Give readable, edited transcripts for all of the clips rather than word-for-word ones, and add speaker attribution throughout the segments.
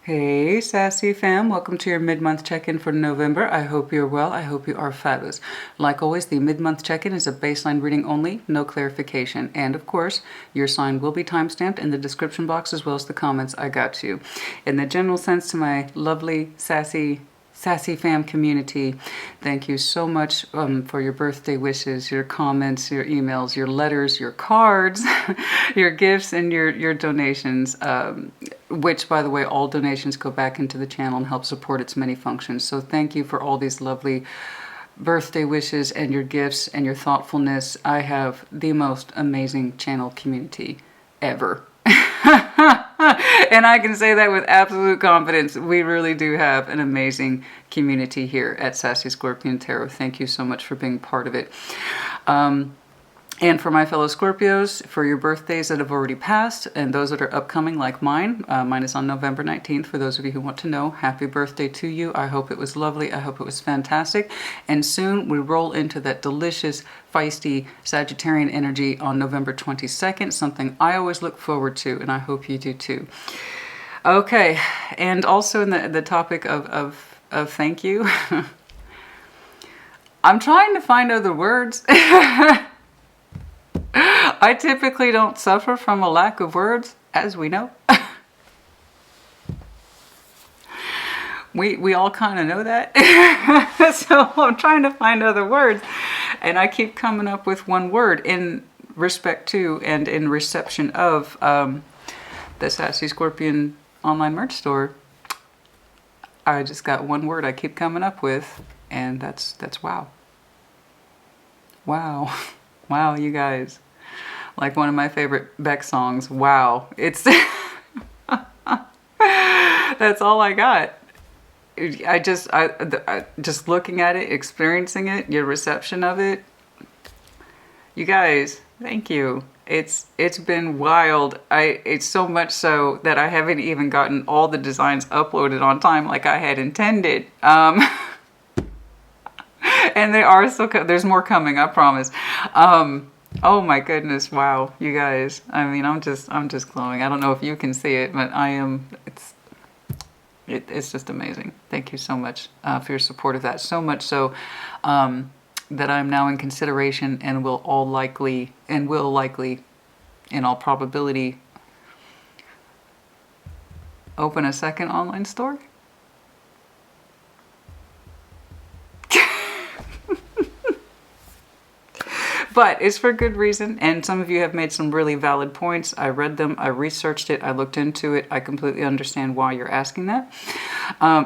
Speaker 1: Hey, Sassy fam. Welcome to your mid-month check-in for November. I hope you're well. I hope you are fabulous. Like always, the mid-month check-in is a baseline reading only, no clarification. And of course, your sign will be timestamped in the description box as well as the comments. I got you. In the general sense, to my lovely, sassy fam community, thank you so much for your birthday wishes, your comments, your emails, your letters, your cards, your gifts, and your donations, which, by the way, all donations go back into the channel and help support its many functions. So thank you for all these lovely birthday wishes and your gifts and your thoughtfulness. I have the most amazing channel community ever. And I can say that with absolute confidence. We really do have an amazing community here at Sassy Scorpion Tarot. Thank you so much for being part of it. And for my fellow Scorpios, for your birthdays that have already passed and those that are upcoming like mine, mine is on November 19th. For those of you who want to know, happy birthday to you. I hope it was lovely. I hope it was fantastic. And soon we roll into that delicious, feisty Sagittarian energy on November 22nd, something I always look forward to, and I hope you do too. Okay, and also in the topic of thank you, I'm trying to find other words. I typically don't suffer from a lack of words, as we know. We all kind of know that. So I'm trying to find other words, and I keep coming up with one word in respect to and in reception of the Sassy Scorpion online merch store. I just got one word I keep coming up with, and that's wow. Wow. Wow, you guys. Like one of my favorite Beck songs, wow. It's that's all I got. I just looking at it, experiencing it, your reception of it. You guys, thank you. It's been wild. It's so much so that I haven't even gotten all the designs uploaded on time like I had intended. And they are still there's more coming, I promise. Oh my goodness, wow, you guys. I mean, I'm just glowing. I don't know if you can see it, but I am. It's just amazing. Thank you so much for your support of that. So much so that I'm now in consideration and will likely, in all probability, open a second online store. But it's for good reason, and some of you have made some really valid points. I read them, I researched it, I looked into it. I completely understand why you're asking that.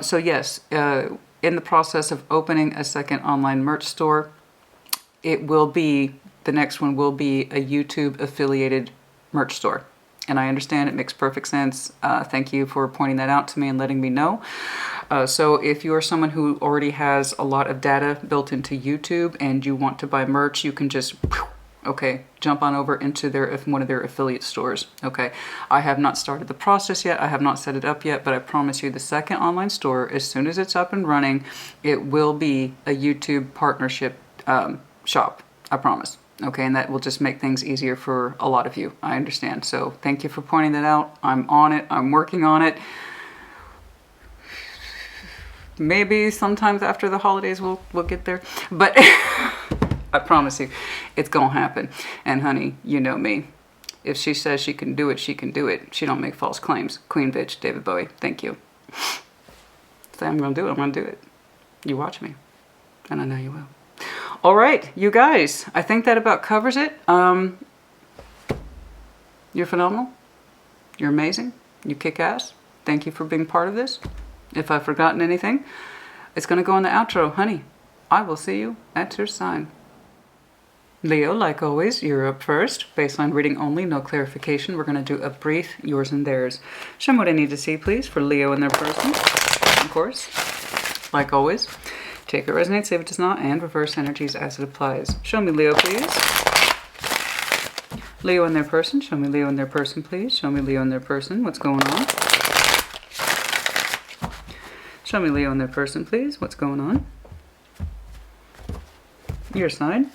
Speaker 1: So yes, in the process of opening a second online merch store, the next one will be a YouTube affiliated merch store. And I understand, it makes perfect sense. Thank you for pointing that out to me and letting me know. So if you are someone who already has a lot of data built into YouTube and you want to buy merch, you can just, jump on over into one of their affiliate stores. Okay, I have not started the process yet. I have not set it up yet, but I promise you the second online store, as soon as it's up and running, it will be a YouTube partnership shop. I promise. Okay, and that will just make things easier for a lot of you. I understand. So thank you for pointing that out. I'm on it. I'm working on it. Maybe sometimes after the holidays we'll get there. But I promise you, it's going to happen. And honey, you know me. If she says she can do it, she can do it. She don't make false claims. Queen bitch, David Bowie. Thank you. Say I'm going to do it. I'm going to do it. You watch me. And I know you will. All right, you guys, I think that about covers it. You're phenomenal. You're amazing. You kick ass. Thank you for being part of this. If I've forgotten anything, it's going to go in the outro. Honey, I will see you at your sign. Leo, like always, you're up first. Baseline reading only, no clarification. We're going to do a brief yours and theirs. Show me what I need to see, please, for Leo and their person. Of course, like always. Take it resonates, if it does not, and reverse energies as it applies. Show me Leo, please. Leo and their person. Show me Leo and their person, please. Show me Leo and their person. What's going on? Show me Leo and their person, please. What's going on? Your side.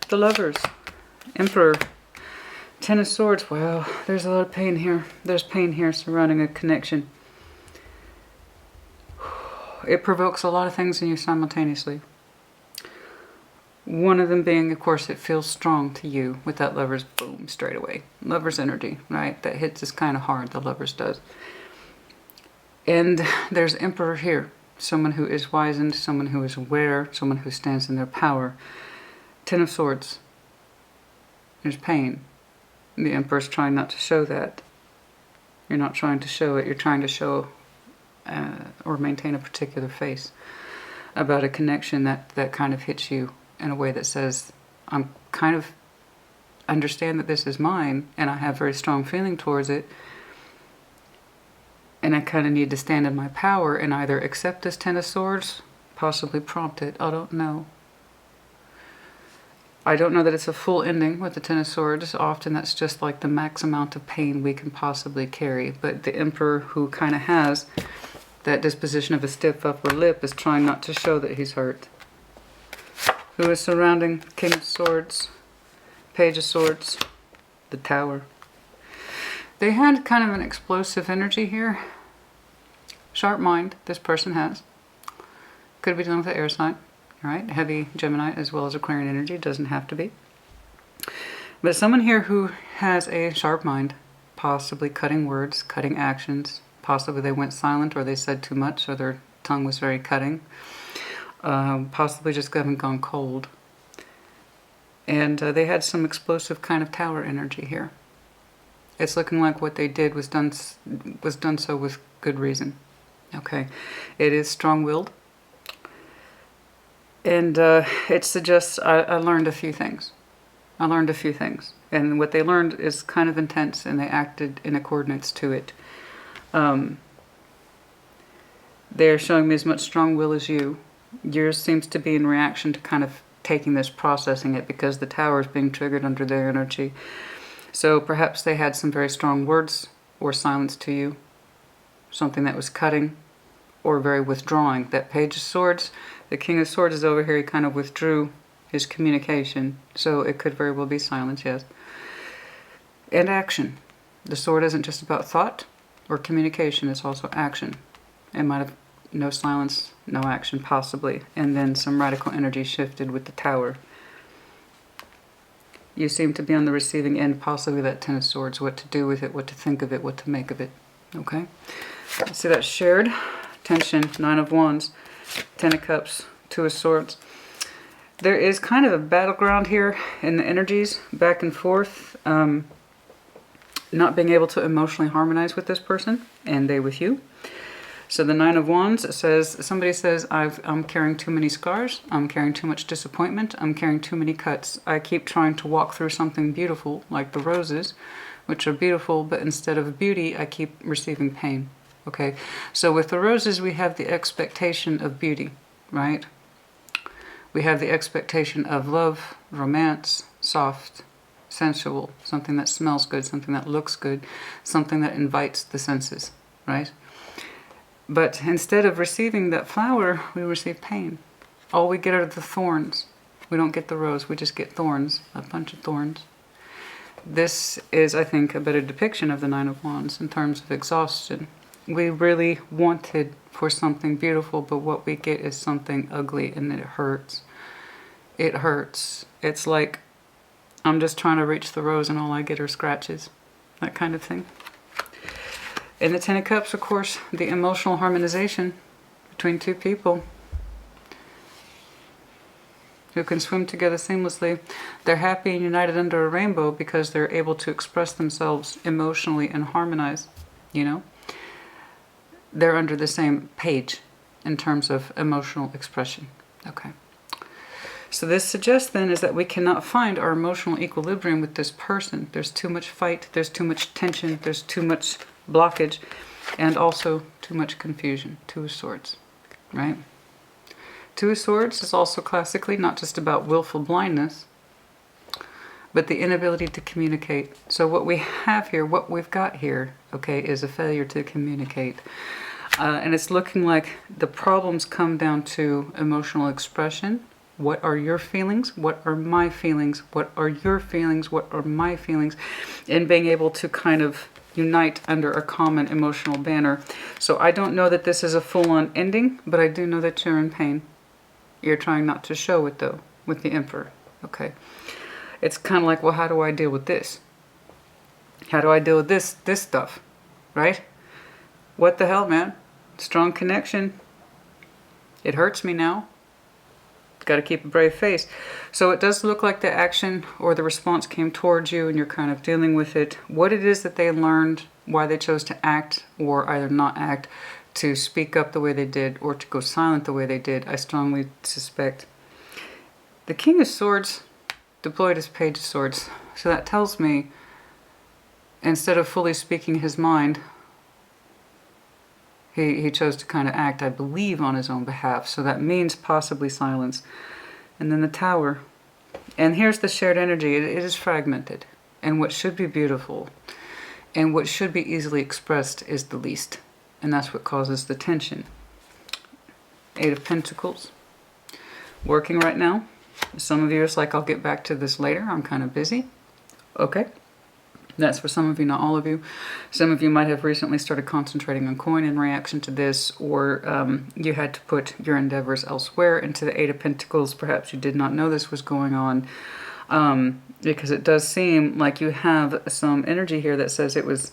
Speaker 1: The Lovers. Emperor. Ten of Swords. Wow, there's a lot of pain here. There's pain here surrounding a connection. It provokes a lot of things in you simultaneously. One of them being, of course, it feels strong to you with that Lover's boom straight away. Lover's energy, right? That hits us kind of hard, the Lover's does. And there's Emperor here. Someone who is wizened, someone who is aware, someone who stands in their power. Ten of Swords. There's pain. The Emperor's trying not to show that. You're not trying to show it. You're trying to show or maintain a particular face about a connection that kind of hits you in a way that says, I'm kind of understand that this is mine and I have very strong feeling towards it, and I kind of need to stand in my power and either accept this Ten of Swords, possibly prompt it. I don't know. I don't know that it's a full ending with the Ten of Swords. Often that's just like the max amount of pain we can possibly carry. But the Emperor, who kind of has that disposition of a stiff upper lip, is trying not to show that he's hurt. Who is surrounding King of Swords, Page of Swords, the Tower. They had kind of an explosive energy here. Sharp mind, this person has. Could be dealing with the air sign. Right? Heavy Gemini as well as Aquarian energy. Doesn't have to be. But someone here who has a sharp mind, possibly cutting words, cutting actions. Possibly they went silent or they said too much or their tongue was very cutting. Possibly just haven't gone cold. And they had some explosive kind of tower energy here. It's looking like what they did was done so with good reason. Okay. It is strong-willed. And it suggests I learned a few things. I learned a few things. And what they learned is kind of intense, and they acted in accordance to it. They're showing me as much strong will as you. Yours seems to be in reaction to kind of taking this, processing it, because the Tower is being triggered under their energy. So perhaps they had some very strong words or silence to you. Something that was cutting or very withdrawing. That Page of Swords, the King of Swords is over here. He kind of withdrew his communication. So it could very well be silence, yes. And action. The sword isn't just about thought or communication. It's also action. It might have no silence, no action, possibly. And then some radical energy shifted with the Tower. You seem to be on the receiving end, possibly that Ten of Swords. What to do with it, what to think of it, what to make of it. Okay? Let's see that shared tension. Nine of Wands, Ten of Cups, Two of Swords. There is kind of a battleground here in the energies, back and forth. Not being able to emotionally harmonize with this person, and they with you. So the Nine of Wands says, somebody says, I'm carrying too many scars, I'm carrying too much disappointment, I'm carrying too many cuts. I keep trying to walk through something beautiful, like the roses, which are beautiful, but instead of beauty, I keep receiving pain. Okay, so with the roses, we have the expectation of beauty, right? We have the expectation of love, romance, soft, sensual, something that smells good, something that looks good, something that invites the senses, right? But instead of receiving that flower, we receive pain. All we get are the thorns. We don't get the rose, we just get thorns, a bunch of thorns. This is, I think, a better depiction of the Nine of Wands in terms of exhaustion. We really wanted for something beautiful, but what we get is something ugly, and it hurts. It hurts. It's like I'm just trying to reach the rose and all I get are scratches. That kind of thing. In the Ten of Cups, of course, the emotional harmonization between two people who can swim together seamlessly. They're happy and united under a rainbow because they're able to express themselves emotionally and harmonize, you know? They're under the same page in terms of emotional expression. Okay. So this suggests then is that we cannot find our emotional equilibrium with this person. There's too much fight, there's too much tension, there's too much blockage, and also too much confusion. Two of Swords, right? Two of Swords is also classically not just about willful blindness, but the inability to communicate. So what we have here, what we've got here, okay, is a failure to communicate. And it's looking like the problems come down to emotional expression What are your feelings? What are my feelings? What are your feelings? What are my feelings? And being able to kind of unite under a common emotional banner. So I don't know that this is a full-on ending, but I do know that you're in pain. You're trying not to show it, though, with the Emperor. Okay. It's kind of like, well, how do I deal with this? How do I deal with this stuff? Right? What the hell, man? Strong connection. It hurts me now. Got to keep a brave face. So it does look like the action or the response came towards you and you're kind of dealing with it. What it is that they learned, why they chose to act or either not act, to speak up the way they did or to go silent the way they did, I strongly suspect. The King of Swords deployed his Page of Swords. So that tells me, instead of fully speaking his mind, he chose to kind of act, I believe, on his own behalf. So that means possibly silence. And then the Tower. And here's the shared energy. It is fragmented. And what should be beautiful and what should be easily expressed is the least. And that's what causes the tension. 8 of Pentacles. Working right now. Some of you are like, I'll get back to this later. I'm kind of busy. Okay. That's for some of you, not all of you. Some of you might have recently started concentrating on coin in reaction to this, or you had to put your endeavors elsewhere into the 8 of Pentacles. Perhaps you did not know this was going on, because it does seem like you have some energy here that says it was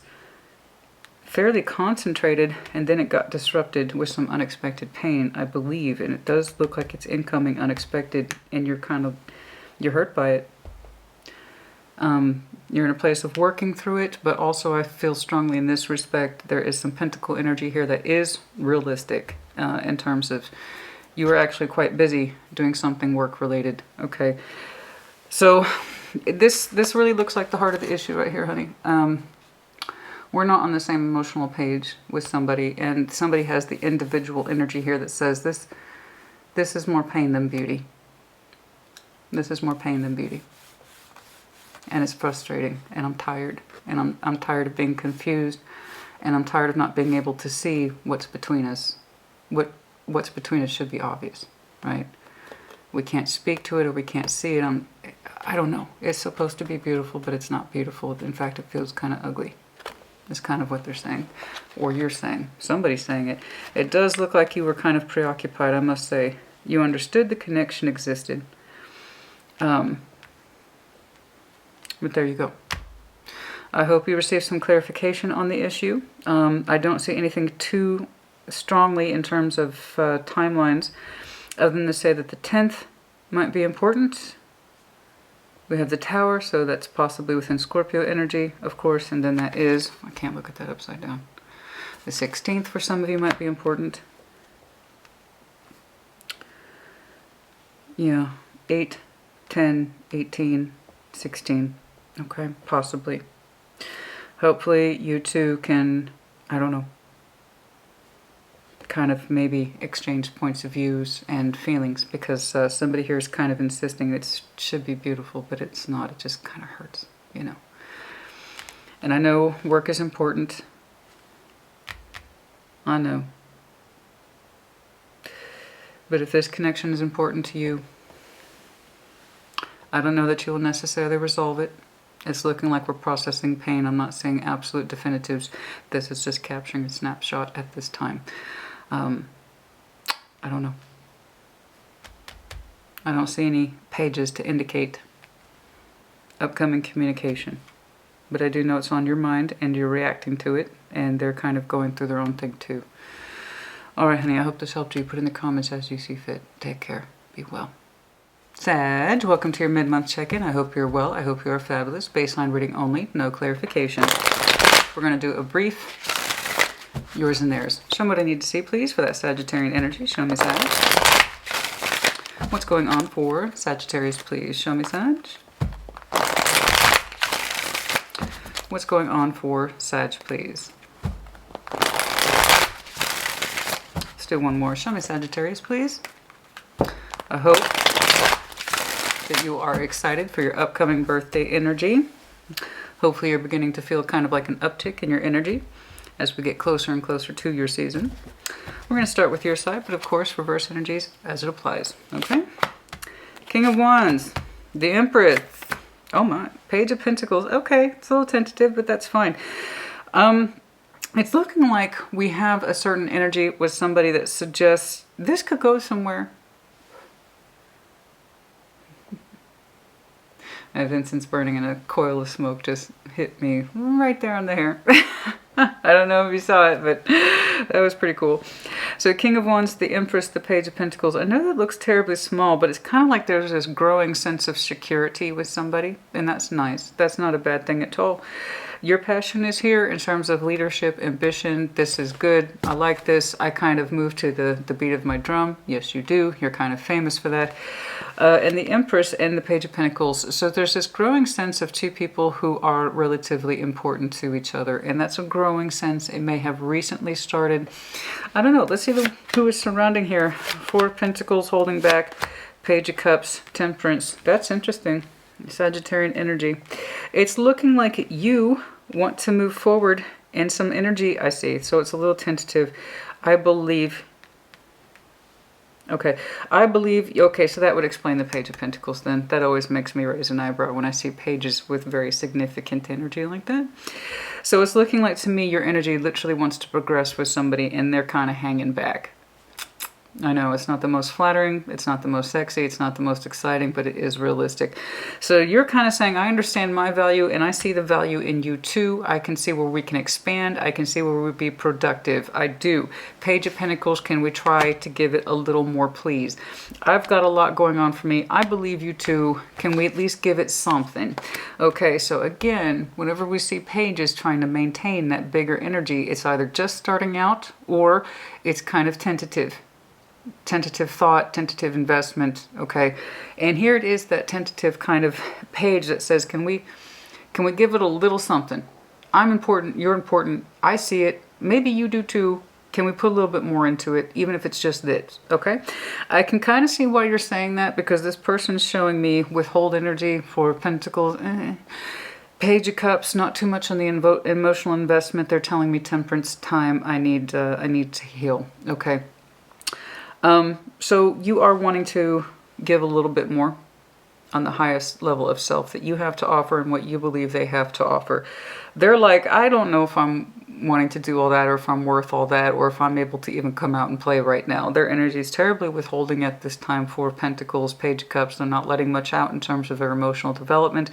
Speaker 1: fairly concentrated and then it got disrupted with some unexpected pain, I believe. And it does look like it's incoming unexpected and you're hurt by it. You're in a place of working through it, but also I feel strongly in this respect, there is some pentacle energy here that is realistic in terms of you were actually quite busy doing something work-related. Okay, so this really looks like the heart of the issue right here, honey. We're not on the same emotional page with somebody, and somebody has the individual energy here that says this is more pain than beauty. This is more pain than beauty. And it's frustrating, and I'm tired, and I'm tired of being confused, and I'm tired of not being able to see what's between us. What's between us should be obvious, right? We can't speak to it or we can't see it. I don't know. It's supposed to be beautiful, but it's not beautiful. In fact, it feels kind of ugly. It's kind of what they're saying, or you're saying. Somebody's saying it. It does look like you were kind of preoccupied, I must say. You understood the connection existed. But there you go. I hope you receive some clarification on the issue. I don't see anything too strongly in terms of timelines, other than to say that the 10th might be important. We have the Tower, so that's possibly within Scorpio energy, of course, and then that is, I can't look at that upside down. The 16th for some of you might be important. Yeah, 8, 10, 18, 16. Okay, possibly. Hopefully you two can, I don't know, kind of maybe exchange points of views and feelings, because somebody here is kind of insisting it should be beautiful, but it's not. It just kind of hurts, you know. And I know work is important. I know. But if this connection is important to you, I don't know that you will necessarily resolve it. It's looking like we're processing pain. I'm not saying absolute definitives. This is just capturing a snapshot at this time. I don't know. I don't see any pages to indicate upcoming communication. But I do know it's on your mind and you're reacting to it, and they're kind of going through their own thing too. Alright, honey, I hope this helped you. Put in the comments as you see fit. Take care. Be well. Sag, welcome to your mid-month check-in. I hope you're well. I hope you are fabulous. Baseline reading only, no clarification. We're going to do a brief yours and theirs. Show me what I need to see, please, for that Sagittarian energy. Show me, Sag. What's going on for Sagittarius, please? Show me, Sag. What's going on for Sag, please? Let's do one more. Show me, Sagittarius, please. I hope that you are excited for your upcoming birthday energy. Hopefully you're beginning to feel kind of like an uptick in your energy as we get closer and closer to your season. We're going to start with your side, but of course reverse energies as it applies. Okay? King of Wands, the Empress. Oh my, Page of Pentacles. Okay, it's a little tentative, but that's fine. It's looking like we have a certain energy with somebody that suggests this could go somewhere. I have incense burning and a coil of smoke just hit me right there on the hair. I don't know if you saw it, but that was pretty cool. So King of Wands, the Empress, the Page of Pentacles. I know that looks terribly small, but it's kind of like there's this growing sense of security with somebody, and that's nice. That's not a bad thing at all. Your passion is here in terms of leadership, ambition. This is good. I like this. I kind of move to the beat of my drum. Yes, you do. You're kind of famous for that. And the Empress and the Page of Pentacles. So there's this growing sense of two people who are relatively important to each other. And that's a growing sense. It may have recently started. I don't know. Let's see who is surrounding here. Four of Pentacles holding back. Page of Cups, Temperance. That's interesting. Sagittarian energy. It's looking like you want to move forward in some energy, I see. So it's a little tentative. I believe. Okay. I believe. Okay, so that would explain the Page of Pentacles then. That always makes me raise an eyebrow when I see pages with very significant energy like that. So it's looking like to me your energy literally wants to progress with somebody and they're kind of hanging back. I know it's not the most flattering, it's not the most sexy, it's not the most exciting, but it is realistic. So you're kind of saying, I understand my value and I see the value in you too. I can see where we can expand. I can see where we'd be productive. I do. Page of Pentacles, can we try to give it a little more, please? I've got a lot going on for me. I believe you too. Can we at least give it something? Okay, so again, whenever we see pages trying to maintain that bigger energy, it's either just starting out or it's kind of tentative. Tentative thought, tentative investment, okay? And here it is, that tentative kind of page that says, can we give it a little something? I'm important, you're important, I see it, maybe you do too. Can we put a little bit more into it, even if it's just this, okay? I can kind of see why you're saying that, because this person's showing me withhold energy for Pentacles. Page of Cups, not too much on the emotional investment. They're telling me Temperance, time, I need to heal, okay? So you are wanting to give a little bit more on the highest level of self that you have to offer and what you believe they have to offer. They're like, I don't know if I'm wanting to do all that or if I'm worth all that or if I'm able to even come out and play right now. Their energy is terribly withholding at this time. Four of Pentacles, Page of Cups. They're not letting much out in terms of their emotional development.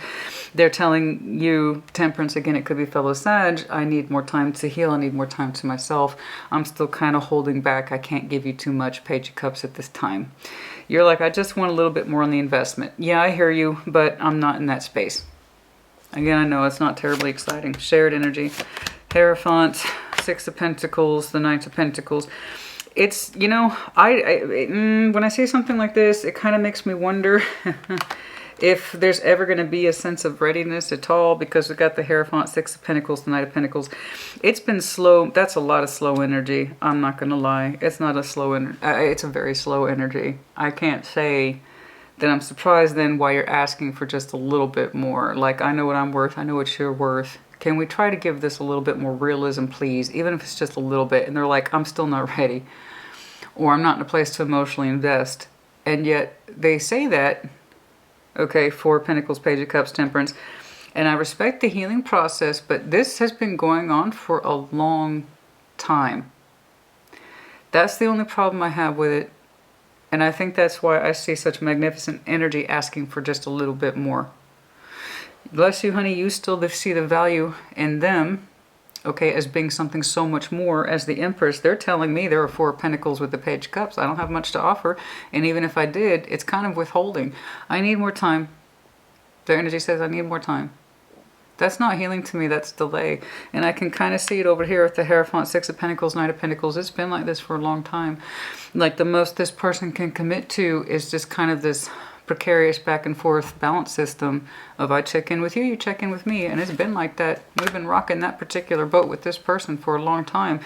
Speaker 1: They're telling you, Temperance, again, it could be fellow Sag, I need more time to heal. I need more time to myself. I'm still kind of holding back. I can't give you too much, Page of Cups, at this time. You're like, I just want a little bit more on the investment. Yeah, I hear you, but I'm not in that space. Again, I know it's not terribly exciting. Shared energy. Hierophant, Six of Pentacles, the Knight of Pentacles. It's, you know, when I see something like this, it kind of makes me wonder if there's ever going to be a sense of readiness at all, because we've got the Hierophant, Six of Pentacles, the Knight of Pentacles. It's been slow. That's a lot of slow energy. I'm not going to lie. It's not a slow energy. It's a very slow energy. I can't say that I'm surprised then why you're asking for just a little bit more. Like, I know what I'm worth. I know what you're worth. Can we try to give this a little bit more realism, please? Even if it's just a little bit. And they're like, I'm still not ready. Or I'm not in a place to emotionally invest. And yet they say that. Okay, Four of Pentacles, Page of Cups, Temperance. And I respect the healing process, but this has been going on for a long time. That's the only problem I have with it. And I think that's why I see such magnificent energy asking for just a little bit more. Bless you, honey. You still see the value in them, okay, as being something so much more. As the Empress, they're telling me there are Four of Pentacles with the Page of Cups. I don't have much to offer. And even if I did, it's kind of withholding. I need more time. Their energy says I need more time. That's not healing to me. That's delay. And I can kind of see it over here with the Hierophant, Six of Pentacles, Knight of Pentacles. It's been like this for a long time. Like, the most this person can commit to is just kind of this precarious back and forth balance system of I check in with you, you check in with me. And it's been like that. We've been rocking that particular boat with this person for a long time.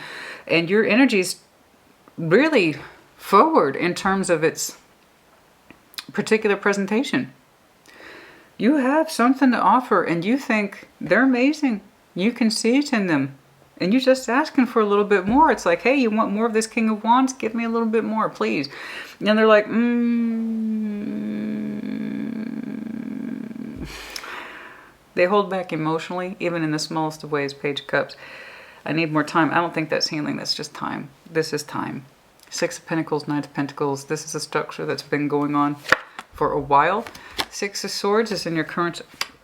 Speaker 1: And your energy's really forward in terms of its particular presentation. You have something to offer and you think they're amazing. You can see it in them. And you're just asking for a little bit more. It's like, hey, you want more of this King of Wands? Give me a little bit more, please. And they're like, They hold back emotionally, even in the smallest of ways. Page of Cups. I need more time. I don't think that's healing. That's just time. This is time. Six of Pentacles, Knight of Pentacles. This is a structure that's been going on for a while. Six of Swords is in your current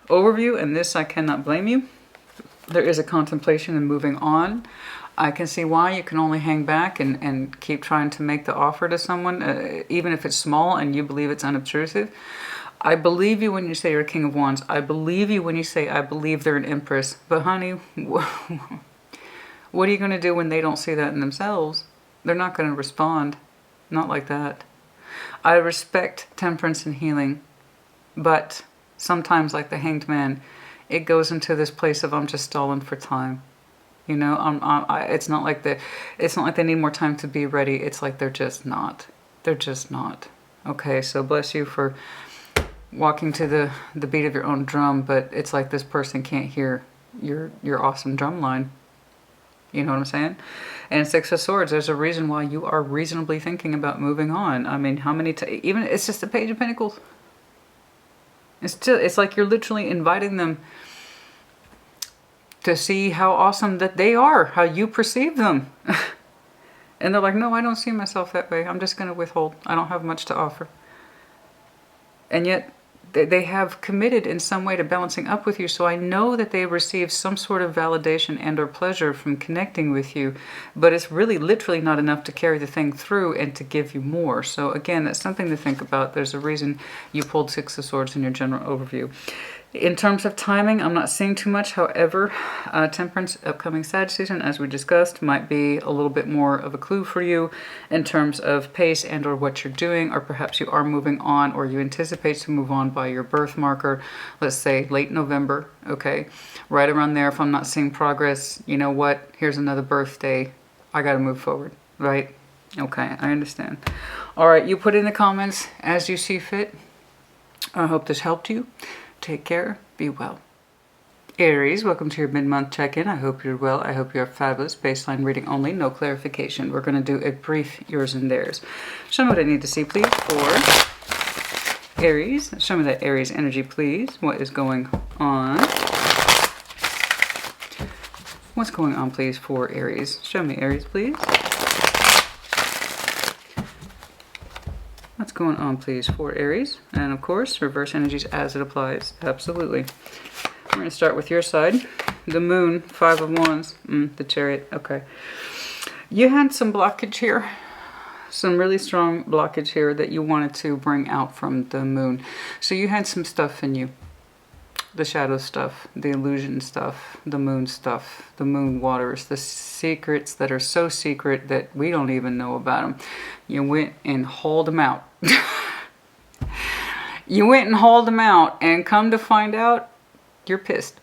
Speaker 1: overview, and this I cannot blame you. There is a contemplation and moving on. I can see why you can only hang back and keep trying to make the offer to someone, even if it's small and you believe it's unobtrusive. I believe you when you say you're a King of Wands. I believe you when you say, I believe they're an Empress. But honey, what are you going to do when they don't see that in themselves? They're not going to respond. Not like that. I respect temperance and healing. But sometimes, like the Hanged Man, it goes into this place of I'm just stalling for time. You know, it's not like they need more time to be ready. It's like they're just not. They're just not. Okay, so bless you for walking to the beat of your own drum, but it's like this person can't hear your awesome drum line. You know what I'm saying? And Six of Swords, there's a reason why you are reasonably thinking about moving on. I mean, how many even it's just a Page of Pentacles. It's like you're literally inviting them to see how awesome that they are, how you perceive them. And they're like, no, I don't see myself that way. I'm just going to withhold. I don't have much to offer. And yet they have committed in some way to balancing up with you. So I know that they receive some sort of validation and or pleasure from connecting with you. But it's really literally not enough to carry the thing through and to give you more. So again, that's something to think about. There's a reason you pulled Six of Swords in your general overview. In terms of timing, I'm not seeing too much. However, Temperance, upcoming Sag season, as we discussed, might be a little bit more of a clue for you in terms of pace and or what you're doing, or perhaps you are moving on or you anticipate to move on by your birth marker, let's say late November, okay? Right around there, if I'm not seeing progress, you know what? Here's another birthday. I got to move forward, right? Okay, I understand. All right, you put in the comments as you see fit. I hope this helped you. Take care. Be well. Aries, welcome to your mid-month check-in. I hope you're well. I hope you're fabulous. Baseline reading only. No clarification. We're going to do a brief yours and theirs. Show me what I need to see, please, for Aries. Show me that Aries energy, please. What is going on? What's going on, please, for Aries? Show me Aries, please. What's going on, please, for Aries? And, of course, reverse energies as it applies. Absolutely. We're going to start with your side. The Moon, Five of Wands, the Chariot. Okay. You had some blockage here. Some really strong blockage here that you wanted to bring out from the Moon. So you had some stuff in you. The shadow stuff, the illusion stuff, the moon stuff, the moon waters, the secrets that are so secret that we don't even know about them. You went and hauled them out. You went and hauled them out, and come to find out, you're pissed.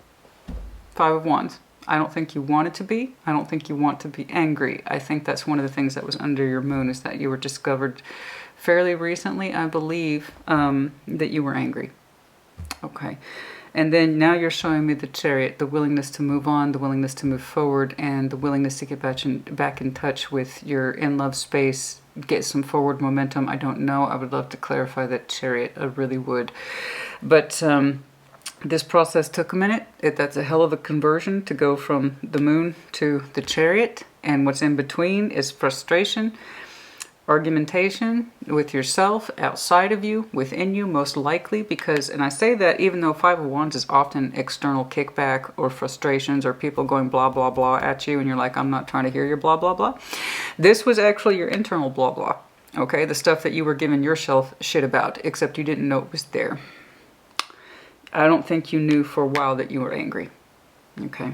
Speaker 1: Five of Wands. I don't think you wanted to be. I don't think you want to be angry. I think that's one of the things that was under your moon, is that you were discovered fairly recently, I believe, that you were angry. Okay. And then now you're showing me the Chariot, the willingness to move on, the willingness to move forward, and the willingness to get back in touch with your in-love space, get some forward momentum. I don't know. I would love to clarify that Chariot. I really would. But this process took a minute. That's a hell of a conversion to go from the Moon to the Chariot. And what's in between is frustration, argumentation with yourself, outside of you, within you, most likely, because, and I say that even though Five of Wands is often external kickback or frustrations or people going blah, blah, blah at you, and you're like, I'm not trying to hear your blah, blah, blah. This was actually your internal blah, blah, okay? The stuff that you were giving yourself shit about, except you didn't know it was there. I don't think you knew for a while that you were angry, okay?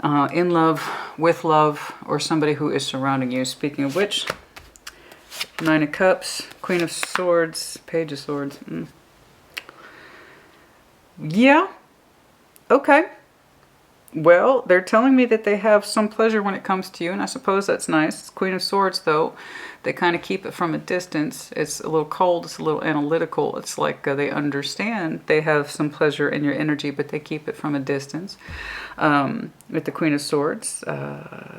Speaker 1: In love, with love, or somebody who is surrounding you. Speaking of which, Nine of Cups, Queen of Swords, Page of Swords. Yeah. Okay. Well, they're telling me that they have some pleasure when it comes to you, and I suppose that's nice. Queen of Swords, though, they kind of keep it from a distance. It's a little cold. It's a little analytical. It's like they understand they have some pleasure in your energy, but they keep it from a distance. With the Queen of Swords,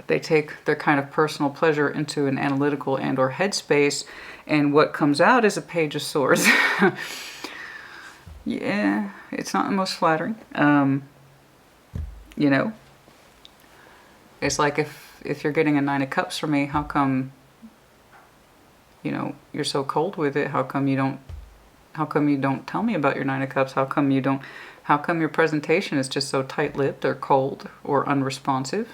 Speaker 1: they take their kind of personal pleasure into an analytical and or headspace, and what comes out is a Page of Swords. Yeah, it's not the most flattering. You know, it's like if you're getting a Nine of Cups from me, how come, you know, you're so cold with it? How come you don't tell me about your Nine of Cups? How come your presentation is just so tight-lipped or cold or unresponsive,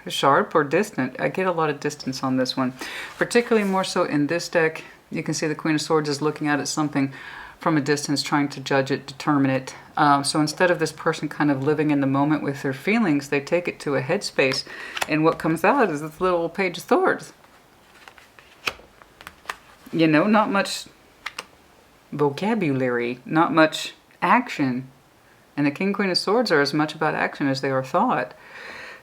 Speaker 1: sharp or distant? I get a lot of distance on this one, particularly more so in this deck. You can see the Queen of Swords is looking at something from a distance, trying to judge it, determine it. So instead of this person kind of living in the moment with their feelings, they take it to a headspace, and what comes out is this little Page of Swords. You know, not much vocabulary, not much action. And the King, Queen of Swords are as much about action as they are thought.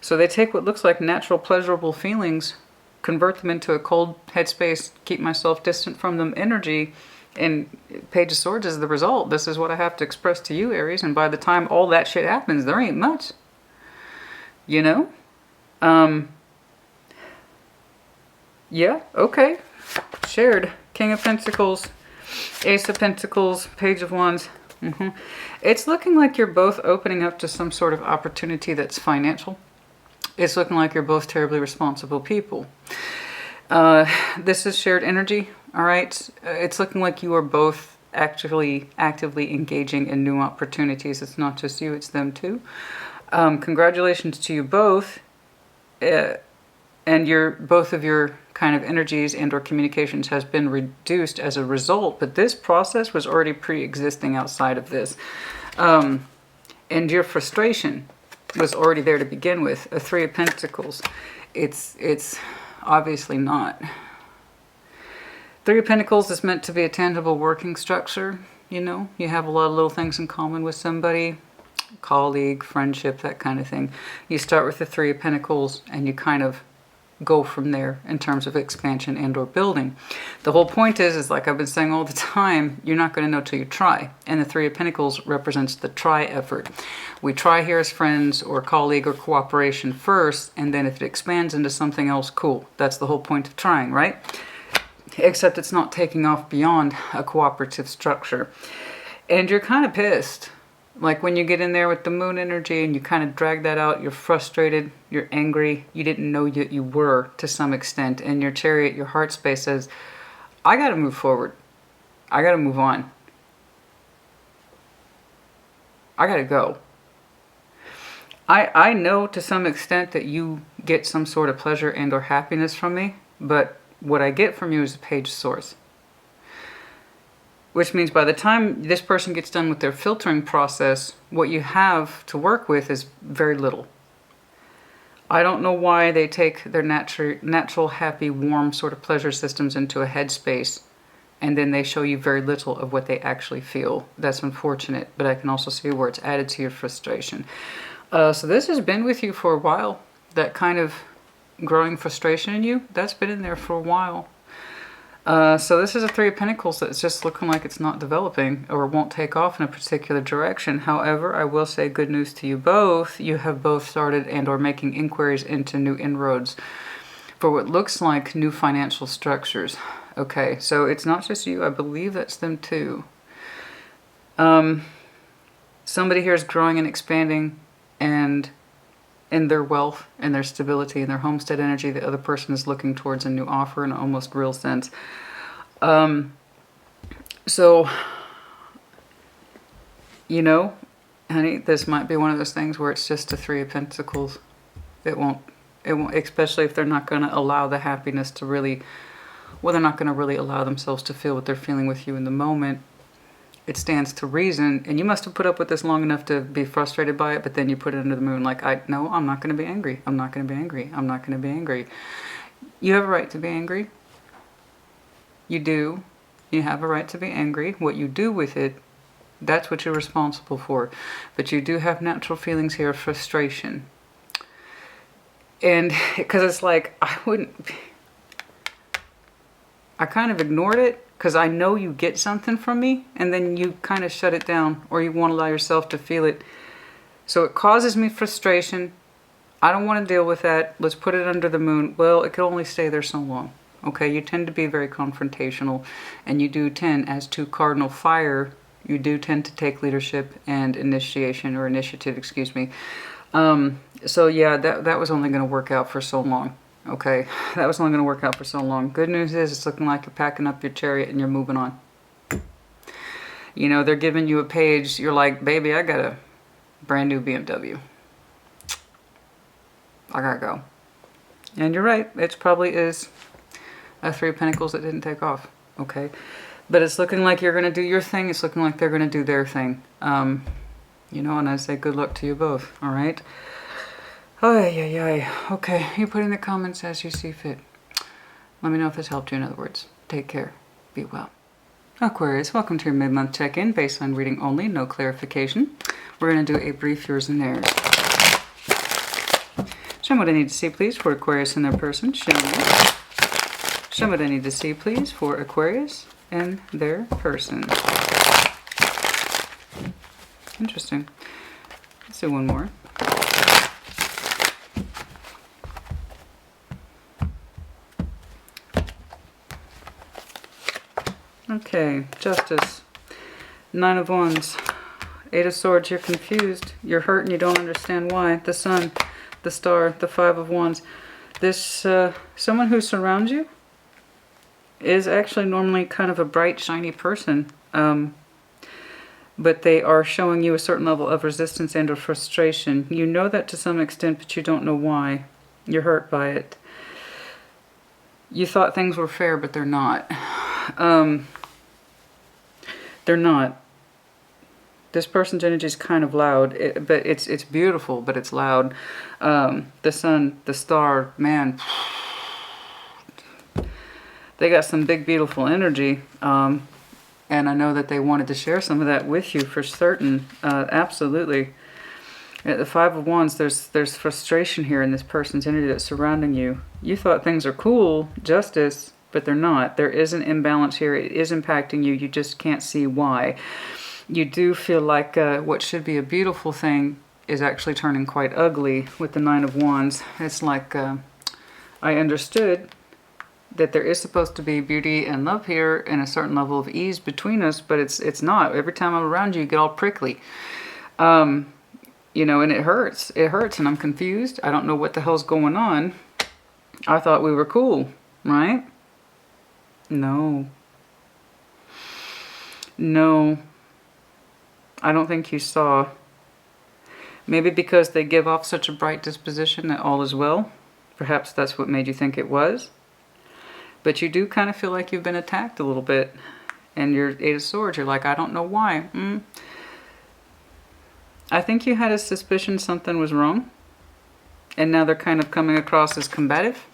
Speaker 1: So they take what looks like natural, pleasurable feelings, convert them into a cold headspace, keep myself distant from them energy, and Page of Swords is the result. This is what I have to express to you, Aries, and by the time all that shit happens, there ain't much. You know? Yeah, okay. Shared. King of Pentacles, Ace of Pentacles, Page of Wands. It's looking like you're both opening up to some sort of opportunity that's financial. It's looking like you're both terribly responsible people. This is shared energy, all right? It's looking like you are both actually actively engaging in new opportunities. It's not just you, it's them too. Congratulations to you both. And both of your kind of energies and or communications has been reduced as a result, but this process was already pre-existing outside of this. And your frustration was already there to begin with. A Three of Pentacles. It's obviously not. Three of Pentacles is meant to be a tangible working structure. You know, you have a lot of little things in common with somebody, colleague, friendship, that kind of thing. You start with the Three of Pentacles and you kind of go from there in terms of expansion and or building. The whole point is like I've been saying all the time, you're not going to know till you try. And the Three of Pentacles represents the try effort. We try here as friends or colleague or cooperation first, and then if it expands into something else, cool. That's the whole point of trying, right? Except it's not taking off beyond a cooperative structure. And you're kind of pissed. Like when you get in there with the moon energy and you kind of drag that out, you're frustrated, you're angry, you didn't know that you were to some extent. And your Chariot, your heart space says, I got to move forward. I got to move on. I got to go. I know to some extent that you get some sort of pleasure and or happiness from me, but what I get from you is a Page of Swords. Which means by the time this person gets done with their filtering process, what you have to work with is very little. I don't know why they take their natural, happy, warm sort of pleasure systems into a headspace, and then they show you very little of what they actually feel. That's unfortunate, but I can also see where it's added to your frustration. So this has been with you for a while. That kind of growing frustration in you, that's been in there for a while. So this is a Three of Pentacles that's just looking like it's not developing or won't take off in a particular direction. However, I will say good news to you both. You have both started and or making inquiries into new inroads for what looks like new financial structures. Okay, so it's not just you. I believe that's them too. Somebody here is growing and expanding and in their wealth and their stability and their homestead energy. The other person is looking towards a new offer in an almost real sense. So, you know, honey, this might be one of those things where it's just a Three of Pentacles. It won't, especially if they're not going to allow the happiness to really, well, they're not going to really allow themselves to feel what they're feeling with you in the moment. It stands to reason, and you must have put up with this long enough to be frustrated by it, but then you put it under the moon like, no, I'm not going to be angry. I'm not going to be angry. I'm not going to be angry. You have a right to be angry. You do. You have a right to be angry. What you do with it, that's what you're responsible for. But you do have natural feelings here of frustration. And because it's like, I kind of ignored it, because I know you get something from me, and then you kind of shut it down, or you won't allow yourself to feel it. So it causes me frustration. I don't want to deal with that. Let's put it under the moon. Well, it can only stay there so long. Okay, you tend to be very confrontational, and you do tend, as to cardinal fire, You do tend to take leadership and initiation, or initiative, excuse me. So yeah, that was only going to work out for so long. Okay, that was only going to work out for so long. Good news is it's looking like you're packing up your chariot and you're moving on. You know, they're giving you a page. You're like, baby, I got a brand new BMW. I gotta go. And you're right. It probably is a Three of Pentacles that didn't take off. Okay. But it's looking like you're going to do your thing. It's looking like they're going to do their thing. You know, and I say good luck to you both. All right. Okay. You put in the comments as you see fit. Let me know if this helped you, in other words. Take care. Be well. Aquarius, welcome to your mid-month check-in. Baseline reading only, no clarification. We're going to do a brief yours and theirs. Show me what I need to see, please, for Aquarius and their person. Show me. Show me what I need to see, please, for Aquarius and their person. Interesting. Let's do one more. Okay, Justice. Nine of Wands. Eight of Swords, you're confused. You're hurt and you don't understand why. The Sun, the Star, the Five of Wands. This, someone who surrounds you is actually normally kind of a bright, shiny person. But they are showing you a certain level of resistance and or frustration. You know that to some extent, but you don't know why. You're hurt by it. You thought things were fair, but they're not. They're not. This person's energy is kind of loud, but it's beautiful, but it's loud. The Sun, the Star, man, they got some big, beautiful energy. And I know that they wanted to share some of that with you for certain. Absolutely. At the Five of Wands, there's frustration here in this person's energy that's surrounding you. You thought things are cool, Justice, but they're not. There is an imbalance here. It is impacting you. You just can't see why. You do feel like what should be a beautiful thing is actually turning quite ugly with the Nine of Wands. It's like I understood that there is supposed to be beauty and love here and a certain level of ease between us, but it's not. Every time I'm around you, you get all prickly. You know, and it hurts. It hurts, and I'm confused. I don't know what the hell's going on. I thought we were cool, right? No. No. I don't think you saw. Maybe because they give off such a bright disposition that all is well. Perhaps that's what made you think it was. But you do kind of feel like you've been attacked a little bit. And you're Eight of Swords. You're like, I don't know why. I think you had a suspicion something was wrong. And now they're kind of coming across as combative.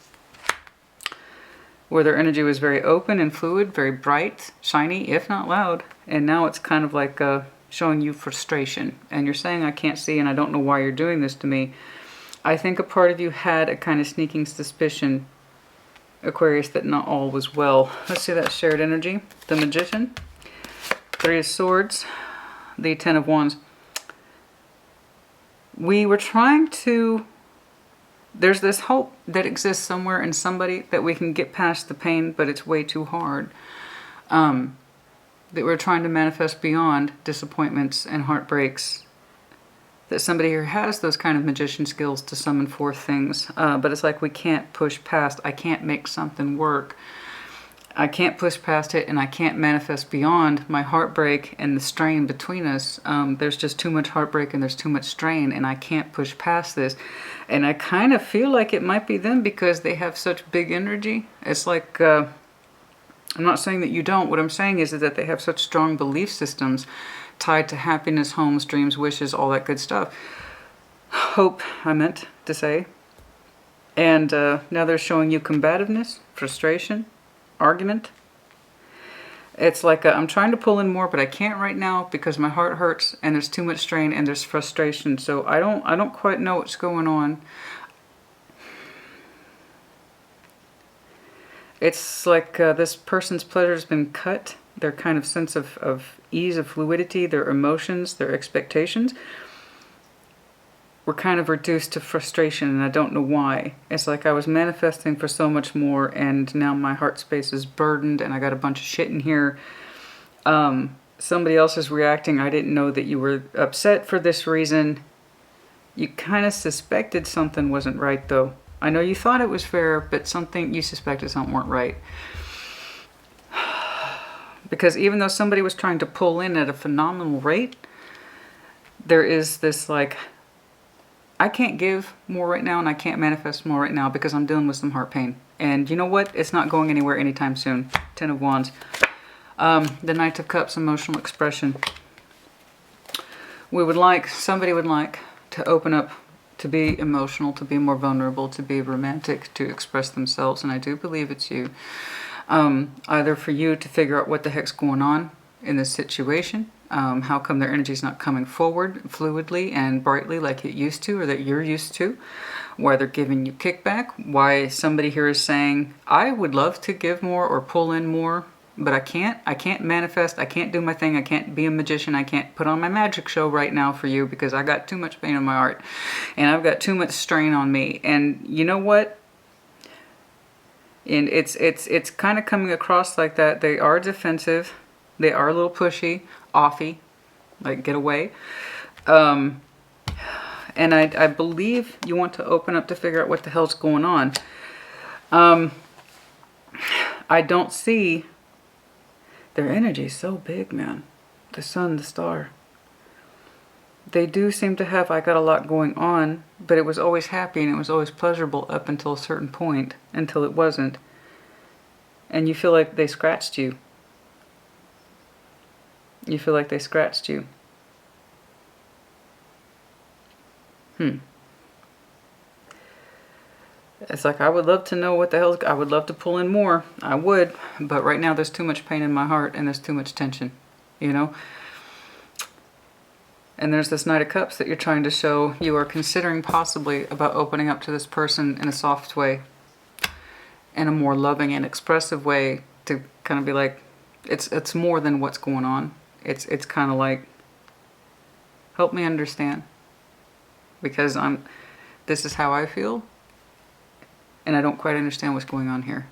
Speaker 1: Where their energy was very open and fluid, very bright, shiny, if not loud. And now it's kind of like showing you frustration. And you're saying, I can't see and I don't know why you're doing this to me. I think a part of you had a kind of sneaking suspicion, Aquarius, that not all was well. Let's see that shared energy. The Magician, Three of Swords, the Ten of Wands. We were trying to... There's this hope that exists somewhere in somebody that we can get past the pain, but it's way too hard. That we're trying to manifest beyond disappointments and heartbreaks. That somebody here has those kind of magician skills to summon forth things. But it's like we can't push past. I can't make something work. I can't push past it, and I can't manifest beyond my heartbreak and the strain between us. There's just too much heartbreak and there's too much strain, and I can't push past this. And I kind of feel like it might be them because they have such big energy. It's like, I'm not saying that you don't. What I'm saying is that they have such strong belief systems tied to happiness, homes, dreams, wishes, all that good stuff. Hope, I meant to say. And now they're showing you combativeness, frustration, argument. It's like I'm trying to pull in more, but I can't right now because my heart hurts and there's too much strain and there's frustration. So I don't quite know what's going on. It's like this person's pleasure has been cut. Their kind of sense of ease, of fluidity, their emotions, their expectations were kind of reduced to frustration, and I don't know why. It's like I was manifesting for so much more, and now my heart space is burdened, and I got a bunch of shit in here. somebody else is reacting. I didn't know that you were upset for this reason. You kind of suspected something wasn't right, though. I know you thought it was fair, but you suspected something weren't right. Because even though somebody was trying to pull in at a phenomenal rate, there is this like, I can't give more right now and I can't manifest more right now because I'm dealing with some heart pain. And you know what? It's not going anywhere anytime soon. 10 of Wands. The Knight of Cups, emotional expression. Somebody would like to open up, to be emotional, to be more vulnerable, to be romantic, to express themselves. And I do believe it's you. Either for you to figure out what the heck's going on in this situation. How come their energy is not coming forward fluidly and brightly like it used to, or that you're used to? Why they're giving you kickback? Why somebody here is saying, I would love to give more or pull in more, but I can't. I can't manifest. I can't do my thing. I can't be a magician. I can't put on my magic show right now for you because I got too much pain in my heart and I've got too much strain on me. And you know what? And it's kind of coming across like that. They are defensive. They are a little pushy, offy, like get away. And I believe you want to open up to figure out what the hell's going on. I don't see their energy so big, man. The sun, the star. They do seem to have, I got a lot going on, but it was always happy and it was always pleasurable up until a certain point, until it wasn't. And you feel like they scratched you. You feel like they scratched you. It's like, I would love to know what the hell, I would love to pull in more. I would, but right now there's too much pain in my heart and there's too much tension, you know? And there's this Knight of Cups that you're trying to show you are considering possibly about opening up to this person in a soft way, in a more loving and expressive way, to kind of be like, it's more than what's going on. It's kind of like, help me understand, because this is how I feel, and I don't quite understand what's going on here.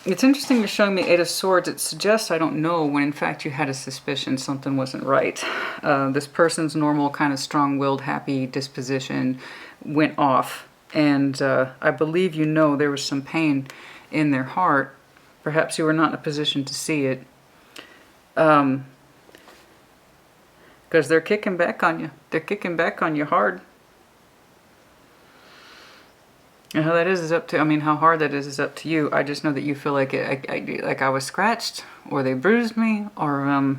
Speaker 1: It's interesting you're showing me Eight of Swords. It suggests I don't know, when in fact you had a suspicion something wasn't right. This person's normal kind of strong-willed, happy disposition went off. And I believe you know there was some pain in their heart. Perhaps you were not in a position to see it. Because they're kicking back on you. They're kicking back on you hard. And how that is up to, I mean, how hard that is up to you. I just know that you feel like like I was scratched, or they bruised me, or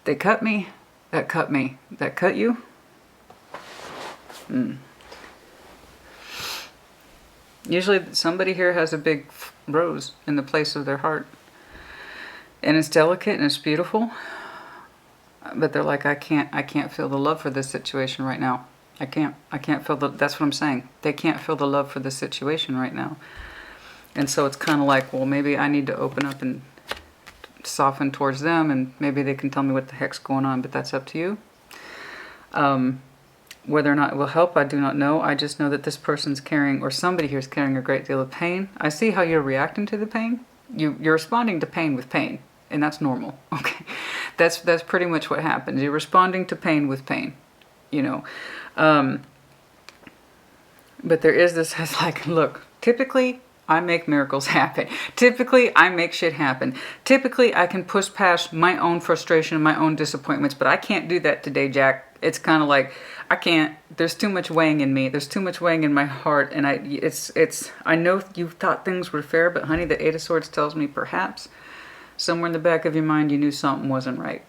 Speaker 1: they cut me. That cut me. That cut you? Usually somebody here has a big rose in the place of their heart. And it's delicate and it's beautiful. But they're like, I can't feel the love for this situation right now. I can't feel that's what I'm saying. They can't feel the love for this situation right now. And so it's kind of like, well, maybe I need to open up and soften towards them, and maybe they can tell me what the heck's going on, but that's up to you. Whether or not it will help, I do not know. I just know that this person's carrying, or somebody here is carrying, a great deal of pain. I see how you're reacting to the pain. You're responding to pain with pain, and that's normal. Okay, that's pretty much what happens. You're responding to pain with pain, you know. But there is this, it's like, look, typically I make miracles happen. Typically I make shit happen. Typically I can push past my own frustration, my own disappointments, but I can't do that today, Jack. It's kind of like, I can't, there's too much weighing in me. There's too much weighing in my heart. And I know you thought things were fair, but honey, the Eight of Swords tells me perhaps somewhere in the back of your mind you knew something wasn't right.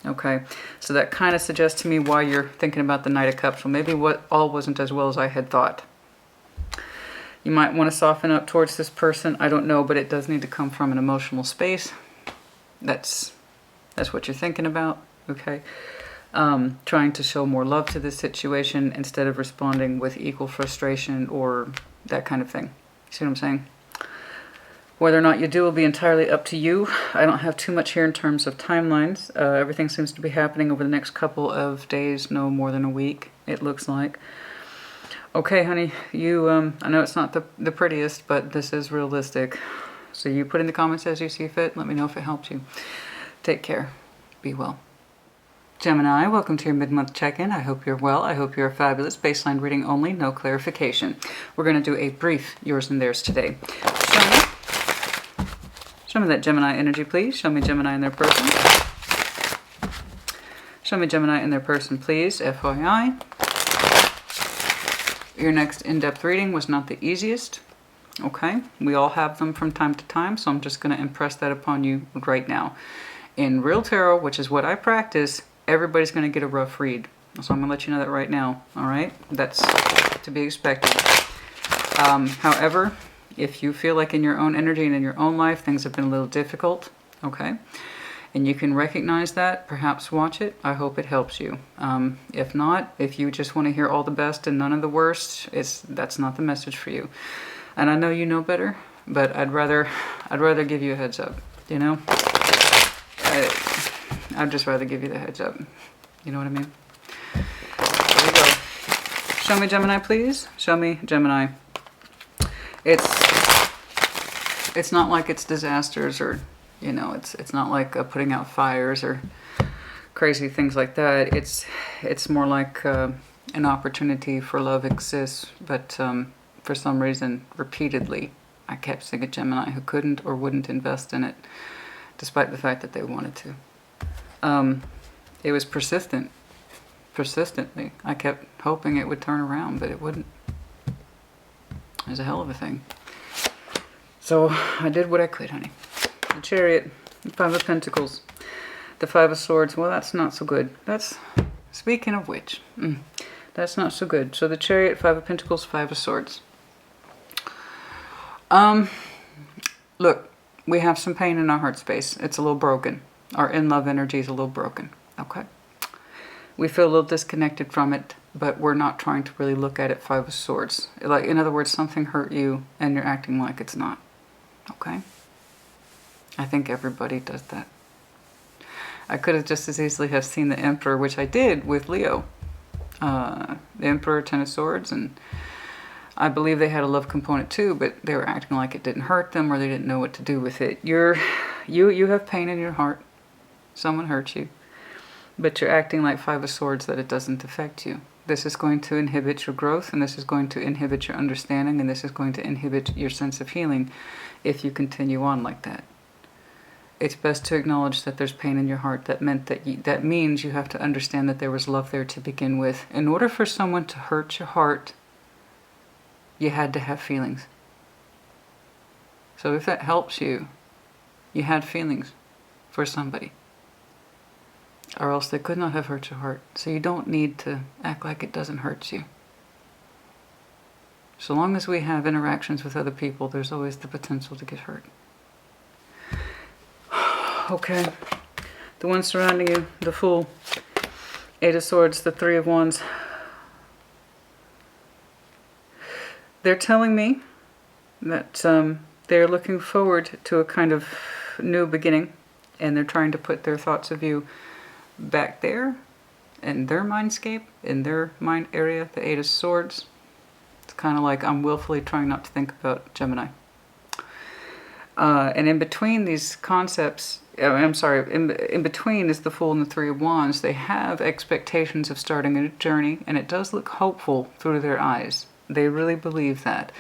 Speaker 1: Okay, so that kind of suggests to me why you're thinking about the Knight of Cups. Well, maybe all wasn't as well as I had thought. You might want to soften up towards this person. I don't know, but it does need to come from an emotional space. That's what you're thinking about, okay? Trying to show more love to this situation instead of responding with equal frustration or that kind of thing. See what I'm saying? Whether or not you do will be entirely up to you. I don't have too much here in terms of timelines. Everything seems to be happening over the next couple of days, no more than a week, it looks like. Okay, honey, I know it's not the prettiest, but this is realistic. So you put in the comments as you see fit. Let me know if it helped you. Take care. Be well. Gemini, welcome to your mid-month check-in. I hope you're well. I hope you're fabulous. Baseline reading only, no clarification. We're going to do a brief yours and theirs today. Show me that Gemini energy, please. Show me Gemini in their person. Show me Gemini in their person, please. FYI. Your next in-depth reading was not the easiest. Okay? We all have them from time to time, so I'm just going to impress that upon you right now. In real tarot, which is what I practice, everybody's going to get a rough read. So I'm going to let you know that right now. All right? That's to be expected. However, if you feel like in your own energy and in your own life, things have been a little difficult, okay? And you can recognize that, perhaps watch it. I hope it helps you. If not, if you just want to hear all the best and none of the worst, that's not the message for you. And I know you know better, but I'd rather give you a heads up, you know? I'd just rather give you the heads up. You know what I mean? There you go. Show me Gemini, please. Show me Gemini. It's not like it's disasters or, you know, it's not like putting out fires or crazy things like that. It's more like an opportunity for love exists, but for some reason, repeatedly, I kept seeing a Gemini who couldn't or wouldn't invest in it, despite the fact that they wanted to. It was persistently. I kept hoping it would turn around, but it wouldn't. It was a hell of a thing. So I did what I could, honey. The Chariot, the Five of Pentacles, the Five of Swords. Well, that's not so good. That's, speaking of which, that's not so good. So the Chariot, Five of Pentacles, Five of Swords. Look, we have some pain in our heart space. It's a little broken. Our in-love energy is a little broken, okay? We feel a little disconnected from it, but we're not trying to really look at it Five of Swords. Like, in other words, something hurt you and you're acting like it's not, okay? I think everybody does that. I could have just as easily have seen the Emperor, which I did with Leo. The Emperor, Ten of Swords, and I believe they had a love component too, but they were acting like it didn't hurt them or they didn't know what to do with it. You have pain in your heart. Someone hurt you. But you're acting like Five of Swords that it doesn't affect you. This is going to inhibit your growth, and this is going to inhibit your understanding, and this is going to inhibit your sense of healing if you continue on like that. It's best to acknowledge that there's pain in your heart. That means you have to understand that there was love there to begin with. In order for someone to hurt your heart, you had to have feelings. So if that helps you, you had feelings for somebody. Or else they could not have hurt your heart. So you don't need to act like it doesn't hurt you. So long as we have interactions with other people, there's always the potential to get hurt. Okay. The one surrounding you, the Fool, Eight of Swords, the Three of Wands. They're telling me that they're looking forward to a kind of new beginning, and they're trying to put their thoughts of you back there in their mindscape, in their mind area, the Eight of Swords. It's kind of like I'm willfully trying not to think about Gemini. And in between these concepts, in between is the Fool and the Three of Wands. They have expectations of starting a journey, and it does look hopeful through their eyes. They really believe that.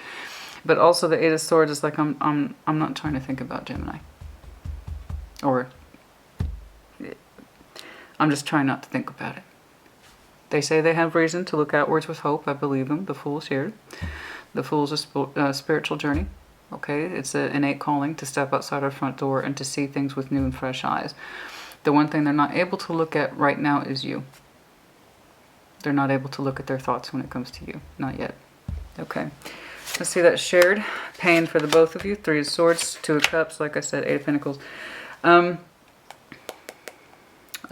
Speaker 1: But also the Eight of Swords is like, I'm not trying to think about Gemini. Or I'm just trying not to think about it. They say they have reason to look outwards with hope. I believe them. The Fool shared. The Fool's a spiritual journey. Okay, it's an innate calling to step outside our front door and to see things with new and fresh eyes. The one thing they're not able to look at right now is you. They're not able to look at their thoughts when it comes to you. Not yet. Okay. Let's see that shared. Pain for the both of you. Three of Swords, Two of Cups, like I said, Eight of Pentacles. I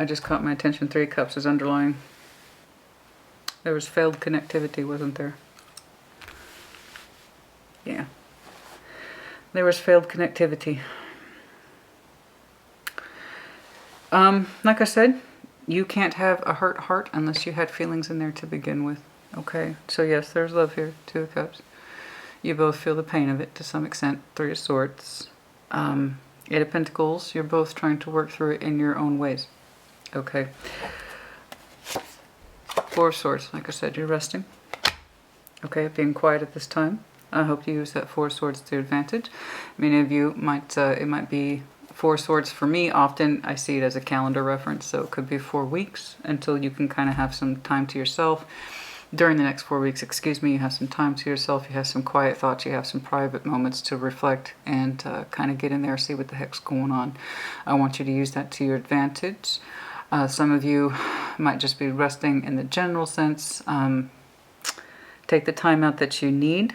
Speaker 1: just caught my attention. Three of Cups is underlying. There was failed connectivity, wasn't there? Yeah. There was failed connectivity. Like I said, you can't have a hurt heart unless you had feelings in there to begin with. Okay, so yes, there's love here. Two of Cups. You both feel the pain of it to some extent. Three of Swords. Eight of Pentacles, you're both trying to work through it in your own ways. Okay. Four of Swords, like I said, you're resting. Okay, being quiet at this time. I hope you use that Four of Swords to your advantage. Many of you might, it might be Four of Swords for me. Often I see it as a calendar reference, so it could be 4 weeks until you can kind of have some time to yourself. During the next 4 weeks, excuse me, you have some time to yourself, you have some quiet thoughts, you have some private moments to reflect and kind of get in there, see what the heck's going on. I want you to use that to your advantage. Some of you might just be resting in the general sense. Take the time out that you need.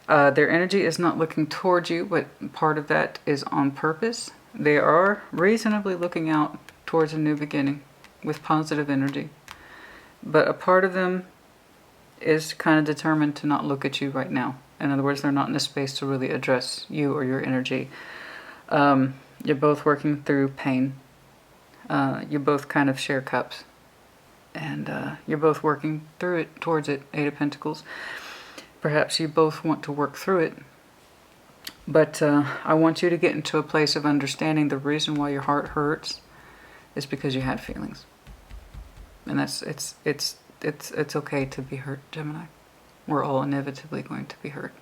Speaker 1: Their energy is not looking towards you, but part of that is on purpose. They are reasonably looking out towards a new beginning with positive energy. But a part of them is kind of determined to not look at you right now. In other words, they're not in a space to really address you or your energy. You're both working through pain. You both kind of share cups. And you're both working through it, towards it, Eight of Pentacles. Perhaps you both want to work through it. But I want you to get into a place of understanding the reason why your heart hurts is because you had feelings. And it's okay to be hurt, Gemini. We're all inevitably going to be hurt.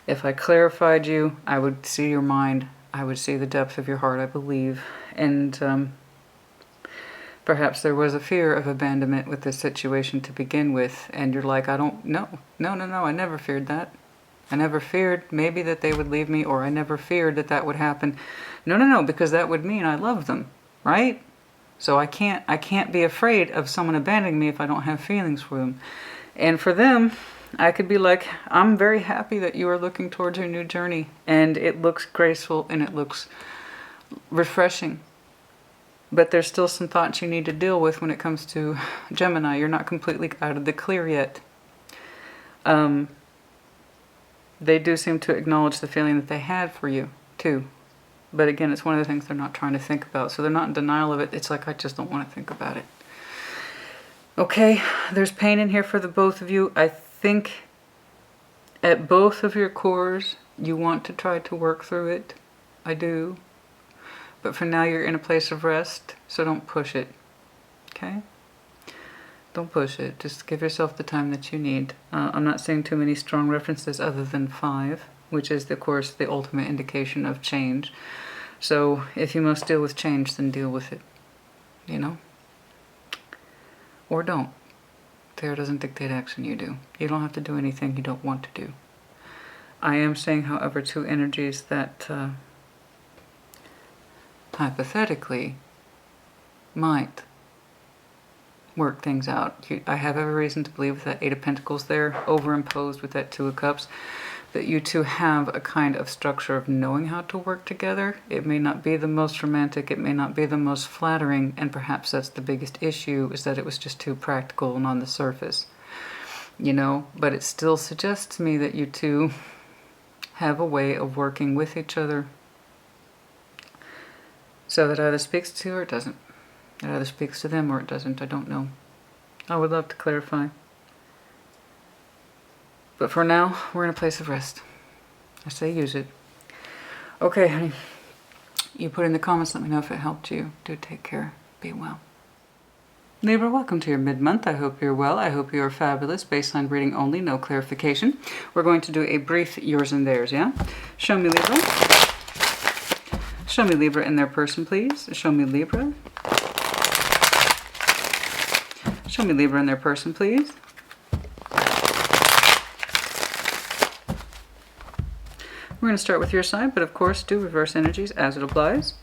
Speaker 1: If I clarified you, I would see your mind. I would see the depth of your heart, I believe. And perhaps there was a fear of abandonment with this situation to begin with. And you're like, I don't know. No, I never feared that. I never feared maybe that they would leave me, or I never feared that that would happen. No, because that would mean I love them, right? So I can't be afraid of someone abandoning me if I don't have feelings for them. And for them, I could be like, I'm very happy that you are looking towards your new journey. And it looks graceful and it looks refreshing. But there's still some thoughts you need to deal with when it comes to Gemini. You're not completely out of the clear yet. They do seem to acknowledge the feeling that they had for you, too. But again, it's one of the things they're not trying to think about. So they're not in denial of it. It's like, I just don't want to think about it. Okay, there's pain in here for the both of you. I think at both of your cores, you want to try to work through it. I do. But for now, you're in a place of rest, so don't push it. Okay? Don't push it. Just give yourself the time that you need. I'm not seeing too many strong references other than 5, which is, of course, the ultimate indication of change. So if you must deal with change, then deal with it. You know? Or don't. Tarot doesn't dictate action, you do. You don't have to do anything you don't want to do. I am saying, however, two energies that hypothetically might work things out. I have every reason to believe with that Eight of Pentacles there, overimposed with that Two of Cups, that you two have a kind of structure of knowing how to work together. It may not be the most romantic, it may not be the most flattering, and perhaps that's the biggest issue, is that it was just too practical and on the surface. You know, but it still suggests to me that you two have a way of working with each other. So that either speaks to you or it doesn't. It either speaks to them or it doesn't. I don't know. I would love to clarify. But for now, we're in a place of rest. I say use it. Okay, honey. You put in the comments, let me know if it helped you. Do take care. Be well. Libra, welcome to your mid-month. I hope you're well. I hope you're fabulous. Baseline reading only, no clarification. We're going to do a brief yours and theirs, yeah? Show me Libra. Show me Libra in their person, please. Show me Libra. Show me Libra in their person, please. We're going to start with your side, but of course do reverse energies as it applies.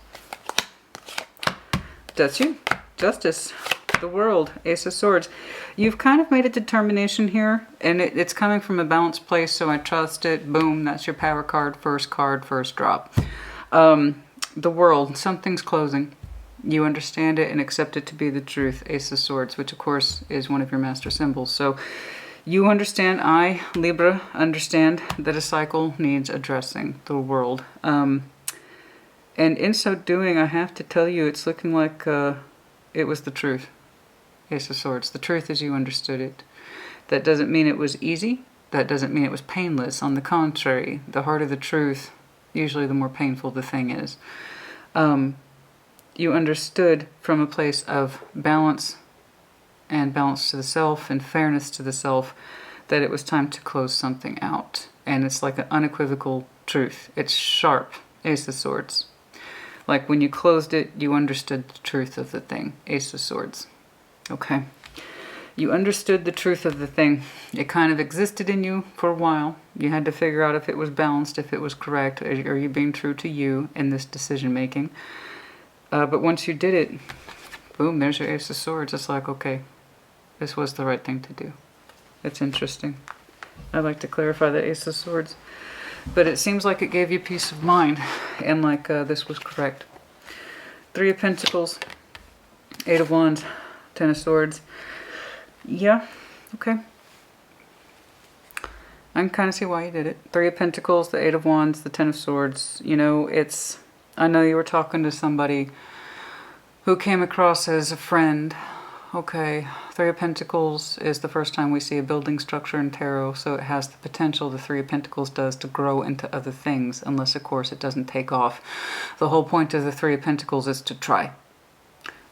Speaker 1: That's you. Justice. The World. Ace of Swords. You've kind of made a determination here, and it's coming from a balanced place, so I trust it. Boom. That's your power card, first drop. The World. Something's closing. You understand it and accept it to be the truth. Ace of Swords, which of course is one of your master symbols. So you understand, I, Libra, understand that a cycle needs addressing. The World. And in so doing, I have to tell you, it's looking like it was the truth. Ace of Swords. The truth as you understood it. That doesn't mean it was easy. That doesn't mean it was painless. On the contrary, the heart of the truth usually the more painful the thing is. You understood from a place of balance and balance to the self and fairness to the self that it was time to close something out. And it's like an unequivocal truth. It's sharp. Ace of Swords. Like when you closed it, you understood the truth of the thing. Ace of Swords. Okay. You understood the truth of the thing. It kind of existed in you for a while. You had to figure out if it was balanced, if it was correct. Are you being true to you in this decision making? But once you did it, boom, there's your Ace of Swords. It's like, okay, this was the right thing to do. It's interesting. I'd like to clarify the Ace of Swords. But it seems like it gave you peace of mind. And like this was correct. Three of Pentacles. Eight of Wands. Ten of Swords. Yeah, okay. I can kind of see why you did it. Three of Pentacles, the Eight of Wands, the Ten of Swords. You know, I know you were talking to somebody who came across as a friend. Okay, Three of Pentacles is the first time we see a building structure in tarot, so it has the potential, the Three of Pentacles does, to grow into other things, unless, of course, it doesn't take off. The whole point of the Three of Pentacles is to try.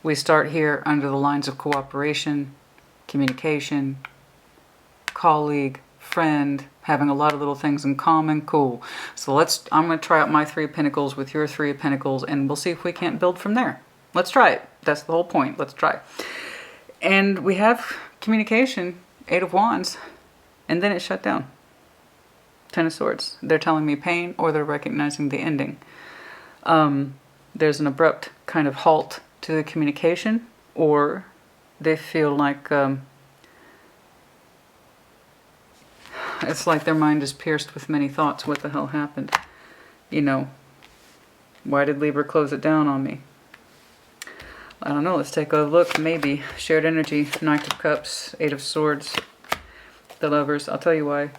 Speaker 1: We start here under the lines of cooperation, communication, colleague, friend, having a lot of little things in common. Cool. So I'm going to try out my Three of Pentacles with your Three of Pentacles, and we'll see if we can't build from there. Let's try it. That's the whole point. Let's try. And we have communication, Eight of Wands, and then it shut down. Ten of Swords. They're telling me pain, or they're recognizing the ending. There's an abrupt kind of halt to the communication, or they feel like it's like their mind is pierced with many thoughts. What the hell happened? You know, why did Libra close it down on me? I don't know. Let's take a look. Maybe shared energy. Knight of Cups, Eight of Swords, the Lovers. I'll tell you why.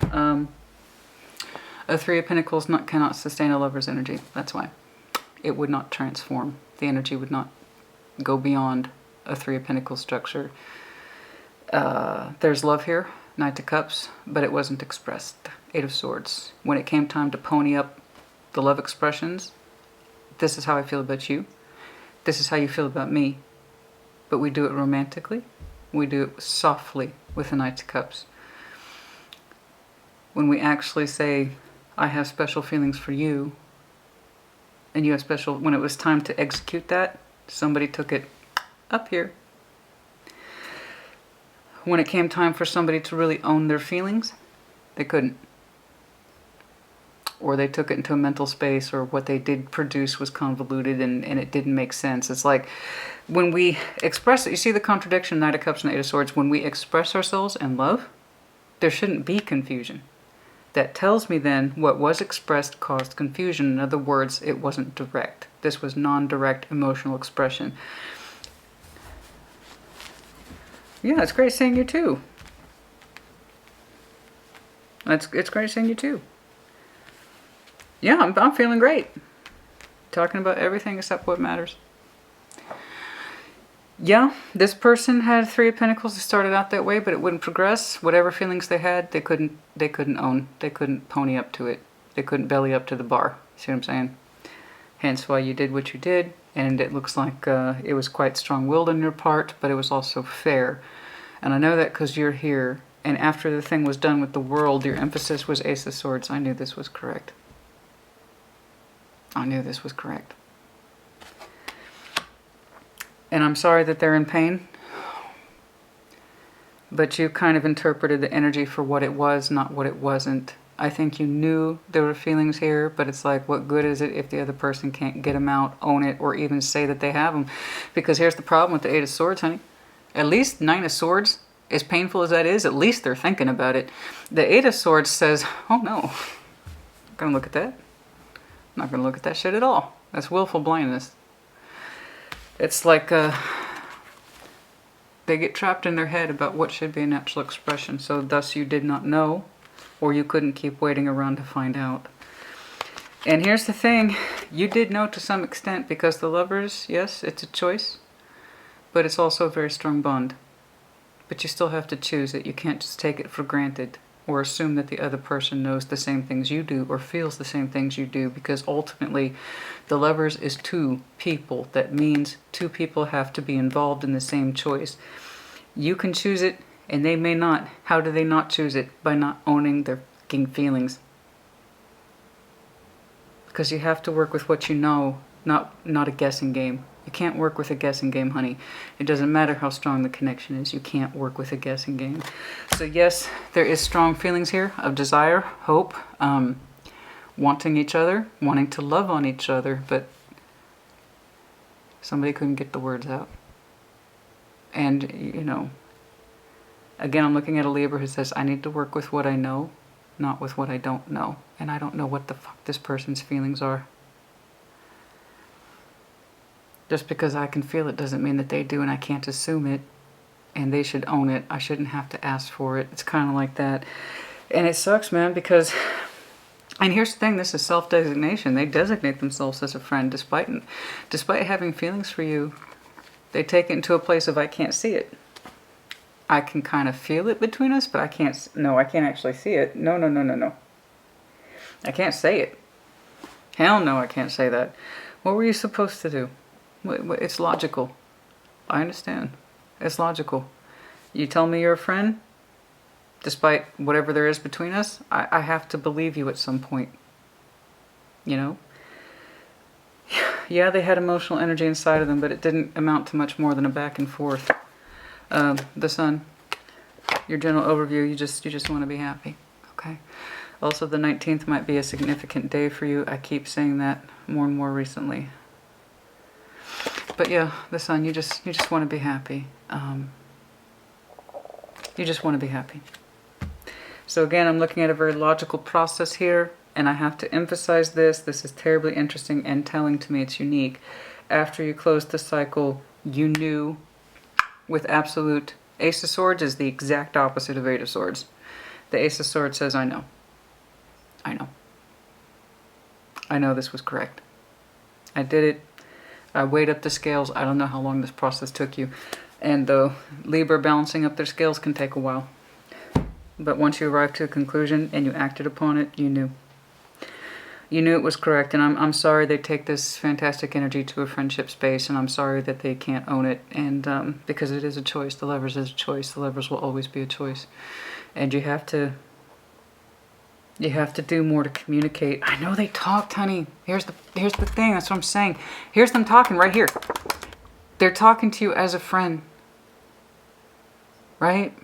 Speaker 1: A Three of Pentacles cannot sustain a lover's energy. That's why. It would not transform. The energy would not go beyond a Three of Pentacles structure. There's love here, Knight of Cups, but it wasn't expressed. Eight of Swords. When it came time to pony up the love expressions, this is how I feel about you. This is how you feel about me. But we do it romantically. We do it softly with the Knight of Cups. When we actually say, I have special feelings for you, and you have special, when it was time to execute that, somebody took it up here. When it came time for somebody to really own their feelings, they couldn't. Or they took it into a mental space, or what they did produce was convoluted and it didn't make sense. It's like when we express it, you see the contradiction, Knight of Cups and Eight of Swords, when we express ourselves in love, there shouldn't be confusion. That tells me then what was expressed caused confusion. In other words, it wasn't direct. This was non-direct emotional expression. Yeah, it's great seeing you too. It's great seeing you too. Yeah, I'm feeling great. Talking about everything except what matters. Yeah, this person had Three of Pentacles. It started out that way, but it wouldn't progress. Whatever feelings they had, they couldn't own. They couldn't pony up to it. They couldn't belly up to the bar. See what I'm saying? Hence why you did what you did. And it looks like it was quite strong-willed on your part, but it was also fair. And I know that because you're here. And after the thing was done with the world, your emphasis was Ace of Swords. I knew this was correct. I knew this was correct. And I'm sorry that they're in pain. But you kind of interpreted the energy for what it was, not what it wasn't. I think you knew there were feelings here, but it's like, what good is it if the other person can't get them out, own it, or even say that they have them? Because here's the problem with the Eight of Swords, honey. At least Nine of Swords, as painful as that is, at least they're thinking about it. The Eight of Swords says, oh no, I'm not going to look at that. I'm not going to look at that shit at all. That's willful blindness. It's like they get trapped in their head about what should be a natural expression. So thus you did not know, or you couldn't keep waiting around to find out. And here's the thing. You did know to some extent, because the Lovers, yes, it's a choice. But it's also a very strong bond. But you still have to choose it. You can't just take it for granted. or assume that the other person knows the same things you do or feels the same things you do, because ultimately the Lovers is two people. That means two people have to be involved in the same choice. You can choose it and they may not. How do they not choose it? By not owning their fucking feelings. Because you have to work with what you know, not a guessing game. You can't work with a guessing game, honey. It doesn't matter how strong the connection is. You can't work with a guessing game. So yes, there is strong feelings here of desire, hope, wanting each other, wanting to love on each other, but somebody couldn't get the words out. And, you know, again, I'm looking at a Libra who says, I need to work with what I know, not with what I don't know. And I don't know what the fuck this person's feelings are. Just because I can feel it doesn't mean that they do, and I can't assume it. And they should own it. I shouldn't have to ask for it. It's kind of like that. And it sucks, man, because... And here's the thing, this is self-designation. They designate themselves as a friend despite having feelings for you. They take it into a place of, I can't see it. I can kind of feel it between us, but I can't... No, I can't actually see it. No. I can't say it. Hell no, I can't say that. What were you supposed to do? It's logical. I understand. It's logical. You tell me you're a friend, despite whatever there is between us, I have to believe you at some point. You know? Yeah, they had emotional energy inside of them, but it didn't amount to much more than a back and forth. The Sun, your general overview, you just want to be happy. Okay? Also, the 19th might be a significant day for you. I keep saying that more and more recently. But yeah, the Sun, you just want to be happy. You just want to be happy. So again, I'm looking at a very logical process here, and I have to emphasize this. This is terribly interesting and telling to me. It's unique. After you closed the cycle, you knew with absolute... Ace of Swords is the exact opposite of Eight of Swords. The Ace of Swords says, I know. I know. I know this was correct. I did it. I weighed up the scales. I don't know how long this process took you. And the Libra balancing up their scales can take a while. But once you arrived to a conclusion and you acted upon it, you knew. You knew it was correct. And I'm sorry they take this fantastic energy to a friendship space. And I'm sorry that they can't own it. And because it is a choice. The Lovers is a choice. The Lovers will always be a choice. And you have to do more to communicate. I know they talked, honey. Here's the thing. That's what I'm saying. Here's them talking right here. They're talking to you as a friend. Right?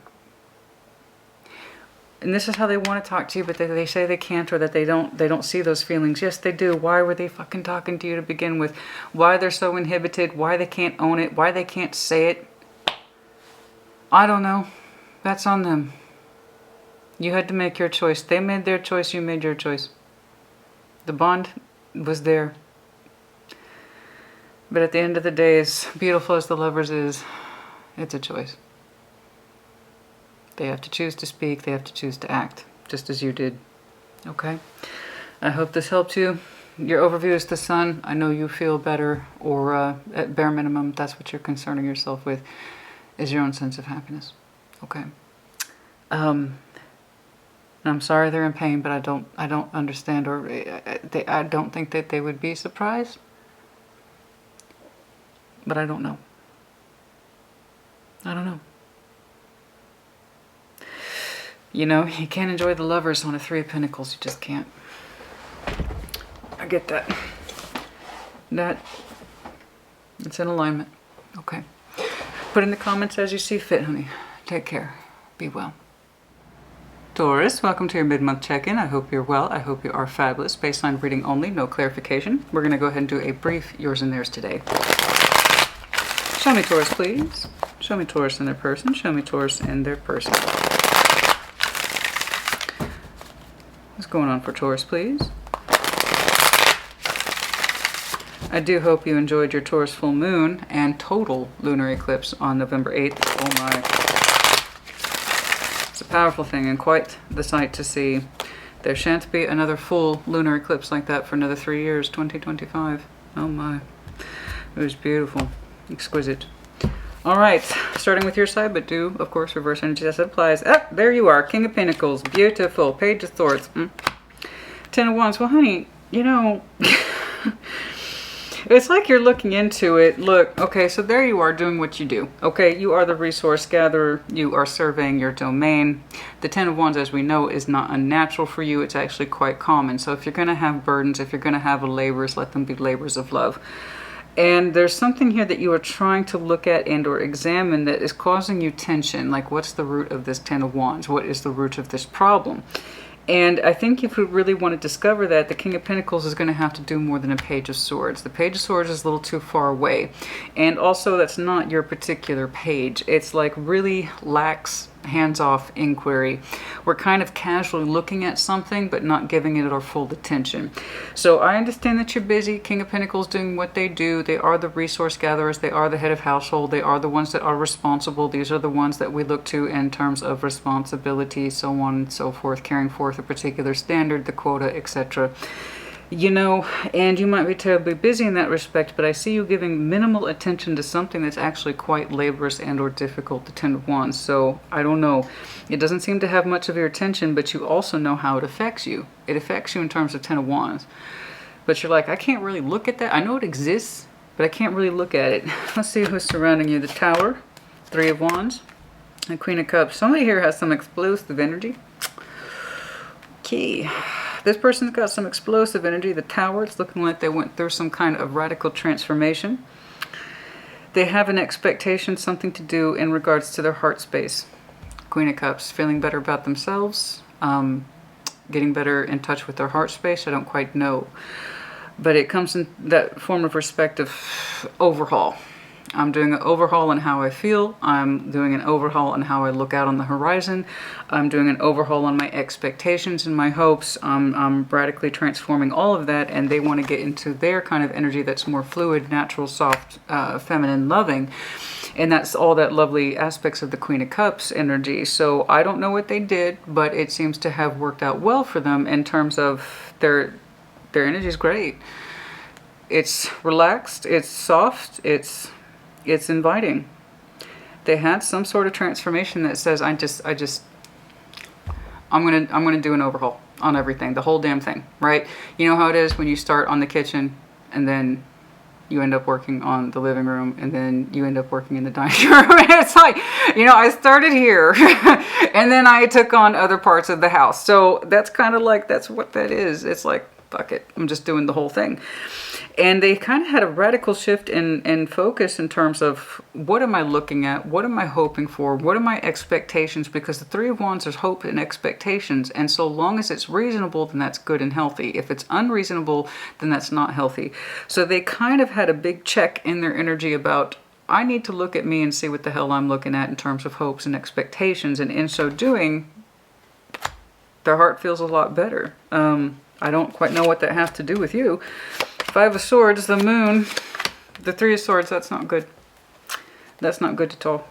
Speaker 1: And this is how they want to talk to you, but they say they can't, or that they don't see those feelings. Yes, they do. Why were they fucking talking to you to begin with? Why they're so inhibited? Why they can't own it? Why they can't say it? I don't know. That's on them. You had to make your choice. They made their choice. You made your choice. The bond was there. But at the end of the day, as beautiful as the Lovers is, it's a choice. They have to choose to speak. They have to choose to act, just as you did. Okay? I hope this helped you. Your overview is the Sun. I know you feel better, or at bare minimum, that's what you're concerning yourself with, is your own sense of happiness. Okay? And I'm sorry they're in pain, but I don't understand, or I don't think that they would be surprised. But I don't know. I don't know. You know, you can't enjoy the Lovers on a Three of Pentacles. You just can't. I get that. It's in alignment. Okay. Put in the comments as you see fit, honey. Take care. Be well. Taurus, welcome to your mid-month check-in. I hope you're well. I hope you are fabulous. Baseline reading only, no clarification. We're going to go ahead and do a brief yours and theirs today. Show me Taurus, please. Show me Taurus and their person. Show me Taurus and their person. What's going on for Taurus, please? I do hope you enjoyed your Taurus full moon and total lunar eclipse on November 8th. Oh my. It's a powerful thing and quite the sight to see. There shan't be another full lunar eclipse like that for another 3 years, 2025. Oh my. It was beautiful. Exquisite. All right, starting with your side, but do, of course, reverse energy as it applies. Ah, there you are, King of Pentacles, beautiful. Page of Swords, 10 of Wands. Well, honey, you know, it's like you're looking into it. Look, okay, so there you are doing what you do. Okay, you are the resource gatherer. You are surveying your domain. The 10 of Wands, as we know, is not unnatural for you. It's actually quite common. So if you're going to have burdens, if you're going to have labors, let them be labors of love. And there's something here that you are trying to look at and or examine that is causing you tension. Like, what's the root of this 10 of Wands? What is the root of this problem? And I think if we really want to discover that, the King of Pentacles is going to have to do more than a Page of Swords. The Page of Swords is a little too far away. And also, that's not your particular page. It's like really lax, hands-off inquiry. We're kind of casually looking at something, but not giving it our full attention. So I understand that you're busy. King of Pentacles doing what they do. They are the resource gatherers. They are the head of household. They are the ones that are responsible. These are the ones that we look to in terms of responsibility, so on and so forth, carrying forth a particular standard, the quota, etc. You know, and you might be terribly busy in that respect, but I see you giving minimal attention to something that's actually quite laborious and or difficult, the 10 of Wands. So, I don't know. It doesn't seem to have much of your attention, but you also know how it affects you. It affects you in terms of 10 of Wands. But you're like, I can't really look at that. I know it exists, but I can't really look at it. Let's see who's surrounding you. The Tower, 3 of Wands, and Queen of Cups. Somebody here has some explosive energy. Okay. This person's got some explosive energy. The Tower, it's looking like they went through some kind of radical transformation. They have an expectation, something to do in regards to their heart space. Queen of Cups, feeling better about themselves, getting better in touch with their heart space. I don't quite know. But it comes in that form of respect of overhaul. I'm doing an overhaul on how I feel. I'm doing an overhaul on how I look out on the horizon. I'm doing an overhaul on my expectations and my hopes. I'm radically transforming all of that, and they want to get into their kind of energy that's more fluid, natural, soft, feminine, loving. And that's all that lovely aspects of the Queen of Cups energy. So I don't know what they did, but it seems to have worked out well for them in terms of their energy is great. It's relaxed, it's soft, it's inviting. They had some sort of transformation that says, I'm gonna do an overhaul on everything, the whole damn thing, right? You know how it is when you start on the kitchen and then you end up working on the living room and then you end up working in the dining room. It's like, you know, I started here and then I took on other parts of the house. So that's kind of like, that's what that is. It's like, fuck it, I'm just doing the whole thing. And they kind of had a radical shift in focus in terms of what am I looking at? What am I hoping for? What are my expectations? Because the 3 of Wands is hope and expectations. And so long as it's reasonable, then that's good and healthy. If it's unreasonable, then that's not healthy. So they kind of had a big check in their energy about, I need to look at me and see what the hell I'm looking at in terms of hopes and expectations. And in so doing, their heart feels a lot better. I don't quite know what that has to do with you. 5 of Swords, the Moon, the 3 of Swords, that's not good. That's not good at all.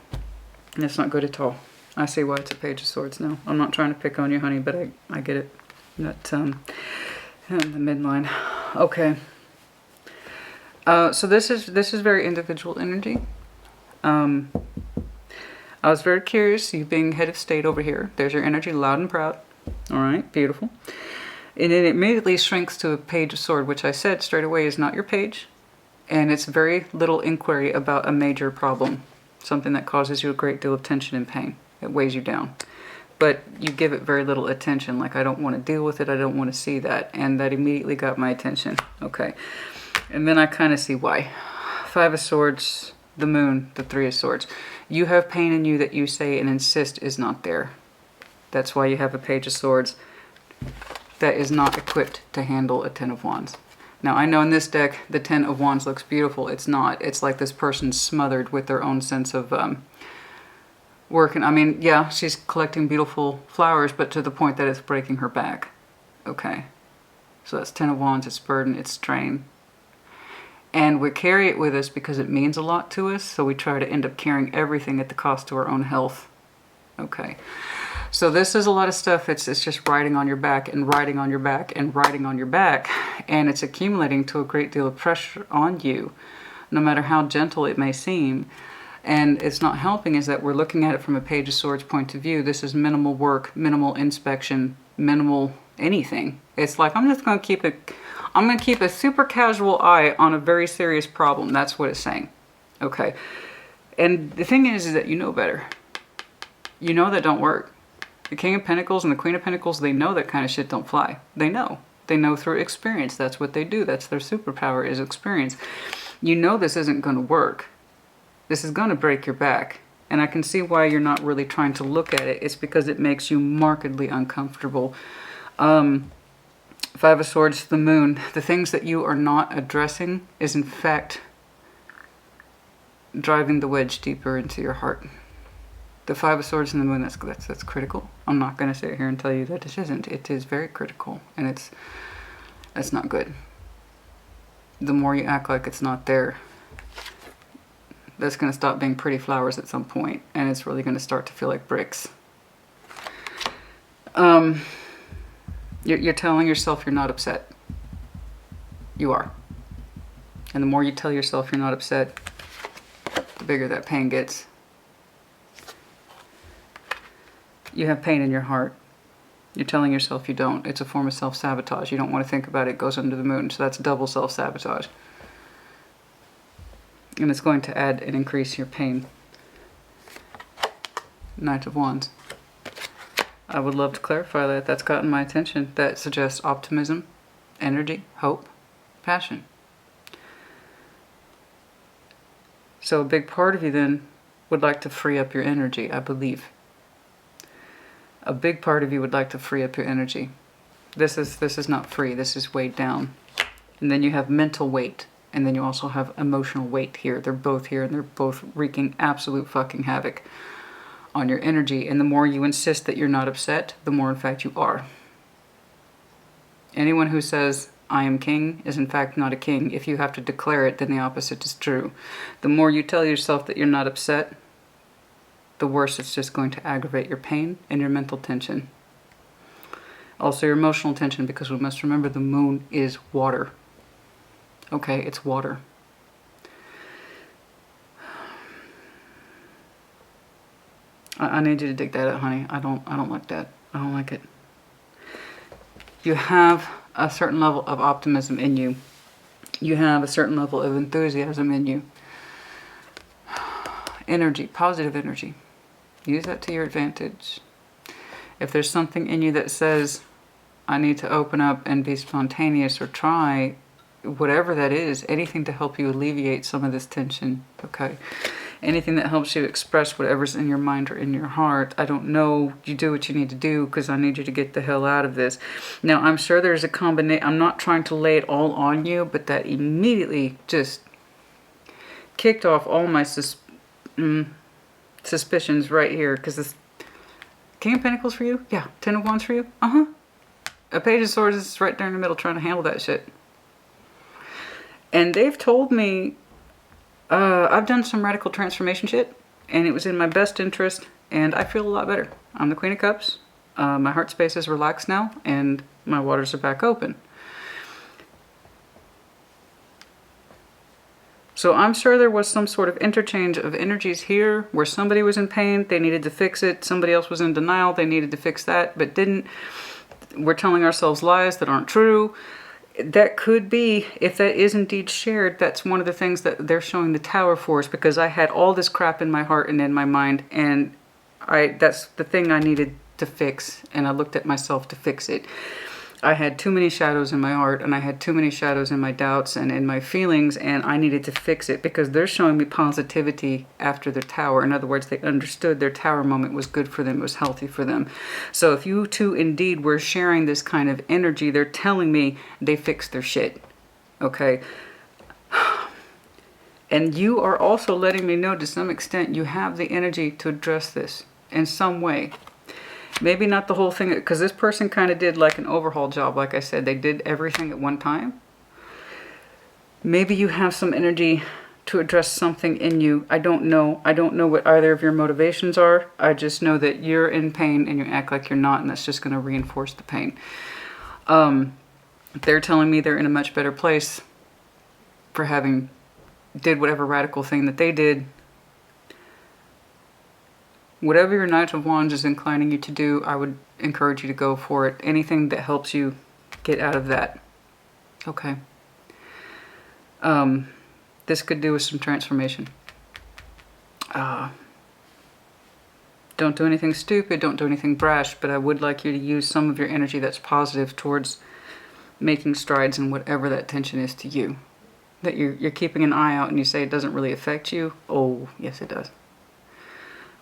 Speaker 1: That's not good at all. I see why it's a Page of Swords now. I'm not trying to pick on you, honey, but I get it. That, the midline. Okay. So this is very individual energy. I was very curious, you being head of state over here. There's your energy, loud and proud. All right, beautiful. And it immediately shrinks to a Page of Swords, which I said straight away is not your page. And it's very little inquiry about a major problem. Something that causes you a great deal of tension and pain. It weighs you down. But you give it very little attention. Like, I don't want to deal with it. I don't want to see that. And that immediately got my attention. Okay. And then I kind of see why. 5 of Swords, the Moon, the 3 of Swords. You have pain in you that you say and insist is not there. That's why you have a Page of Swords that is not equipped to handle a 10 of Wands. Now, I know in this deck, the 10 of Wands looks beautiful. It's not. It's like this person's smothered with their own sense of working. I mean, yeah, she's collecting beautiful flowers, but to the point that it's breaking her back. Okay. So that's 10 of Wands. It's burden. It's strain. And we carry it with us because it means a lot to us. So we try to end up carrying everything at the cost to our own health. Okay. So this is a lot of stuff. It's just riding on your back and riding on your back and riding on your back. And it's accumulating to a great deal of pressure on you, no matter how gentle it may seem. And it's not helping is that we're looking at it from a Page of Swords point of view. This is minimal work, minimal inspection, minimal anything. It's like, I'm just going to keep it, I'm going to keep a super casual eye on a very serious problem. That's what it's saying. Okay. And the thing is that you know better. You know that don't work. The King of Pentacles and the Queen of Pentacles, they know that kind of shit don't fly. They know. They know through experience. That's what they do. That's their superpower, is experience. You know this isn't going to work. This is going to break your back. And I can see why you're not really trying to look at it. It's because it makes you markedly uncomfortable. Five of Swords, the Moon. The things that you are not addressing is in fact driving the wedge deeper into your heart. The Five of Swords and the Moon, that's critical. I'm not going to sit here and tell you that it isn't. It is very critical, and that's not good. The more you act like it's not there, that's going to stop being pretty flowers at some point, and it's really going to start to feel like bricks. You're telling yourself you're not upset. You are. And the more you tell yourself you're not upset, the bigger that pain gets. You have pain in your heart. You're telling yourself you don't. It's a form of self-sabotage. You don't want to think about it. It goes under the moon. So that's double self-sabotage. And it's going to add and increase your pain. Knight of Wands. I would love to clarify that. That's gotten my attention. That suggests optimism, energy, hope, passion. So a big part of you then would like to free up your energy, I believe. A big part of you would like to free up your energy. This is not free. This is weighed down. And then you have mental weight. And then you also have emotional weight here. They're both here, and they're both wreaking absolute fucking havoc on your energy. And the more you insist that you're not upset, the more in fact you are. Anyone who says, I am king, is in fact not a king. If you have to declare it, then the opposite is true. The more you tell yourself that you're not upset, the worse it's just going to aggravate your pain and your mental tension. Also your emotional tension, because we must remember the moon is water. Okay, it's water. I need you to dig that out, honey. I don't like that. I don't like it. You have a certain level of optimism in you. You have a certain level of enthusiasm in you. Energy, positive energy. Use that to your advantage. If there's something in you that says, I need to open up and be spontaneous or try, whatever that is, anything to help you alleviate some of this tension, okay? Anything that helps you express whatever's in your mind or in your heart. I don't know, you do what you need to do because I need you to get the hell out of this. Now, I'm sure there's a combination. I'm not trying to lay it all on you, but that immediately just kicked off all my suspicions right here, because this King of Pentacles for you? Yeah. Ten of Wands for you? Uh-huh. A Page of Swords is right there in the middle trying to handle that shit. And they've told me I've done some radical transformation shit, and it was in my best interest, and I feel a lot better. I'm the Queen of Cups. My heart space is relaxed now, and my waters are back open. So I'm sure there was some sort of interchange of energies here where somebody was in pain, they needed to fix it. Somebody else was in denial, they needed to fix that, but didn't. We're telling ourselves lies that aren't true. That could be, if that is indeed shared, that's one of the things that they're showing the Tower for us, because I had all this crap in my heart and in my mind, and that's the thing I needed to fix, and I looked at myself to fix it. I had too many shadows in my heart, and I had too many shadows in my doubts and in my feelings, and I needed to fix it because they're showing me positivity after their Tower. In other words, they understood their Tower moment was good for them, it was healthy for them. So if you two indeed were sharing this kind of energy, they're telling me they fixed their shit. Okay? And you are also letting me know to some extent you have the energy to address this in some way. Maybe not the whole thing, because this person kind of did like an overhaul job. Like I said, they did everything at one time. Maybe you have some energy to address something in you. I don't know. I don't know what either of your motivations are. I just know that you're in pain and you act like you're not, and that's just going to reinforce the pain. They're telling me they're in a much better place for having did whatever radical thing that they did. Whatever your Knight of Wands is inclining you to do, I would encourage you to go for it. Anything that helps you get out of that. Okay. This could do with some transformation. Don't do anything stupid, don't do anything brash, but I would like you to use some of your energy that's positive towards making strides in whatever that tension is to you. That you're keeping an eye out and you say it doesn't really affect you. Oh, yes it does.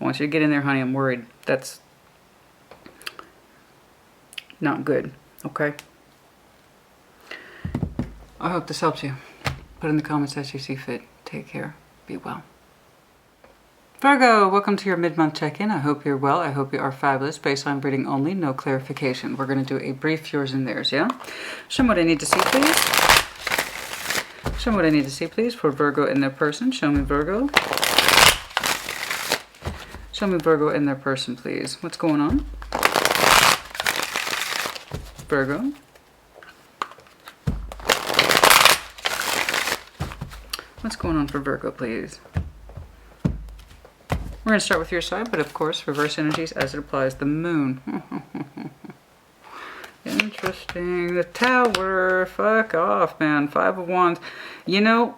Speaker 1: I want you to get in there, honey. I'm worried. That's not good. Okay? I hope this helps you. Put in the comments as you see fit. Take care. Be well. Virgo, welcome to your mid-month check-in. I hope you're well. I hope you are fabulous. Baseline reading only, no clarification. We're going to do a brief yours and theirs, yeah? Show me what I need to see, please. Show me what I need to see, please, for Virgo and their person. Show me Virgo. Show me Virgo and their person, please. What's going on? Virgo. What's going on for Virgo, please? We're going to start with your side, but of course, reverse energies as it applies. The moon. Interesting. The Tower. Fuck off, man. 5 of Wands. You know,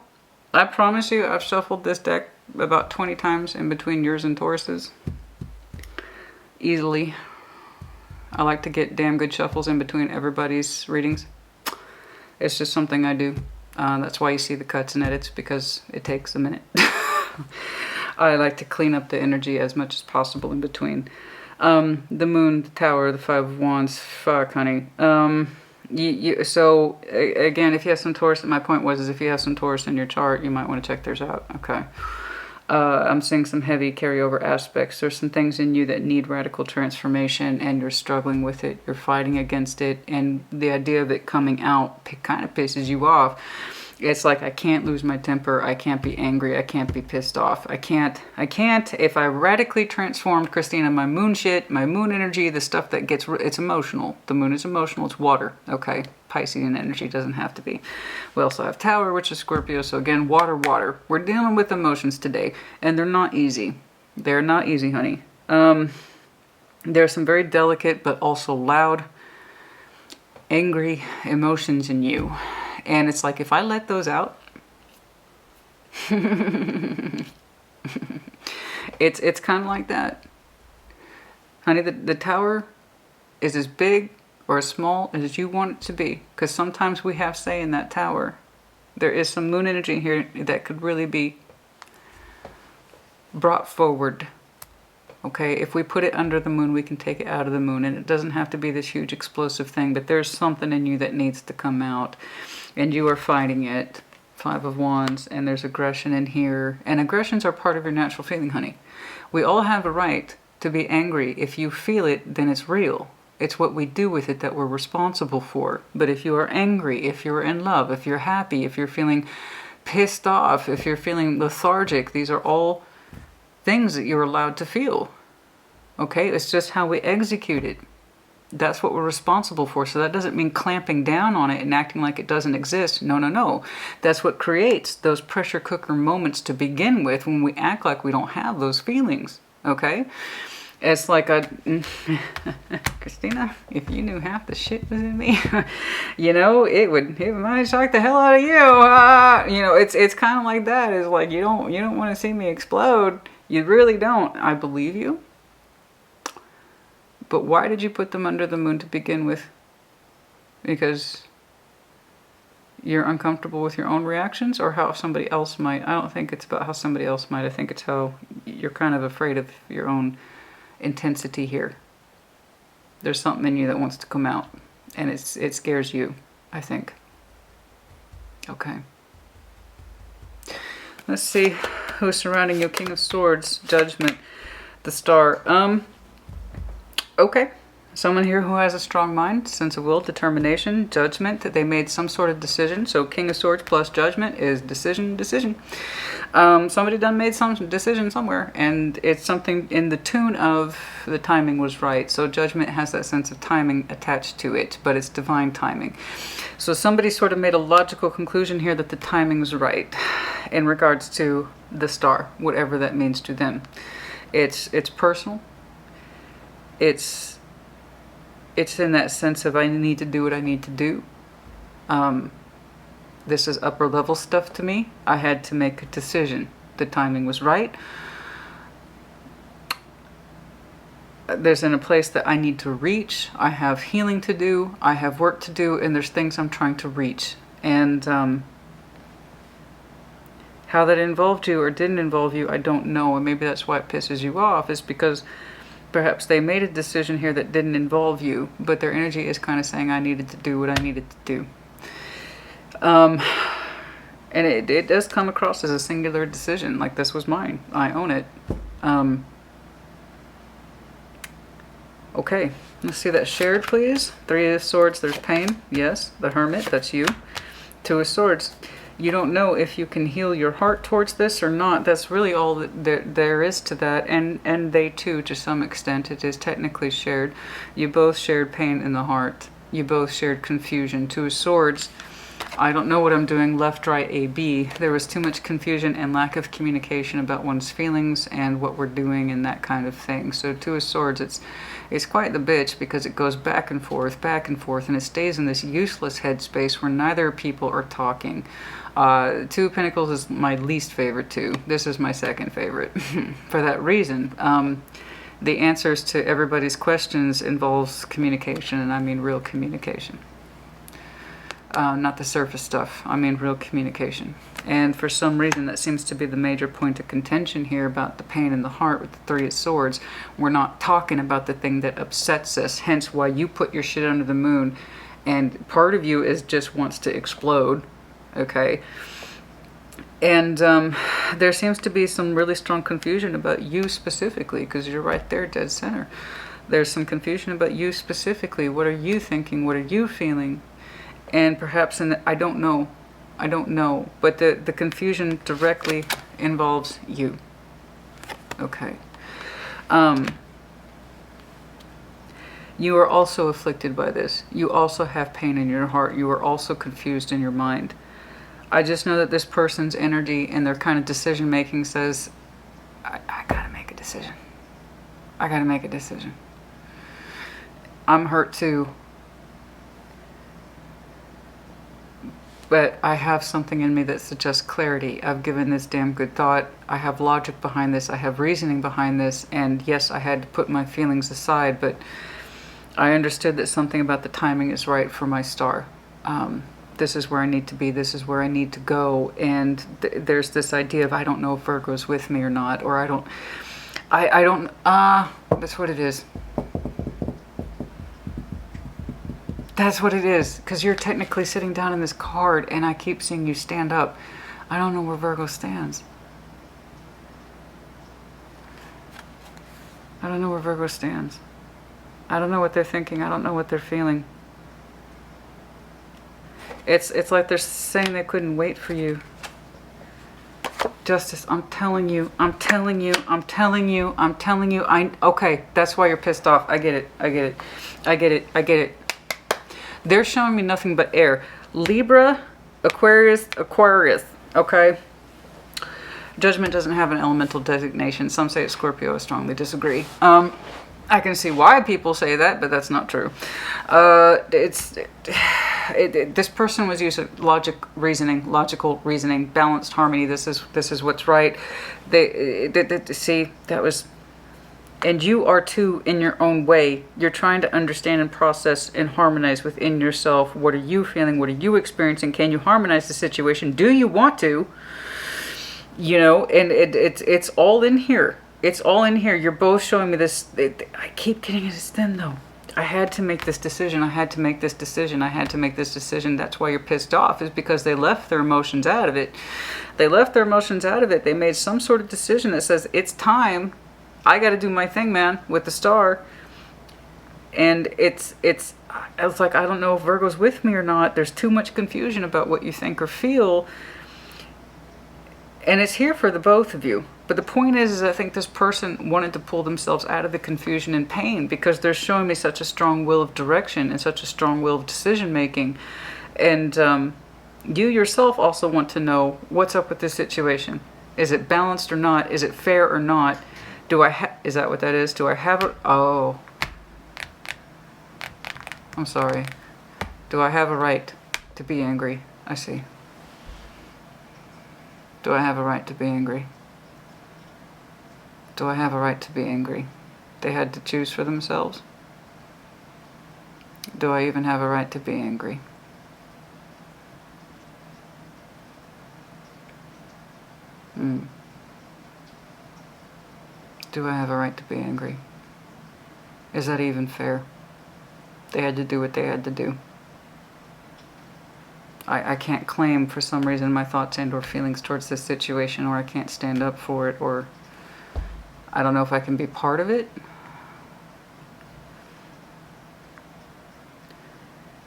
Speaker 1: I promise you, I've shuffled this deck about 20 times in between yours and Taurus's. Easily. I like to get damn good shuffles in between everybody's readings. It's just something I do. That's why you see the cuts and edits, because it takes a minute. I like to clean up the energy as much as possible in between. The moon, the Tower, the 5 of Wands. Fuck, honey. So, again, if you have some Taurus, my point was, is if you have some Taurus in your chart, you might want to check theirs out. Okay. I'm seeing some heavy carryover aspects. There's some things in you that need radical transformation, and you're struggling with it. You're fighting against it, and the idea of it coming out kind of pisses you off. It's like, I can't lose my temper. I can't be angry. I can't be pissed off. I can't. If I radically transformed, Christina, my moon shit, my moon energy, the stuff that gets, it's emotional. The moon is emotional. It's water. Okay. Piscean energy doesn't have to be. We also have Tower, which is Scorpio. So again, water, water. We're dealing with emotions today, and they're not easy. They're not easy, honey. There are some very delicate, but also loud, angry emotions in you. And it's like, if I let those out, it's kind of like that. Honey, the Tower is as big or as small as you want it to be. Because sometimes we have say in that Tower. There is some moon energy here that could really be brought forward. Okay, if we put it under the moon, we can take it out of the moon. And it doesn't have to be this huge explosive thing. But there's something in you that needs to come out. And you are fighting it. 5 of Wands. And there's aggression in here. And aggressions are part of your natural feeling, honey. We all have a right to be angry. If you feel it, then it's real. It's what we do with it that we're responsible for. But if you are angry, if you're in love, if you're happy, if you're feeling pissed off, if you're feeling lethargic, these are all things that you're allowed to feel. Okay? It's just how we execute it. That's what we're responsible for. So that doesn't mean clamping down on it and acting like it doesn't exist. No, no, no. That's what creates those pressure cooker moments to begin with, when we act like we don't have those feelings. Okay? It's like Christina, if you knew half the shit was in me, you know, it might shock the hell out of you. You know, it's kind of like that. It's like, you don't want to see me explode. You really don't. I believe you. But why did you put them under the moon to begin with? Because you're uncomfortable with your own reactions, or how somebody else might? I don't think it's about how somebody else might. I think it's how you're kind of afraid of your own intensity here. There's something in you that wants to come out, and it scares you, I think. Okay. Let's see who's surrounding you. King of Swords, Judgment, the Star. Okay. Someone here who has a strong mind, sense of will, determination, judgment, that they made some sort of decision. So King of Swords plus Judgment is decision. Somebody done made some decision somewhere, and it's something in the tune of the timing was right. So Judgment has that sense of timing attached to it, but it's divine timing. So somebody sort of made a logical conclusion here that the timing was right in regards to the Star, whatever that means to them. It's personal. It's in that sense of I need to do what I need to do. This is upper level stuff to me. I had to make a decision. The timing was right. There's in a place that I need to reach. I have healing to do. I have work to do, and there's things I'm trying to reach. And how that involved you or didn't involve you, I don't know. And maybe that's why it pisses you off, is because perhaps they made a decision here that didn't involve you, but their energy is kind of saying I needed to do what I needed to do. And it does come across as a singular decision, like this was mine. I own it. Okay, let's see that shared, please. 3 of Swords, there's pain. Yes, the Hermit, that's you. 2 of Swords. You don't know if you can heal your heart towards this or not. That's really all that there is to that. And they too, to some extent, it is technically shared. You both shared pain in the heart. You both shared confusion. 2 of Swords. I don't know what I'm doing, left, right, A, B. There was too much confusion and lack of communication about one's feelings and what we're doing and that kind of thing. So 2 of Swords, it's quite the bitch because it goes back and forth, and it stays in this useless headspace where neither people are talking. 2 of Pentacles is my least favorite too. This is my second favorite for that reason. The answers to everybody's questions involves communication, and I mean real communication. Not the surface stuff. I mean real communication. And for some reason that seems to be the major point of contention here about the pain in the heart with the 3 of Swords. We're not talking about the thing that upsets us, hence why you put your shit under the moon, and part of you is just wants to explode. Okay. And there seems to be some really strong confusion about you specifically, because you're right there, dead center. There's some confusion about you specifically. What are you thinking? What are you feeling? And perhaps, I don't know, but the confusion directly involves you. Okay. You are also afflicted by this. You also have pain in your heart. You are also confused in your mind. I just know that this person's energy and their kind of decision making says, I gotta make a decision. I gotta make a decision. I'm hurt too. But I have something in me that suggests clarity. I've given this damn good thought. I have logic behind this. I have reasoning behind this. And yes, I had to put my feelings aside, but I understood that something about the timing is right for my star. This is where I need to be. This is where I need to go. And there's this idea of I don't know if Virgo's with me or not, or I don't, that's what it is. That's what it is, because you're technically sitting down in this card and I keep seeing you stand up. I don't know where Virgo stands. I don't know where Virgo stands. I don't know what they're thinking. I don't know what they're feeling. It's like they're saying they couldn't wait for you. Justice, I'm telling you. Okay, that's why you're pissed off. I get it. They're showing me nothing but air. Libra, Aquarius, okay? Judgment doesn't have an elemental designation. Some say it's Scorpio. I strongly disagree. I can see why people say that, but that's not true. This person was using logical reasoning, balanced harmony. This is what's right. See, that was... And you are too in your own way. You're trying to understand and process and harmonize within yourself. What are you feeling? What are you experiencing? Can you harmonize the situation? Do you want to? You know, and it's all in here. It's all in here. You're both showing me this. I keep getting it as thin though. I had to make this decision. That's why you're pissed off, is because they left their emotions out of it. They made some sort of decision that says, it's time. I got to do my thing, man, with the star. And it's like, I don't know if Virgo's with me or not. There's too much confusion about what you think or feel. And it's here for the both of you. But the point is I think this person wanted to pull themselves out of the confusion and pain, because they're showing me such a strong will of direction and such a strong will of decision making. And you yourself also want to know what's up with this situation. Is it balanced or not? Is it fair or not? Is that what that is? Do I have a... Oh. I'm sorry. Do I have a right to be angry? I see. Do I have a right to be angry? Do I have a right to be angry? They had to choose for themselves. Do I even have a right to be angry? Do I have a right to be angry? Is that even fair? They had to do what they had to do. I can't claim for some reason my thoughts and or feelings towards this situation, or I can't stand up for it, or I don't know if I can be part of it.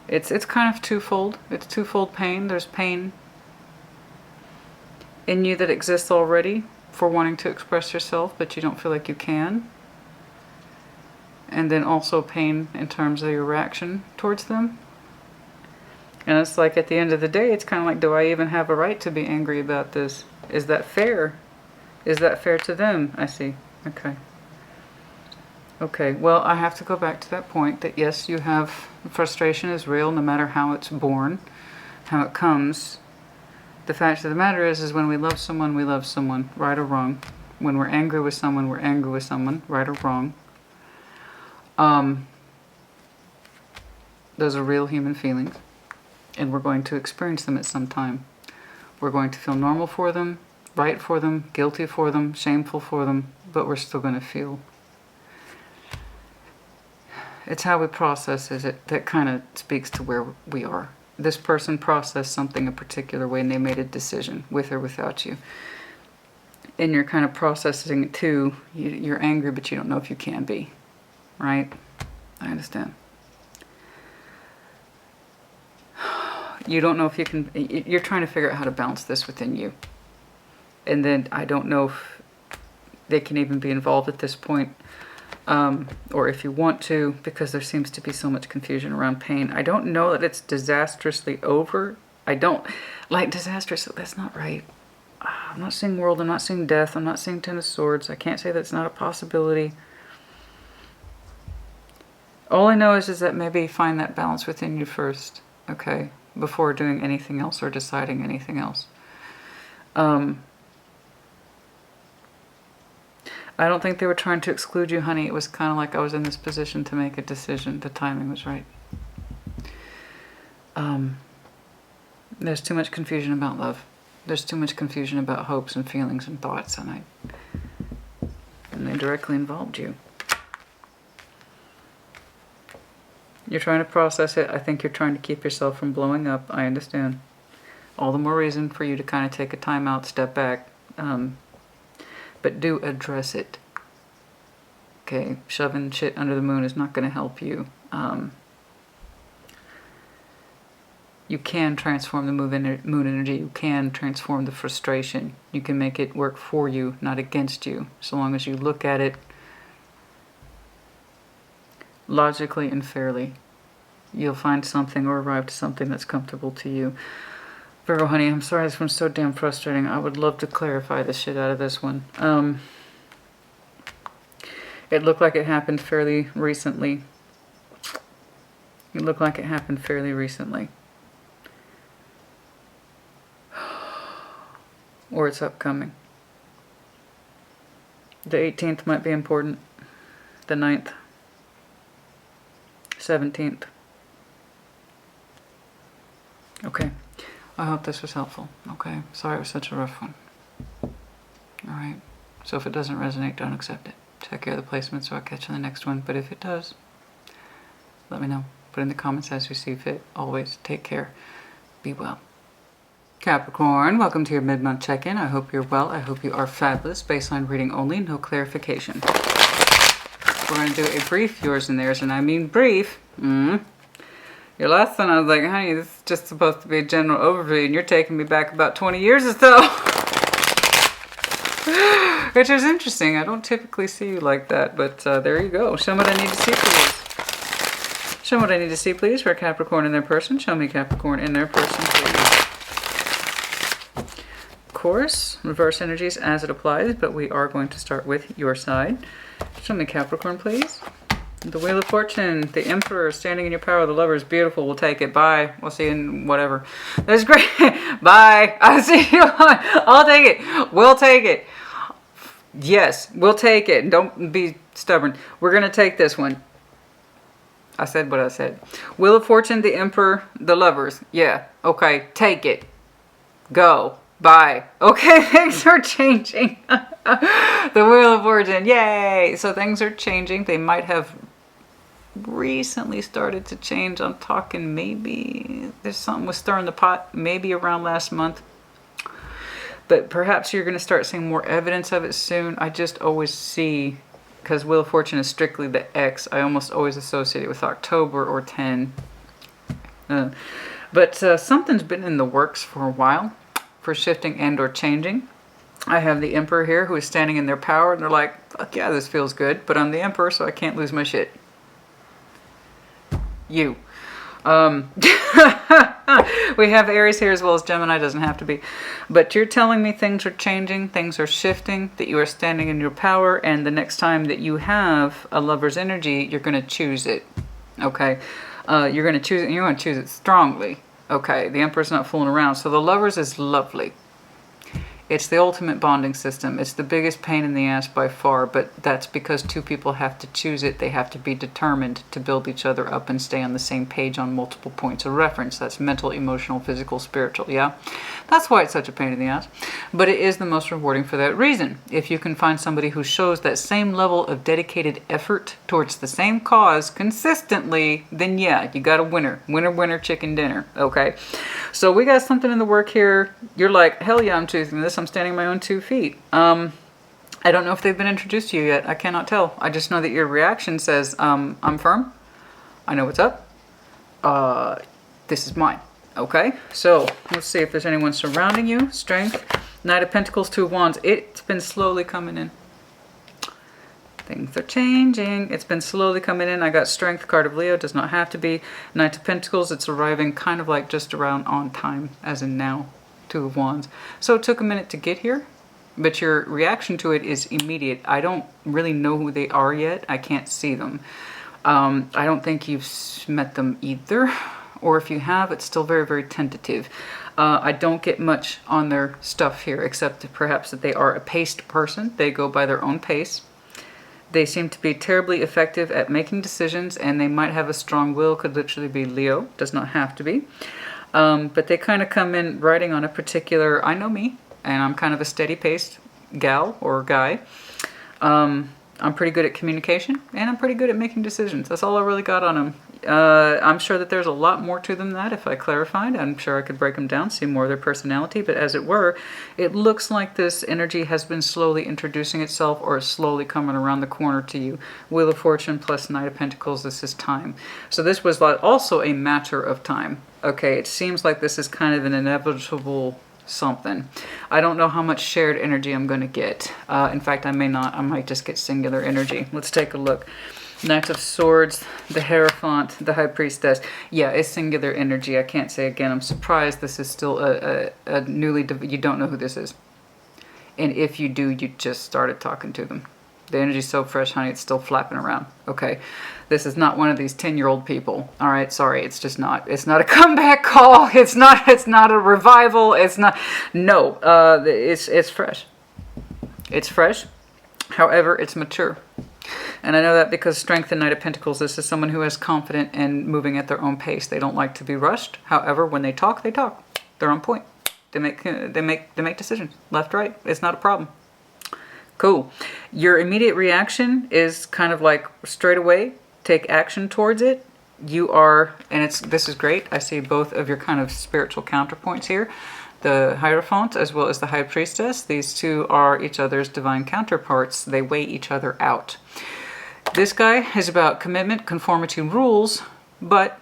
Speaker 1: It's kind of twofold. It's twofold pain. There's pain in you that exists already for wanting to express yourself, but you don't feel like you can. And then also pain in terms of your reaction towards them. And it's like at the end of the day, it's kind of like, do I even have a right to be angry about this? Is that fair? Is that fair to them? I see. Okay. Okay, well, I have to go back to that point that yes, you have frustration is real no matter how it's born, how it comes. The fact of the matter is when we love someone, right or wrong. When we're angry with someone, we're angry with someone, right or wrong. Those are real human feelings. And we're going to experience them at some time. We're going to feel normal for them, right for them, guilty for them, shameful for them, but we're still going to feel. It's how we process it that kind of speaks to where we are. This person processed something a particular way and they made a decision with or without you. And you're kind of processing it too. You're angry, but you don't know if you can be. Right? I understand. You don't know if you can... You're trying to figure out how to balance this within you. And then I don't know if they can even be involved at this point. Or if you want to, because there seems to be so much confusion around pain. I don't know that it's disastrously over. I don't... Like, disastrous, that's not right. I'm not seeing world, I'm not seeing death, I'm not seeing Ten of Swords. I can't say that's not a possibility. All I know is that maybe find that balance within you first, okay? Before doing anything else or deciding anything else. I don't think they were trying to exclude you, honey. It was kind of like I was in this position to make a decision. The timing was right. There's too much confusion about love. There's too much confusion about hopes and feelings and thoughts, and they directly involved you. You're trying to process it. I think you're trying to keep yourself from blowing up. I understand. All the more reason for you to kind of take a time out, step back. But do address it. Okay, shoving shit under the moon is not going to help you. You can transform the moon energy. You can transform the frustration. You can make it work for you, not against you. So long as you look at it logically and fairly, you'll find something or arrive to something that's comfortable to you. Virgo, honey, I'm sorry this one's so damn frustrating. I would love to clarify the shit out of this one. It looked like it happened fairly recently. It looked like it happened fairly recently. Or it's upcoming. The 18th might be important. The 9th. 17th. Okay. I hope this was helpful. Okay. Sorry it was such a rough one. Alright. So if it doesn't resonate, don't accept it. Check your other placements so I'll catch you in the next one. But if it does, let me know. Put in the comments as you see fit. Always take care. Be well. Capricorn, welcome to your mid-month check-in. I hope you're well. I hope you are fabulous. Baseline reading only, no clarification. We're going to do a brief yours and theirs, and I mean brief. Your last one, I was like, honey, this is just supposed to be a general overview, and you're taking me back about 20 years or so. Which is interesting. I don't typically see you like that, but there you go. Show me what I need to see, please. Show me what I need to see, please, for Capricorn in their person. Show me Capricorn in their person, please. course, reverse energies as it applies, but we are going to start with your side. Show me Capricorn, please. The Wheel of Fortune, the Emperor standing in your power, the Lover is beautiful. We'll take it. Bye. We'll see you in whatever. That's great. Bye. I'll see you. I'll take it. We'll take it. Yes, we'll take it. Don't be stubborn. We're going to take this one. I said what I said. Wheel of Fortune, the Emperor, the Lovers. Yeah. Okay. Take it. Go. Bye. Okay, things are changing. The Wheel of Fortune. Yay. So things are changing. They might have recently started to change. I'm talking maybe there's something was stirring the pot maybe around last month. But perhaps you're going to start seeing more evidence of it soon. I just always see, because Wheel of Fortune is strictly the X, I almost always associate it with October or 10. But something's been in the works for a while for shifting and or changing. I have the Emperor here who is standing in their power, and they're like, fuck yeah, this feels good, but I'm the Emperor, so I can't lose my shit. You. We have Aries here as well as Gemini, doesn't have to be. But you're telling me things are changing, things are shifting, that you are standing in your power, and the next time that you have a Lover's energy, you're going to choose it. Okay? You're going to choose it, and you're going to choose it strongly. Okay? The Emperor's not fooling around. So the Lovers is lovely. It's the ultimate bonding system. It's the biggest pain in the ass by far, but that's because two people have to choose it. They have to be determined to build each other up and stay on the same page on multiple points of reference. That's mental, emotional, physical, spiritual, yeah? That's why it's such a pain in the ass. But it is the most rewarding for that reason. If you can find somebody who shows that same level of dedicated effort towards the same cause consistently, then yeah, you got a winner. Winner, winner, chicken dinner, okay? So we got something in the work here. You're like, hell yeah, I'm choosing this. I'm standing on my own 2 feet. I don't know if they've been introduced to you yet. I cannot tell. I just know that your reaction says, I'm firm. I know what's up. This is mine. Okay? So, let's see if there's anyone surrounding you. Strength. Knight of Pentacles, 2 of Wands. It's been slowly coming in. Things are changing. It's been slowly coming in. I got Strength, card of Leo. Does not have to be. Knight of Pentacles. It's arriving kind of like just around on time, as in now. 2 of Wands. So it took a minute to get here, but your reaction to it is immediate. I don't really know who they are yet. I can't see them. I don't think you've met them either, or if you have, it's still very, very tentative. I don't get much on their stuff here, except perhaps that they are a paced person. They go by their own pace. They seem to be terribly effective at making decisions, and they might have a strong will. Could literally be Leo. Does not have to be. But they kind of come in writing on a particular, I know me, and I'm kind of a steady-paced gal or guy. I'm pretty good at communication, and I'm pretty good at making decisions. That's all I really got on them. I'm sure that there's a lot more to them than that if I clarified. I'm sure I could break them down, see more of their personality, but as it were, it looks like this energy has been slowly introducing itself or slowly coming around the corner to you. Wheel of Fortune plus Knight of Pentacles, this is time. So this was also a matter of time. Okay, it seems like this is kind of an inevitable something. I don't know how much shared energy I'm going to get. In fact, I may not. I might just get singular energy. Let's take a look. Knight of Swords, the Hierophant, the High Priestess. Yeah, it's singular energy. I can't say again. I'm surprised this is still a newly... You don't know who this is. And if you do, you just started talking to them. The energy's so fresh, honey, it's still flapping around. Okay, this is not one of these 10-year-old people. All right, sorry, it's just not. It's not a comeback call. It's not a revival. It's not. No, it's fresh. It's fresh. However, it's mature. And I know that because Strength and Knight of Pentacles, this is someone who is confident and moving at their own pace. They don't like to be rushed. However, when they talk, they talk. They're on point. They make decisions. Left, right. It's not a problem. Cool. Your immediate reaction is kind of like straight away, take action towards it. You are, and this is great. I see both of your kind of spiritual counterpoints here. The Hierophant as well as the High Priestess. These two are each other's divine counterparts. They weigh each other out. This guy is about commitment, conformity, rules, but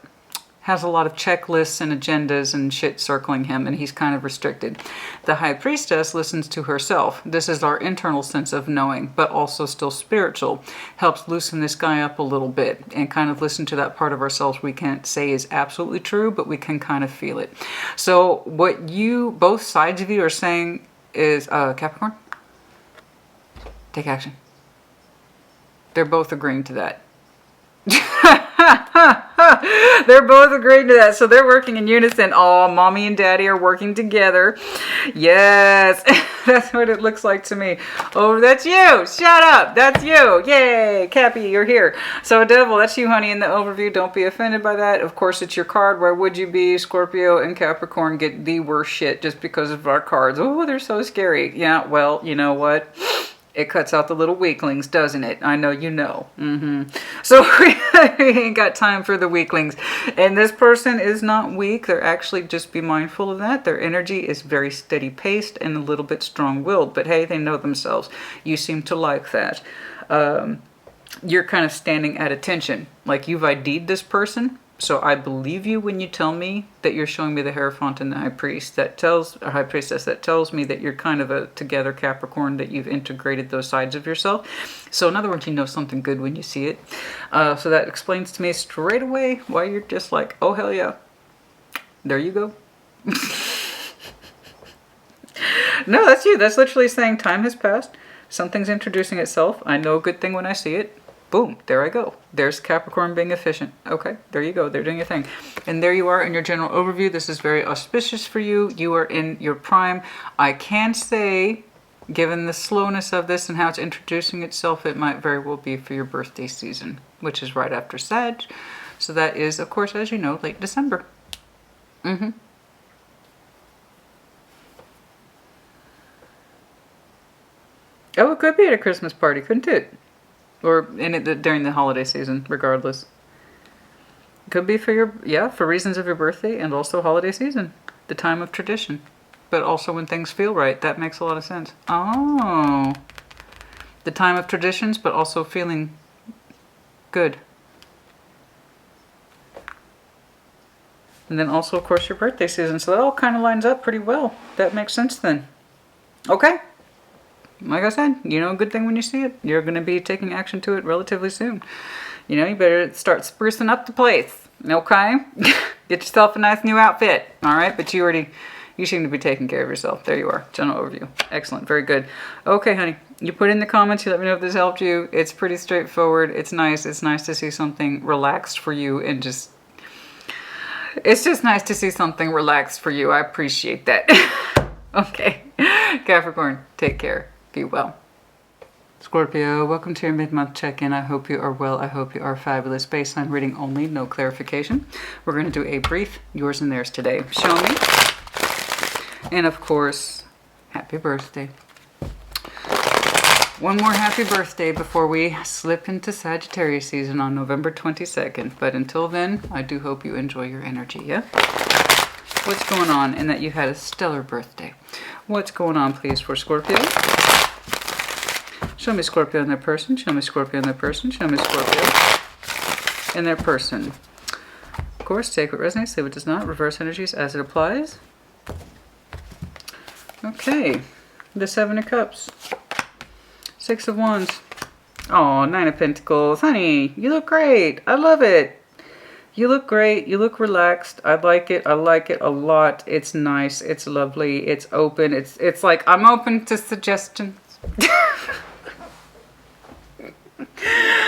Speaker 1: has a lot of checklists and agendas and shit circling him, and he's kind of restricted. The High Priestess listens to herself. This is our internal sense of knowing, but also still spiritual. Helps loosen this guy up a little bit and kind of listen to that part of ourselves we can't say is absolutely true, but we can kind of feel it. So what both sides of you are saying is Capricorn. Take action. They're both agreeing to that. They're both agreeing to that. So they're working in unison. Oh, mommy and daddy are working together. Yes. That's what it looks like to me. Oh, that's you. Shut up. That's you. Yay. Cappy, you're here. So devil, that's you, honey, in the overview. Don't be offended by that. Of course, it's your card. Why would you be? Scorpio and Capricorn get the worst shit just because of our cards. Oh, they're so scary. Yeah, well, you know what? It cuts out the little weaklings, doesn't it? I know you know. So we ain't got time for the weaklings. And this person is not weak. They're actually, just be mindful of that. Their energy is very steady paced and a little bit strong-willed. But hey, they know themselves. You seem to like that. You're kind of standing at attention. Like you've ID'd this person. So I believe you when you tell me that you're showing me the Hierophant and the High Priest. That tells, or High Priestess, that tells me that you're kind of a together Capricorn, that you've integrated those sides of yourself. So in other words, you know something good when you see it. So that explains to me straight away why you're just like, oh hell yeah. There you go. No, that's you. That's literally saying time has passed. Something's introducing itself. I know a good thing when I see it. Boom, there I go. There's Capricorn being efficient. Okay, there you go. They're doing a thing. And there you are in your general overview. This is very auspicious for you. You are in your prime. I can say, given the slowness of this and how it's introducing itself, it might very well be for your birthday season, which is right after Sag. So that is, of course, as you know, late December. Oh, it could be at a Christmas party, couldn't it? Or in it during the holiday season, regardless. Could be for your, yeah, for reasons of your birthday and also holiday season. The time of tradition. But also when things feel right. That makes a lot of sense. Oh. The time of traditions, but also feeling good. And then also, of course, your birthday season. So that all kind of lines up pretty well. That makes sense then. Okay. Like I said, you know a good thing when you see it. You're going to be taking action to it relatively soon. You know, you better start sprucing up the place. Okay? Get yourself a nice new outfit. All right? But you seem to be taking care of yourself. There you are. General overview. Excellent. Very good. Okay, honey. You put in the comments. You let me know if this helped you. It's pretty straightforward. It's nice. It's nice to see something relaxed for you and just... It's just nice to see something relaxed for you. I appreciate that. Okay. Capricorn, take care. Be well. Scorpio, welcome to your mid-month check-in. I hope you are well. I hope you are fabulous. Baseline reading only, no clarification. We're going to do a brief yours and theirs today. Show me. And of course, happy birthday. One more happy birthday before we slip into Sagittarius season on November 22nd. But until then, I do hope you enjoy your energy, yeah? What's going on? And that you had a stellar birthday. What's going on, please, for Scorpio? Show me Scorpio and their person. Show me Scorpio and their person. Show me Scorpio and their person. Of course, take what resonates, leave what does not. Reverse energies as it applies. Okay. The Seven of Cups. Six of Wands. Oh, Nine of Pentacles. Honey, you look great. I love it. You look great. You look relaxed. I like it. I like it a lot. It's nice. It's lovely. It's open. It's like I'm open to suggestions.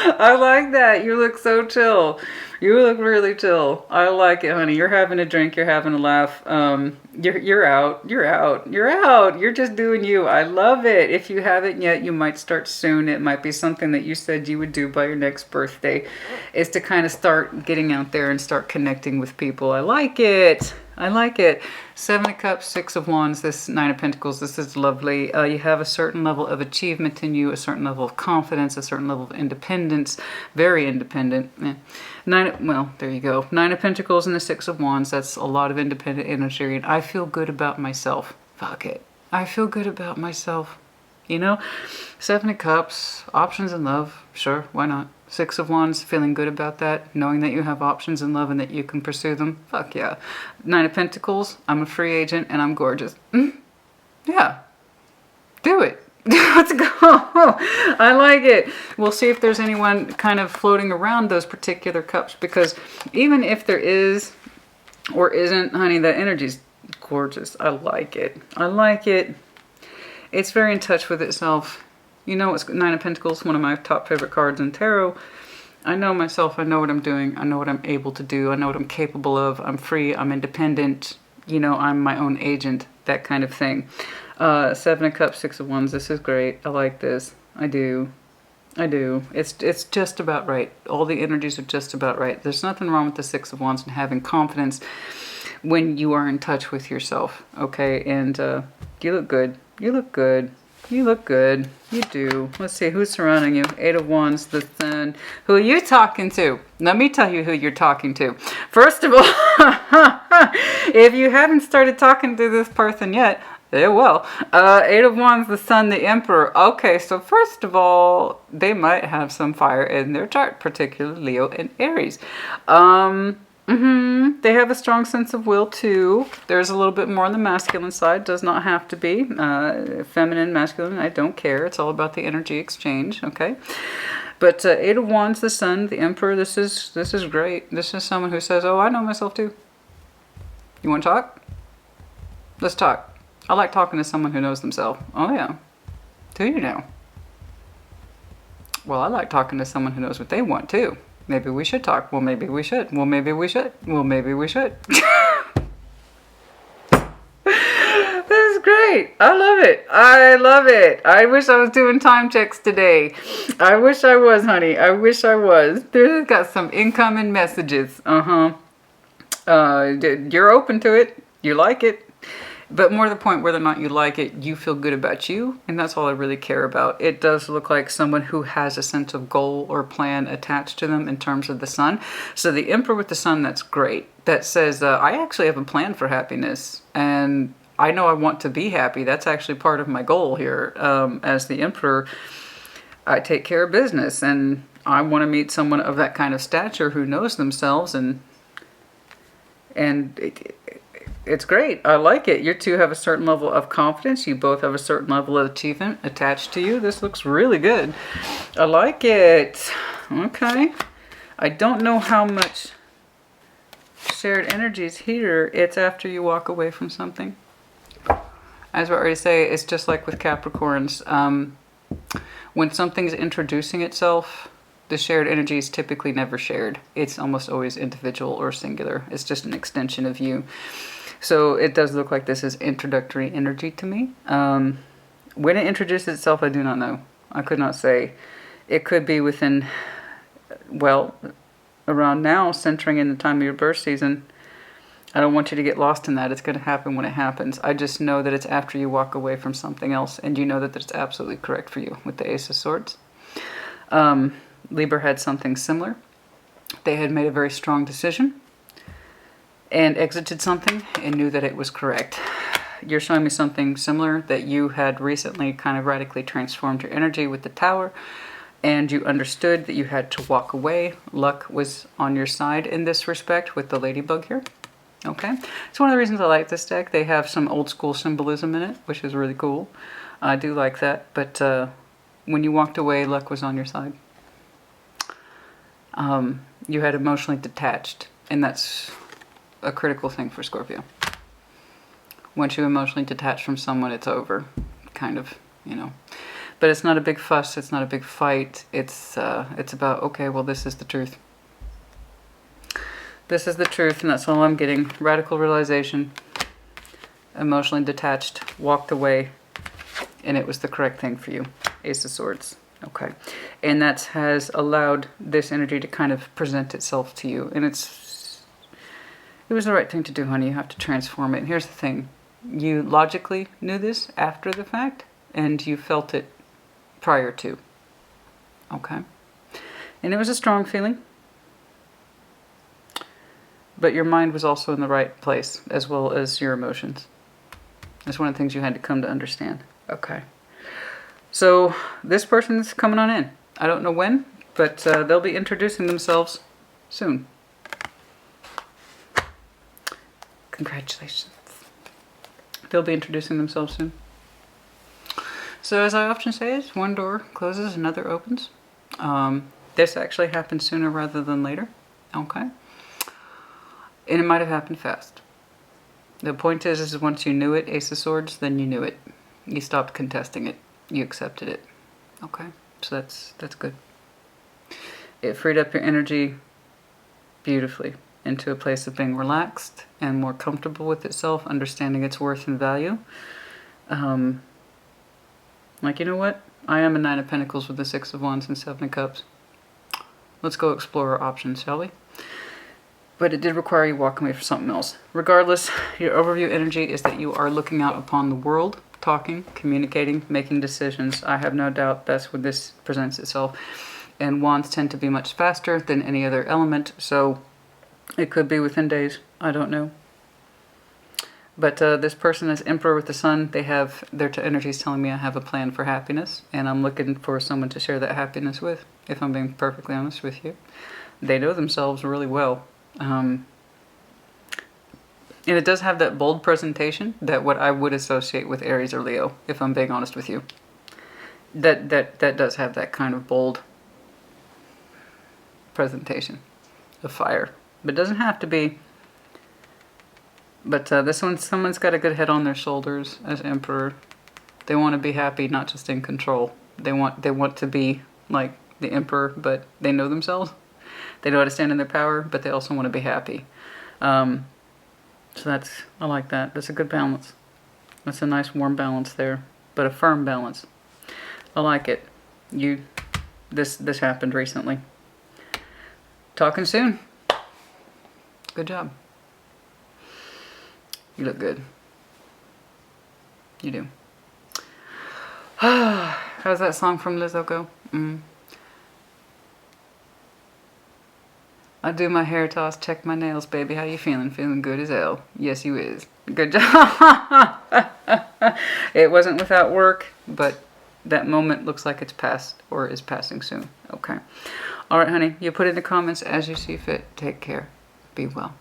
Speaker 1: I like that. You look so chill. You look really chill. I like it, honey. You're having a drink. You're having a laugh. You're out. You're out. You're out. You're just doing you. I love it. If you haven't yet, you might start soon. It might be something that you said you would do by your next birthday, is to kind of start getting out there and start connecting with people. I like it. I like it. Seven of Cups, Six of Wands, this Nine of Pentacles, this is lovely. You have a certain level of achievement in you, a certain level of confidence, a certain level of independence, very independent. Well, there you go. Nine of Pentacles and the Six of Wands, that's a lot of independent energy, and I feel good about myself. Fuck it. I feel good about myself. You know? Seven of Cups, options in love, sure, why not? Six of Wands, feeling good about that, knowing that you have options in love and that you can pursue them. Fuck yeah. Nine of Pentacles, I'm a free agent and I'm gorgeous. Yeah. Do it. Let's go. I like it. We'll see if there's anyone kind of floating around those particular cups, because even if there is or isn't, honey, that energy's gorgeous. I like it. I like it. It's very in touch with itself. You know, it's Nine of Pentacles, one of my top favorite cards in tarot. I know myself. I know what I'm doing. I know what I'm able to do. I know what I'm capable of. I'm free. I'm independent. You know, I'm my own agent. That kind of thing. Seven of Cups, Six of Wands. This is great. I like this. I do. I do. It's just about right. All the energies are just about right. There's nothing wrong with the Six of Wands and having confidence when you are in touch with yourself. Okay, and you look good. You look good. You look good. You do. Let's see, who's surrounding you? Eight of Wands, the Sun. Who are you talking to? Let me tell you who you're talking to. First of all, if you haven't started talking to this person yet, they will. Eight of Wands, the Sun, the Emperor. Okay, so first of all, they might have some fire in their chart, particularly Leo and Aries. They have a strong sense of will too. There's a little bit more on the masculine side. Does not have to be. Feminine, masculine, I don't care. It's all about the energy exchange, okay? But Eight of Wands, the Sun, the Emperor, this is great. This is someone who says, oh, I know myself too. You want to talk? Let's talk. I like talking to someone who knows themselves. Oh yeah. Do you know? Well, I like talking to someone who knows what they want too. Maybe we should talk. Well, maybe we should. Well, maybe we should. Well, maybe we should. This is great. I love it. I love it. I wish I was doing time checks today. I wish I was, honey. I wish I was. There's got some incoming messages. You're open to it. You like it. But more to the point, whether or not you like it, you feel good about you. And that's all I really care about. It does look like someone who has a sense of goal or plan attached to them in terms of the Sun. So the Emperor with the Sun, that's great. That says, I actually have a plan for happiness. And I know I want to be happy. That's actually part of my goal here. As the Emperor, I take care of business. And I want to meet someone of that kind of stature who knows themselves. And it's great. I like it. You two have a certain level of confidence. You both have a certain level of achievement attached to you. This looks really good. I like it. Okay. I don't know how much shared energy is here. It's after you walk away from something. As I already say, it's just like with Capricorns. When something's introducing itself, the shared energy is typically never shared. It's almost always individual or singular. It's just an extension of you. So it does look like this is introductory energy to me. When it introduces itself, I do not know. I could not say. It could be within, well, around now, centering in the time of your birth season. I don't want you to get lost in that. It's going to happen when it happens. I just know that it's after you walk away from something else, and you know that it's absolutely correct for you with the Ace of Swords. Libra had something similar. They had made a very strong decision and exited something and knew that it was correct. You're showing me something similar, that you had recently kind of radically transformed your energy with the Tower, and you understood that you had to walk away. Luck was on your side in this respect with the ladybug here. Okay, it's one of the reasons I like this deck. They have some old school symbolism in it, which is really cool. I do like that, but when you walked away, luck was on your side. You had emotionally detached, and that's a critical thing for Scorpio. Once you emotionally detach from someone, it's over, kind of, you know. But it's not a big fuss. It's not a big fight. It's about, okay, well, this is the truth. This is the truth, and that's all I'm getting. Radical realization, emotionally detached, walked away, and it was the correct thing for you. Ace of Swords. Okay. And that has allowed this energy to kind of present itself to you. And it was the right thing to do, honey. You have to transform it. And here's the thing. You logically knew this after the fact, and you felt it prior to. Okay. And it was a strong feeling. But your mind was also in the right place, as well as your emotions. That's one of the things you had to come to understand. Okay. So this person's coming on in. I don't know when, but they'll be introducing themselves soon. Congratulations. They'll be introducing themselves soon. So as I often say, one door closes, another opens. This actually happened sooner rather than later. Okay. And it might have happened fast. The point is once you knew it, Ace of Swords, then you knew it. You stopped contesting it. You accepted it. Okay, so that's good. It freed up your energy beautifully into a place of being relaxed and more comfortable with itself, understanding its worth and value. Like, you know what? I am a Nine of Pentacles with the Six of Wands and Seven of Cups. Let's go explore our options, shall we? But it did require you walking away for something else. Regardless, your overview energy is that you are looking out upon the world, talking, communicating, making decisions. I have no doubt that's where this presents itself. And wands tend to be much faster than any other element, so it could be within days. I don't know. But this person is Emperor with the Sun. They have their energies telling me I have a plan for happiness, and I'm looking for someone to share that happiness with, if I'm being perfectly honest with you. They know themselves really well. And it does have that bold presentation that what I would associate with Aries or Leo, if I'm being honest with you. That does have that kind of bold presentation of fire. But it doesn't have to be. But this one, someone's got a good head on their shoulders as Emperor. They want to be happy, not just in control. They want to be like the Emperor, but they know themselves. They know how to stand in their power, but they also want to be happy. So I like that. That's a good balance. That's a nice warm balance there, but a firm balance. I like it. This happened recently. Talking soon. Good job. You look good. You do. How's that song from Lizzo go? I do my hair toss, check my nails, baby. How you feeling? Feeling good as hell. Yes, you is. Good job. It wasn't without work, but that moment looks like it's past or is passing soon. Okay. All right, honey. You put in the comments as you see fit. Take care. Be well.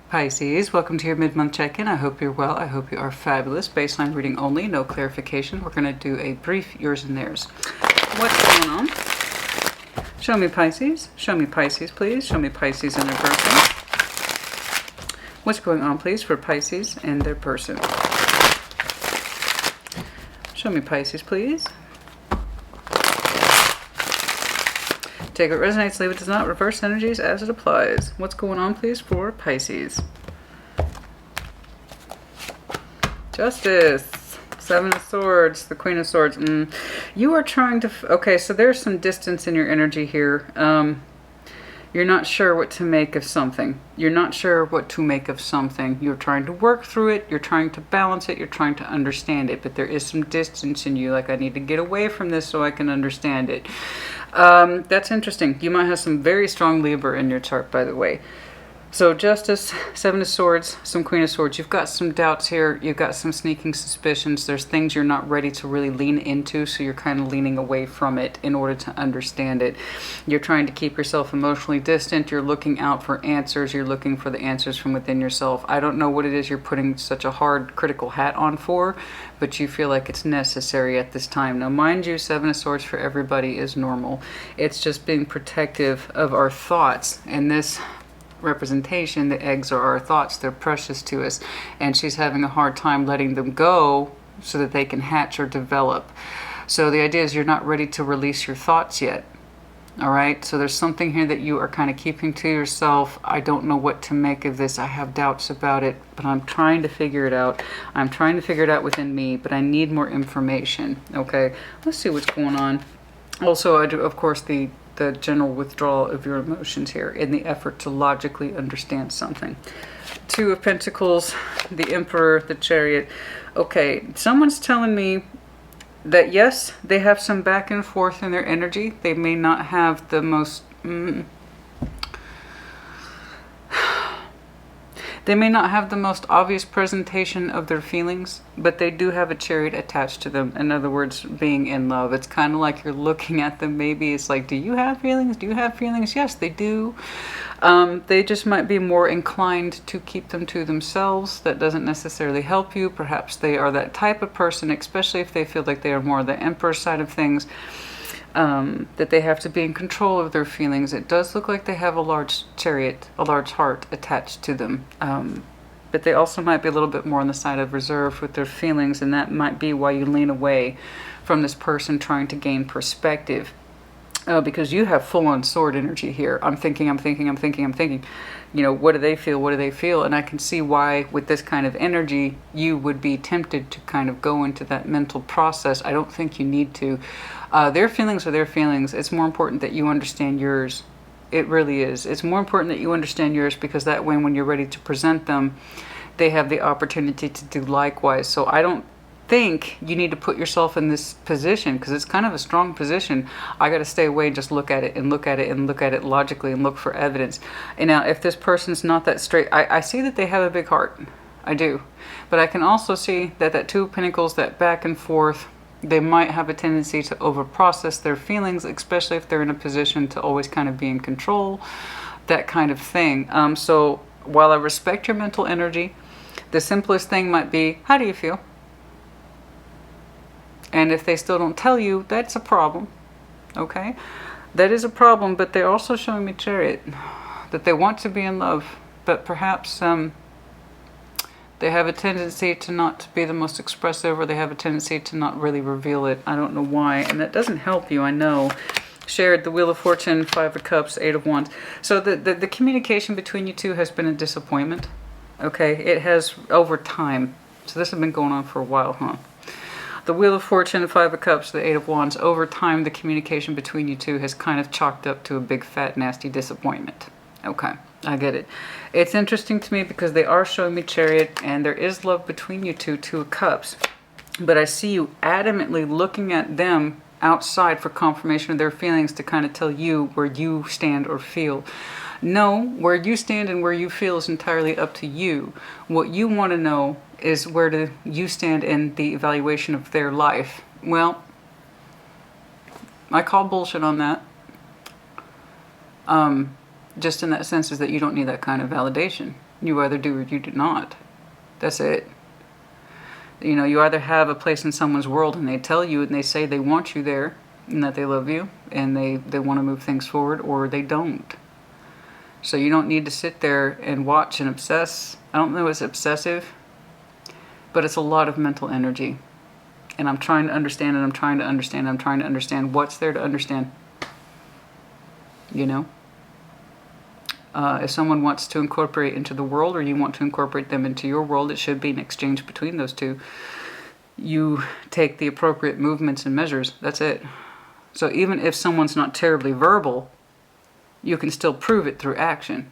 Speaker 1: Pisces, welcome to your mid-month check-in. I hope you're well. I hope you are fabulous. Baseline reading only, no clarification. We're going to do a brief yours and theirs. What's going on? Show me Pisces. Show me Pisces, please. Show me Pisces and their person. What's going on, please, for Pisces and their person? Show me Pisces, please. Take what resonates, leave what does not. Reverse energies as it applies. What's going on, please, for Pisces? Justice. Seven of Swords. The Queen of Swords. You are trying to... Okay, so there's some distance in your energy here. You're not sure what to make of something. You're not sure what to make of something. You're trying to work through it. You're trying to balance it. You're trying to understand it. But there is some distance in you. Like, I need to get away from this so I can understand it. That's interesting. You might have some very strong Libra in your chart, by the way. So Justice, Seven of Swords, some Queen of Swords. You've got some doubts here. You've got some sneaking suspicions. There's things you're not ready to really lean into, so you're kind of leaning away from it in order to understand it. You're trying to keep yourself emotionally distant. You're looking out for answers. You're looking for the answers from within yourself. I don't know what it is you're putting such a hard critical hat on for, but you feel like it's necessary at this time. Now, mind you, Seven of Swords for everybody is normal. It's just being protective of our thoughts. And this representation, the eggs are our thoughts. They're precious to us. And she's having a hard time letting them go so that they can hatch or develop. So the idea is you're not ready to release your thoughts yet. All right, so there's something here that you are kind of keeping to yourself. I don't know what to make of this. I have doubts about it, but I'm trying to figure it out. I'm trying to figure it out within me, but I need more information. Okay, let's see what's going on. Also, I do, of course, the general withdrawal of your emotions here in the effort to logically understand something. Two of Pentacles, the Emperor, the Chariot. Okay, someone's telling me that yes, they have some back and forth in their energy. They may not have the most... They may not have the most obvious presentation of their feelings, but they do have a chariot attached to them. In other words, being in love. It's kind of like you're looking at them. Maybe it's like, do you have feelings? Do you have feelings? Yes, they do. They just might be more inclined to keep them to themselves. That doesn't necessarily help you. Perhaps they are that type of person, especially if they feel like they are more the Emperor side of things. That they have to be in control of their feelings. It does look like they have a large chariot, a large heart attached to them. but they also might be a little bit more on the side of reserve with their feelings, and that might be why you lean away from this person trying to gain perspective. Because you have full-on sword energy here. I'm thinking. You know, what do they feel? What do they feel? And I can see why, with this kind of energy, you would be tempted to kind of go into that mental process. I don't think you need to. Their feelings are their feelings. It's more important that you understand yours. It really is. It's more important that you understand yours, because that way, when you're ready to present them, they have the opportunity to do likewise. So I don't think you need to put yourself in this position, because it's kind of a strong position. I got to stay away and just look at it and look at it and look at it logically and look for evidence. And now, if this person's not that straight, I see that they have a big heart. I do. But I can also see that that Two of Pentacles, that back and forth, they might have a tendency to over-process their feelings, especially if they're in a position to always kind of be in control, that kind of thing. So while I respect your mental energy, the simplest thing might be, how do you feel? And if they still don't tell you, that's a problem. Okay? That is a problem, but they're also showing me Chariot, that they want to be in love, but perhaps they have a tendency to not be the most expressive, or they have a tendency to not really reveal it. I don't know why, and that doesn't help you, I know. Shared the Wheel of Fortune, Five of Cups, Eight of Wands. So the communication between you two has been a disappointment. Okay? It has over time. So this has been going on for a while, huh? The Wheel of Fortune, the Five of Cups, the Eight of Wands. Over time, the communication between you two has kind of chalked up to a big, fat, nasty disappointment. Okay, I get it. It's interesting to me because they are showing me Chariot, and there is love between you two, Two of Cups. But I see you adamantly looking at them outside for confirmation of their feelings, to kind of tell you where you stand or feel. No, where you stand and where you feel is entirely up to you. What you want to know is, where do you stand in the evaluation of their life? Well, I call bullshit on that. Just in that sense is that you don't need that kind of validation. You either do or you do not. That's it. You know, you either have a place in someone's world and they tell you and they say they want you there and that they love you and they want to move things forward, or they don't. So you don't need to sit there and watch and obsess. I don't know if it's obsessive, but it's a lot of mental energy. And I'm trying to understand, and I'm trying to understand, I'm trying to understand what's there to understand. You know? If someone wants to incorporate into the world, or you want to incorporate them into your world, it should be an exchange between those two. You take the appropriate movements and measures. That's it. So even if someone's not terribly verbal, you can still prove it through action.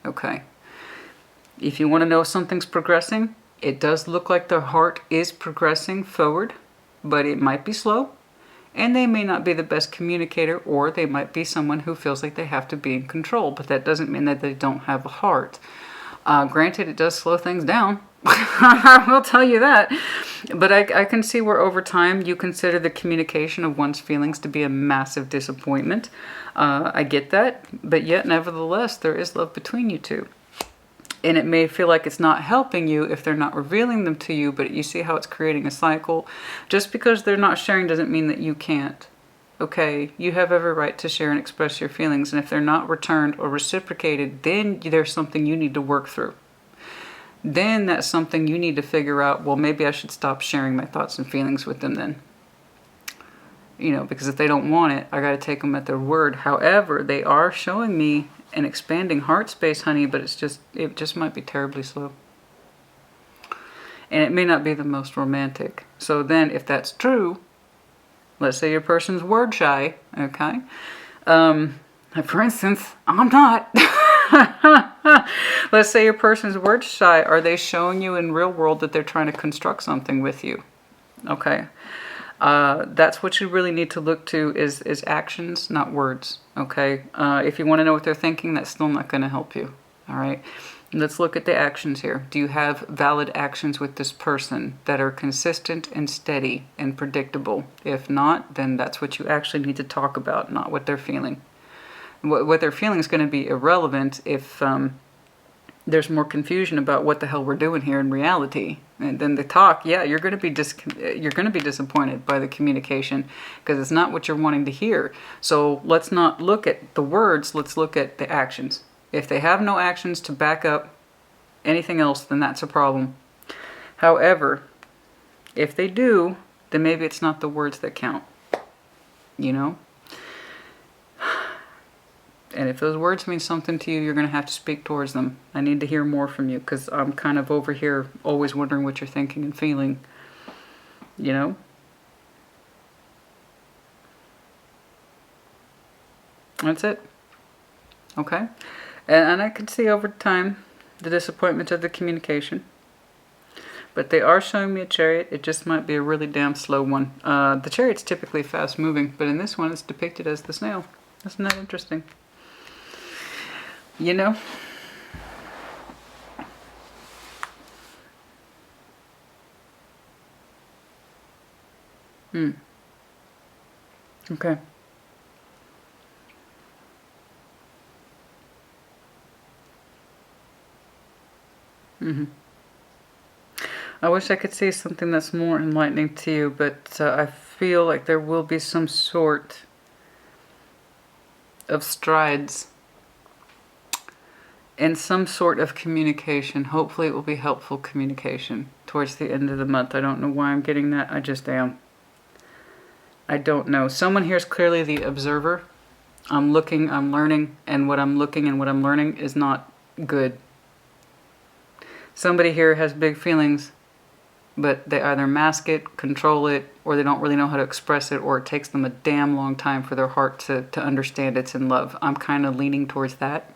Speaker 1: Okay. If you want to know if something's progressing, it does look like their heart is progressing forward, but it might be slow. And they may not be the best communicator, or they might be someone who feels like they have to be in control. But that doesn't mean that they don't have a heart. Granted, it does slow things down. I will tell you that. But I can see where over time you consider the communication of one's feelings to be a massive disappointment. I get that. But yet, nevertheless, there is love between you two. And it may feel like it's not helping you if they're not revealing them to you, but you see how it's creating a cycle. Just because they're not sharing doesn't mean that you can't. Okay, you have every right to share and express your feelings, and if they're not returned or reciprocated, then there's something you need to work through. Then that's something you need to figure out, well, maybe I should stop sharing my thoughts and feelings with them then. You know, because if they don't want it, I got to take them at their word. However, they are showing me an expanding heart space, honey, but it just might be terribly slow. And it may not be the most romantic. So then, if that's true, let's say your person's word shy, okay? For instance, I'm not. Let's say your person's word shy. Are they showing you in real world that they're trying to construct something with you? Okay. That's what you really need to look to is actions, not words. Okay. If you want to know what they're thinking, that's still not going to help you. All right. Let's look at the actions here. Do you have valid actions with this person that are consistent and steady and predictable? If not, then that's what you actually need to talk about, not what they're feeling. What they're feeling is going to be irrelevant if there's more confusion about what the hell we're doing here in reality. And then the talk, yeah, you're going to be disappointed by the communication because it's not what you're wanting to hear. So let's not look at the words, let's look at the actions. If they have no actions to back up anything else, then that's a problem. However, if they do, then maybe it's not the words that count, you know? And if those words mean something to you, you're going to have to speak towards them. I need to hear more from you, because I'm kind of over here always wondering what you're thinking and feeling, you know? That's it. Okay? And I can see over time the disappointment of the communication. But they are showing me a chariot. It just might be a really damn slow one. The chariot's typically fast moving, but in this one it's depicted as the snail. Isn't that interesting? You know? Okay. I wish I could see something that's more enlightening to you, but I feel like there will be some sort of strides and some sort of communication. Hopefully it will be helpful communication towards the end of the month. I don't know why I'm getting that. I just am. I don't know. Someone here is clearly the observer. I'm looking, I'm learning, and what I'm looking and what I'm learning is not good. Somebody here has big feelings, but they either mask it, control it, or they don't really know how to express it, or it takes them a damn long time for their heart to understand it's in love. I'm kind of leaning towards that.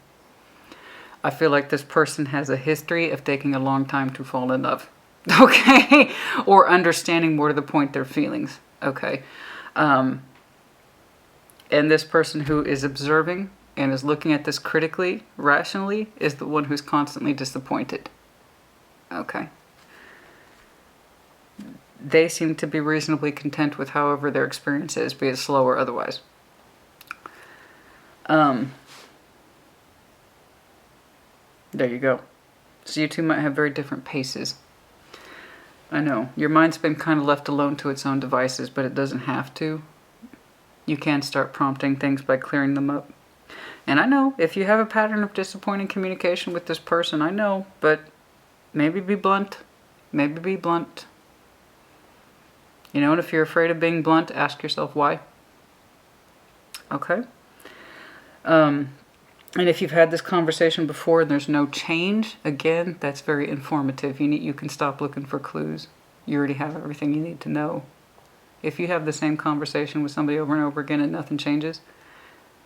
Speaker 1: I feel like this person has a history of taking a long time to fall in love. Okay? Or understanding more to the point their feelings. Okay? And this person who is observing and is looking at this critically, rationally, is the one who's constantly disappointed. Okay? They seem to be reasonably content with however their experience is, be it slow or otherwise. There you go. So you two might have very different paces. I know. Your mind's been kind of left alone to its own devices, but it doesn't have to. You can start prompting things by clearing them up. And I know, if you have a pattern of disappointing communication with this person, I know, but maybe be blunt. Maybe be blunt. You know, and if you're afraid of being blunt, ask yourself why. Okay? And if you've had this conversation before and there's no change, again, that's very informative. You can stop looking for clues. You already have everything you need to know. If you have the same conversation with somebody over and over again and nothing changes,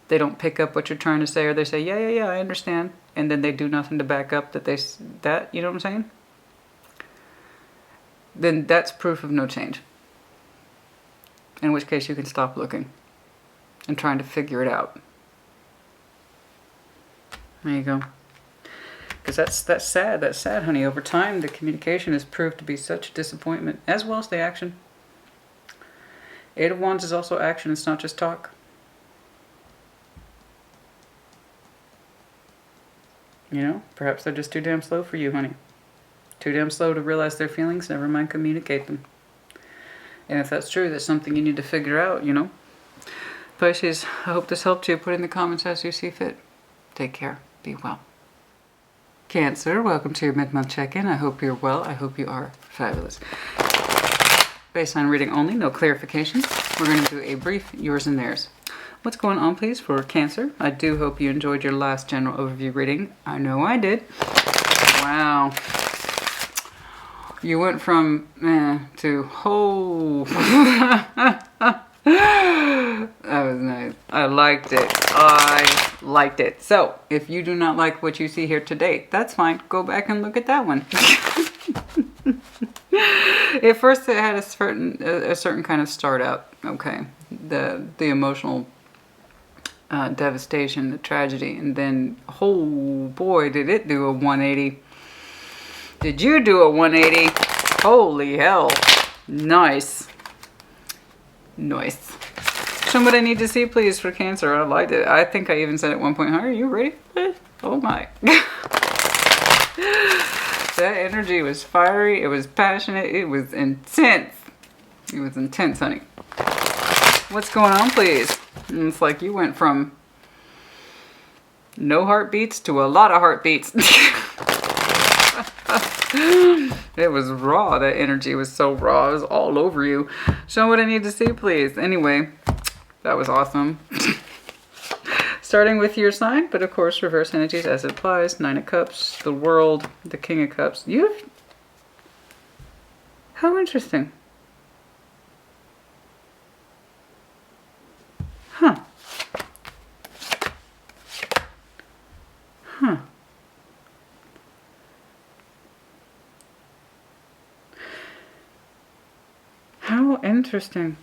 Speaker 1: they don't pick up what you're trying to say, or they say, yeah, I understand, and then they do nothing to back up that, you know what I'm saying? Then that's proof of no change. In which case you can stop looking and trying to figure it out. There you go. Because that's sad. That's sad, honey. Over time, the communication has proved to be such a disappointment, as well as the action. Eight of Wands is also action. It's not just talk. You know, perhaps they're just too damn slow for you, honey. Too damn slow to realize their feelings, never mind communicate them. And if that's true, that's something you need to figure out, you know. Pisces, I hope this helped you. Put in the comments as you see fit. Take care. Be well. Cancer, welcome to your mid-month check-in. I hope you're well. I hope you are fabulous. Baseline reading only, no clarification. We're going to do a brief yours and theirs. What's going on, please, for Cancer? I do hope you enjoyed your last general overview reading. I know I did. Wow. You went from to oh. That was nice. I liked it. I liked it. So, if you do not like what you see here today, that's fine. Go back and look at that one. At first, it had a certain kind of start out. Okay, the emotional devastation, the tragedy, and then oh boy, did it do a 180. Did you do a 180? Holy hell. Nice. Nice. Show me what I need to see, please, for Cancer. I liked it. I think I even said at one point, are you ready? Oh my. That energy was fiery. It was passionate. It was intense. It was intense, honey. What's going on, please? And it's like you went from no heartbeats to a lot of heartbeats. It was raw. That energy was so raw. It was all over you. Show what I need to see, please. Anyway, that was awesome. Starting with your sign, but of course reverse energies as it applies. Nine of Cups, the World, the King of Cups. How interesting. Huh. Huh. How interesting.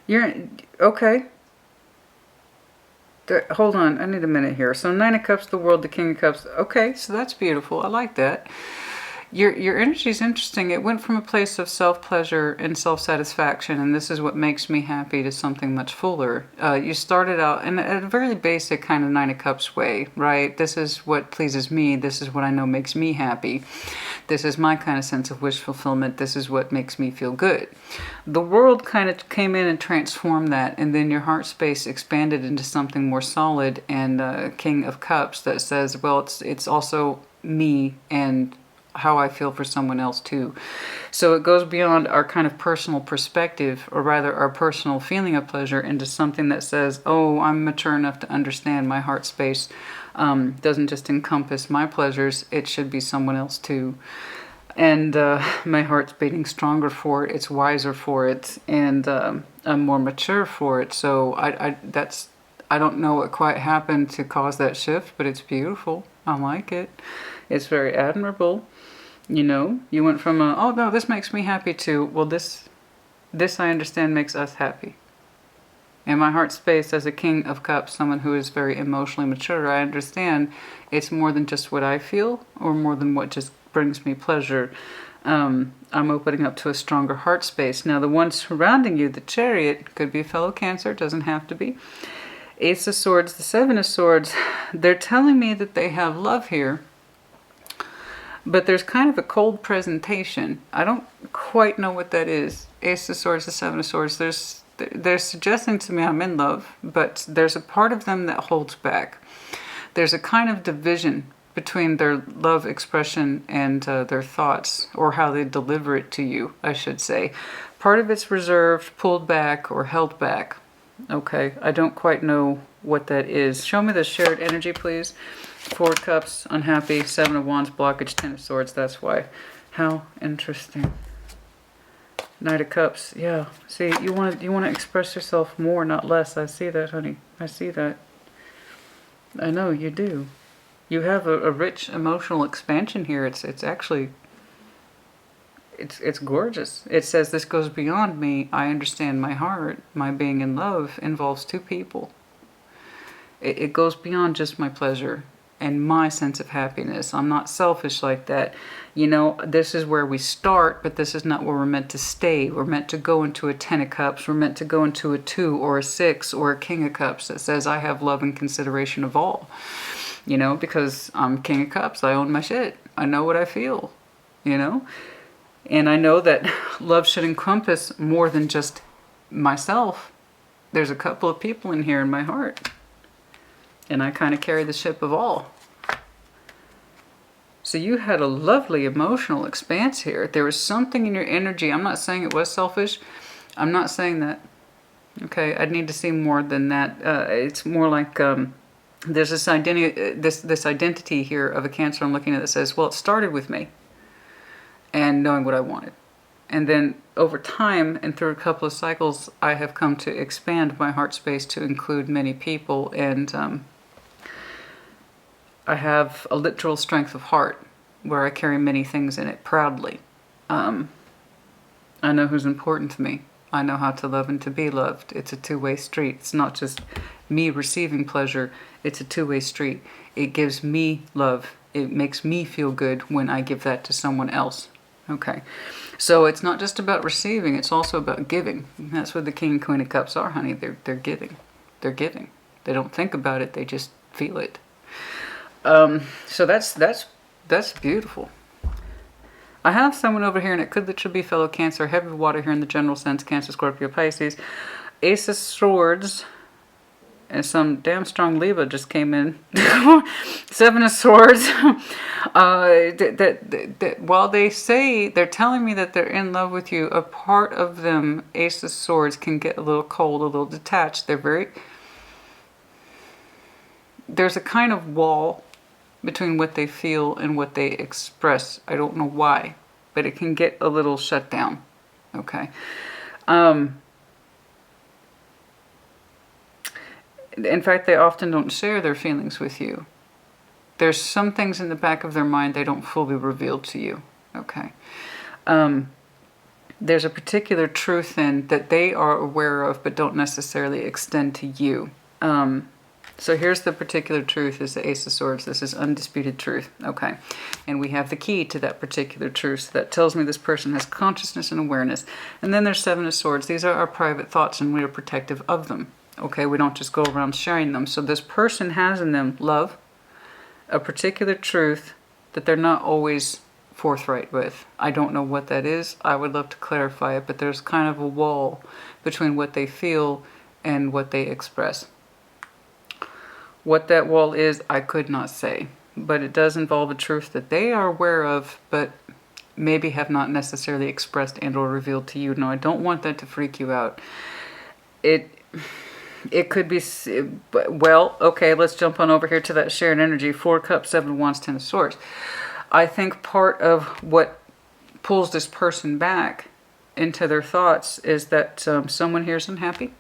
Speaker 1: You're okay. Hold on, I need a minute here. So Nine of Cups, the World, the King of Cups. Okay, so that's beautiful. I like that. Your energy is interesting. It went from a place of self-pleasure and self-satisfaction, and this is what makes me happy, to something much fuller. You started out in a very basic kind of Nine of Cups way, right? This is what pleases me. This is what I know makes me happy. This is my kind of sense of wish fulfillment. This is what makes me feel good. The World kind of came in and transformed that, and then your heart space expanded into something more solid, and King of Cups that says, well, it's also me and how I feel for someone else too. So it goes beyond our kind of personal perspective, or rather our personal feeling of pleasure, into something that says, oh, I'm mature enough to understand my heart space doesn't just encompass my pleasures, it should be someone else too. And my heart's beating stronger for it, it's wiser for it, and I'm more mature for it. So I don't know what quite happened to cause that shift, but it's beautiful. I like it. It's very admirable. You know, you went from oh no, this makes me happy, to, well, this I understand makes us happy. In my heart space as a King of Cups, someone who is very emotionally mature, I understand it's more than just what I feel, or more than what just brings me pleasure. I'm opening up to a stronger heart space. Now the one surrounding you, the Chariot, could be a fellow Cancer, doesn't have to be. Ace of Swords, the Seven of Swords, they're telling me that they have love here, but there's kind of a cold presentation. I don't quite know what that is. Ace of Swords, the Seven of Swords, they're suggesting to me I'm in love, but there's a part of them that holds back. There's a kind of division between their love expression and their thoughts, or how they deliver it to you, I should say. Part of it's reserved, pulled back, or held back. Okay, I don't quite know what that is. Show me the shared energy, please. Four of Cups, unhappy. Seven of Wands, blockage. Ten of Swords, that's why. How interesting. Knight of Cups, yeah. See, you want to express yourself more, not less. I see that, honey. I see that. I know you do. You have a rich emotional expansion here. It's actually, it's gorgeous. It says this goes beyond me. I understand my heart. My being in love involves two people. It goes beyond just my pleasure and my sense of happiness. I'm not selfish like that. You know, this is where we start, but this is not where we're meant to stay. We're meant to go into a Ten of Cups. We're meant to go into a Two or a Six or a King of Cups that says I have love and consideration of all. You know, because I'm King of Cups. I own my shit. I know what I feel, you know? And I know that love should encompass more than just myself. There's a couple of people in here in my heart. And I kind of carry the ship of all. So you had a lovely emotional expanse here. There was something in your energy. I'm not saying it was selfish. I'm not saying that. Okay, I'd need to see more than that. It's more like there's this identity here of a Cancer I'm looking at that says, well, it started with me and knowing what I wanted. And then over time and through a couple of cycles, I have come to expand my heart space to include many people, and I have a literal strength of heart where I carry many things in it proudly. I know who's important to me. I know how to love and to be loved. It's a two-way street. It's not just me receiving pleasure. It's a two-way street. It gives me love. It makes me feel good when I give that to someone else. Okay. So it's not just about receiving. It's also about giving. That's what the King and Queen of Cups are, honey. They're giving. They're giving. They don't think about it. They just feel it. So that's beautiful. I have someone over here, and it could literally be fellow Cancer, heavy water here in the general sense, Cancer, Scorpio, Pisces. Ace of Swords And some damn strong Libra just came in. Seven of Swords. That while they say, they're telling me that they're in love with you, a part of them, Ace of Swords, can get a little cold, a little detached. There's a kind of wall between what they feel and what they express. I don't know why, but it can get a little shut down. Okay. In fact, they often don't share their feelings with you. There's some things in the back of their mind they don't fully reveal to you. Okay. There's a particular truth in that they are aware of but don't necessarily extend to you. So here's the particular truth, is the Ace of Swords. This is undisputed truth. Okay. And we have the key to that particular truth that tells me this person has consciousness and awareness. And then there's Seven of Swords. These are our private thoughts and we are protective of them. Okay, we don't just go around sharing them. So this person has in them love, a particular truth that they're not always forthright with. I don't know what that is. I would love to clarify it, but there's kind of a wall between what they feel and what they express. What that wall is, I could not say, but it does involve a truth that they are aware of, but maybe have not necessarily expressed and or revealed to you. No, I don't want that to freak you out. It could be, well, okay, let's jump on over here to that shared energy. 4 Cups, 7 of Wands, 10 of Swords. I think part of what pulls this person back into their thoughts is that someone here is unhappy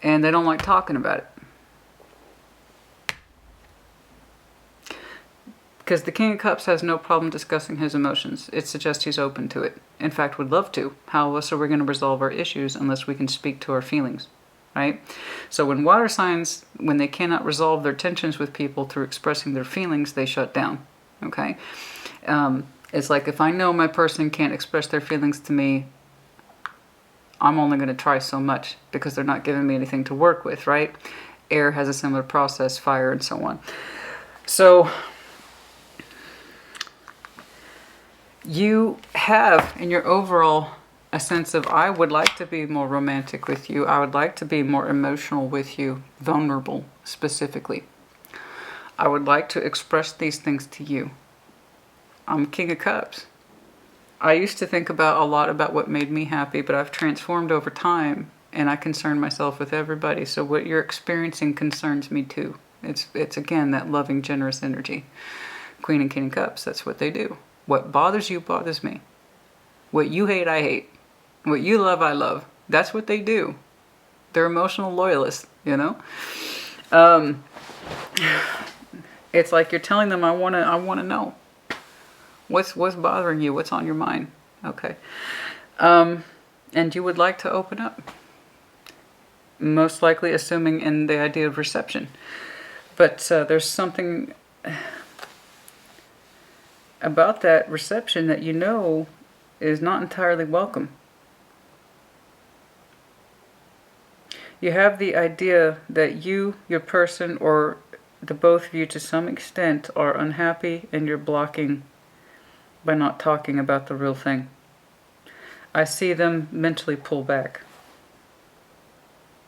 Speaker 1: and they don't like talking about it. Because the King of Cups has no problem discussing his emotions. It suggests he's open to it. In fact, would love to. How else are we going to resolve our issues unless we can speak to our feelings? Right? So when water signs, when they cannot resolve their tensions with people through expressing their feelings, they shut down. Okay? It's like if I know my person can't express their feelings to me, I'm only going to try so much because they're not giving me anything to work with, right? Air has a similar process, fire and so on. So you have in your overall a sense of, I would like to be more romantic with you. I would like to be more emotional with you, vulnerable specifically. I would like to express these things to you. I'm King of Cups. I used to think about a lot about what made me happy, but I've transformed over time and I concern myself with everybody. So what you're experiencing concerns me too. It's again, that loving, generous energy. Queen and King of Cups, that's what they do. What bothers you bothers me. What you hate, I hate. What you love, I love. That's what they do. They're emotional loyalists, you know? It's like you're telling them, I want to know. What's bothering you? What's on your mind? Okay. And you would like to open up. Most likely assuming in the idea of reception. But there's something about that reception that you know is not entirely welcome. You have the idea that you, your person, or the both of you to some extent are unhappy and you're blocking by not talking about the real thing. I see them mentally pull back.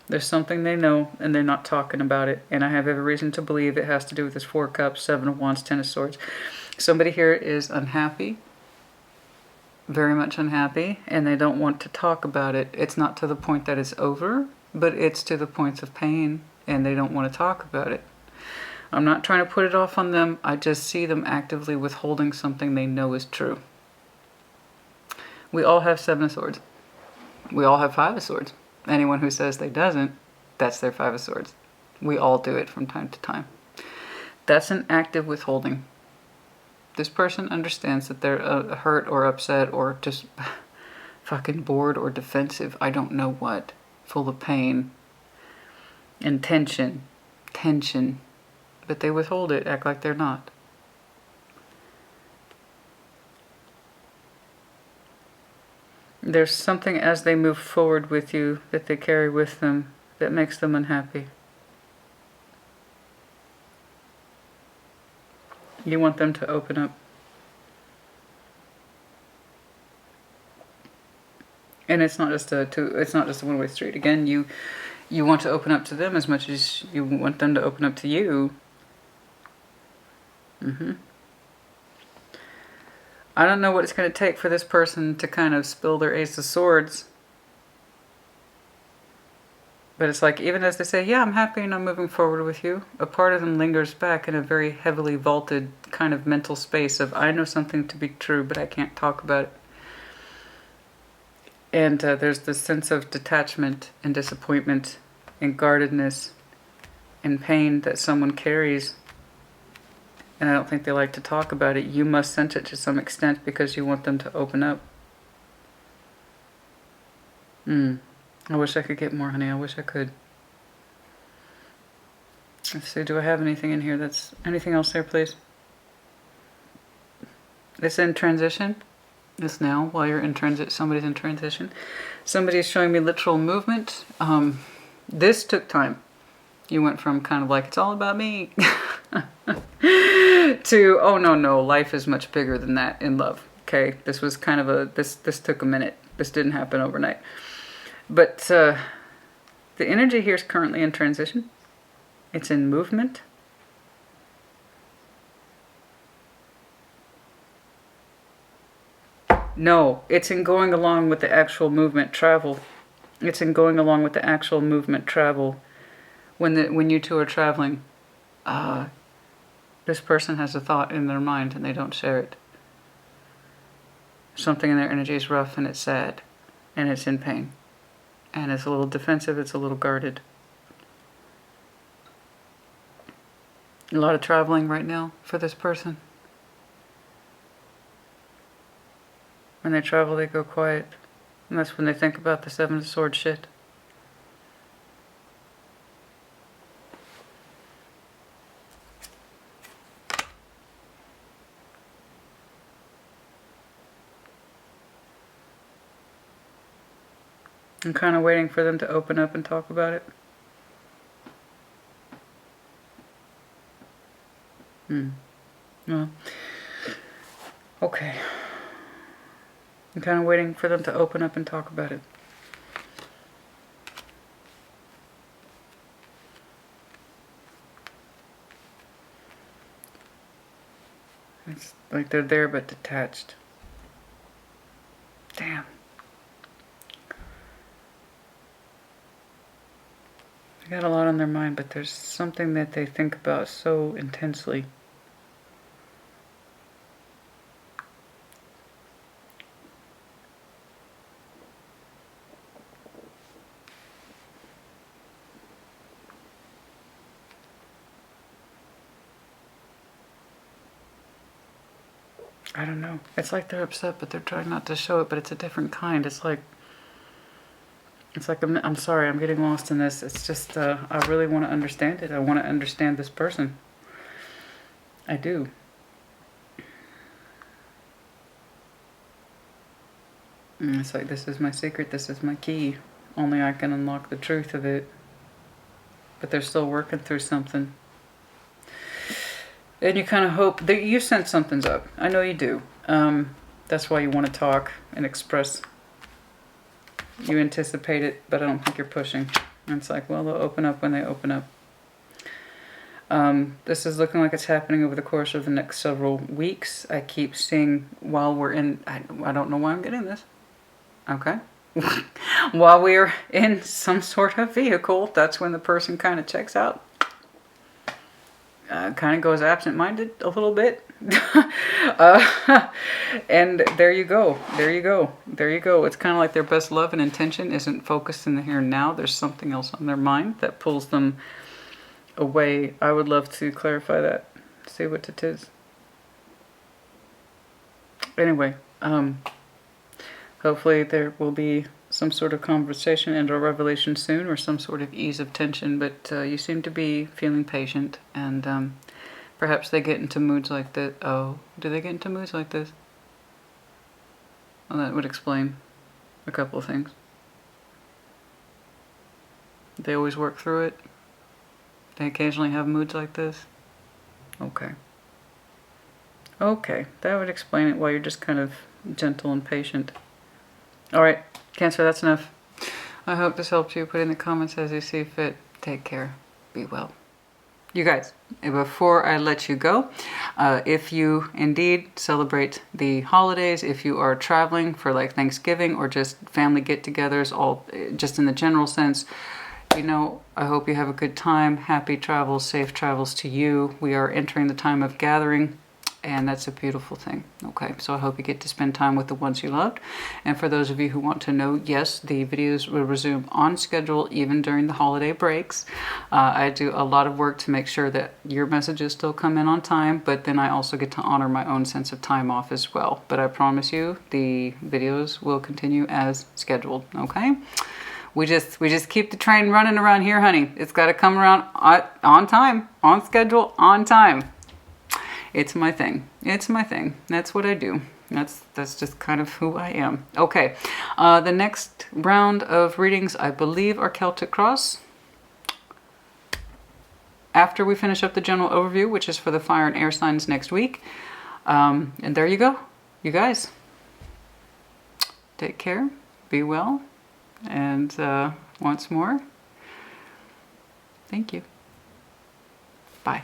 Speaker 1: There's something they know and they're not talking about it, and I have every reason to believe it has to do with this 4 Cups, 7 of Wands, 10 of Swords. Somebody here is unhappy, very much unhappy, and they don't want to talk about it. It's not to the point that it's over, but it's to the points of pain, and they don't want to talk about it. I'm not trying to put it off on them. I just see them actively withholding something they know is true. We all have 7 of Swords. We all have 5 of Swords. Anyone who says they doesn't, that's their 5 of Swords. We all do it from time to time. That's an active withholding. This person understands that they're hurt or upset or just fucking bored or defensive. I don't know what. Full of pain and tension. But they withhold it, act like they're not. There's something as they move forward with you that they carry with them that makes them unhappy. You want them to open up. And it's not just a one-way street. Again, You want to open up to them as much as you want them to open up to you. I don't know what it's going to take for this person to kind of spill their Ace of Swords. But it's like, even as they say, yeah, I'm happy and I'm moving forward with you, a part of them lingers back in a very heavily vaulted kind of mental space of, I know something to be true, but I can't talk about it. And there's this sense of detachment and disappointment and guardedness and pain that someone carries. And I don't think they like to talk about it. You must sense it to some extent because you want them to open up. I wish I could get more, honey. I wish I could. Let's see, do I have anything in here that's... Anything else there, please? It's in transition. It's now, while you're in transit, somebody's in transition. Somebody's showing me literal movement. This took time. You went from kind of like, it's all about me, to, oh no, life is much bigger than that in love. Okay, this was kind of a, this took a minute. This didn't happen overnight. But the energy here is currently in transition. It's in movement. No, it's in going along with the actual movement travel. It's in going along with the actual movement travel. When you two are traveling, this person has a thought in their mind and they don't share it. Something in their energy is rough and it's sad and it's in pain. And it's a little defensive, it's a little guarded. A lot of traveling right now for this person. When they travel, they go quiet. And that's when they think about the Seven of Swords shit. I'm kind of waiting for them to open up and talk about it. Well, okay. I'm kind of waiting for them to open up and talk about it. It's like they're there but detached. Damn. They got a lot on their mind, but there's something that they think about so intensely. I don't know. It's like they're upset, but they're trying not to show it, but it's a different kind. It's like I'm sorry, I'm getting lost in this. It's just, I really want to understand it. I want to understand this person. I do. And it's like, this is my secret, this is my key. Only I can unlock the truth of it. But they're still working through something. And you kind of hope, that you sense something's up. I know you do. That's why you want to talk and express. You anticipate it, but I don't think you're pushing. And it's like, well, they'll open up when they open up. This is looking like it's happening over the course of the next several weeks. I keep seeing while we're in, I don't know why I'm getting this. Okay. While we're in some sort of vehicle, that's when the person kind of checks out. Kind of goes absent-minded a little bit. And there you go. There you go. There you go. It's kind of like their best love and intention isn't focused in the here and now. There's something else on their mind that pulls them away. I would love to clarify that. See what it is. Anyway, hopefully there will be some sort of conversation and or revelation soon, or some sort of ease of tension, but you seem to be feeling patient, and perhaps they get into moods like this. Oh, do they get into moods like this? Well, that would explain a couple of things. They always work through it. They occasionally have moods like this. Okay. Okay, that would explain it, why you're just kind of gentle and patient. Alright, Cancer, that's enough. I hope this helped you. Put in the comments as you see fit. Take care. Be well. You guys, before I let you go, if you indeed celebrate the holidays, if you are traveling for like Thanksgiving or just family get-togethers, all just in the general sense, you know, I hope you have a good time. Happy travels, safe travels to you. We are entering the time of gathering, and that's a beautiful thing. Okay, so I hope you get to spend time with the ones you loved. And for those of you who want to know, yes, the videos will resume on schedule even during the holiday breaks. I do a lot of work to make sure that your messages still come in on time, but then I also get to honor my own sense of time off as well. But I promise you, the videos will continue as scheduled, okay? We just keep the train running around here, honey. It's got to come around on time, on schedule, on time. It's my thing. It's my thing. That's what I do. That's just kind of who I am. Okay. The next round of readings, I believe, are Celtic Cross. After we finish up the general overview, which is for the fire and air signs next week. And there you go. You guys. Take care. Be well. And once more, thank you. Bye.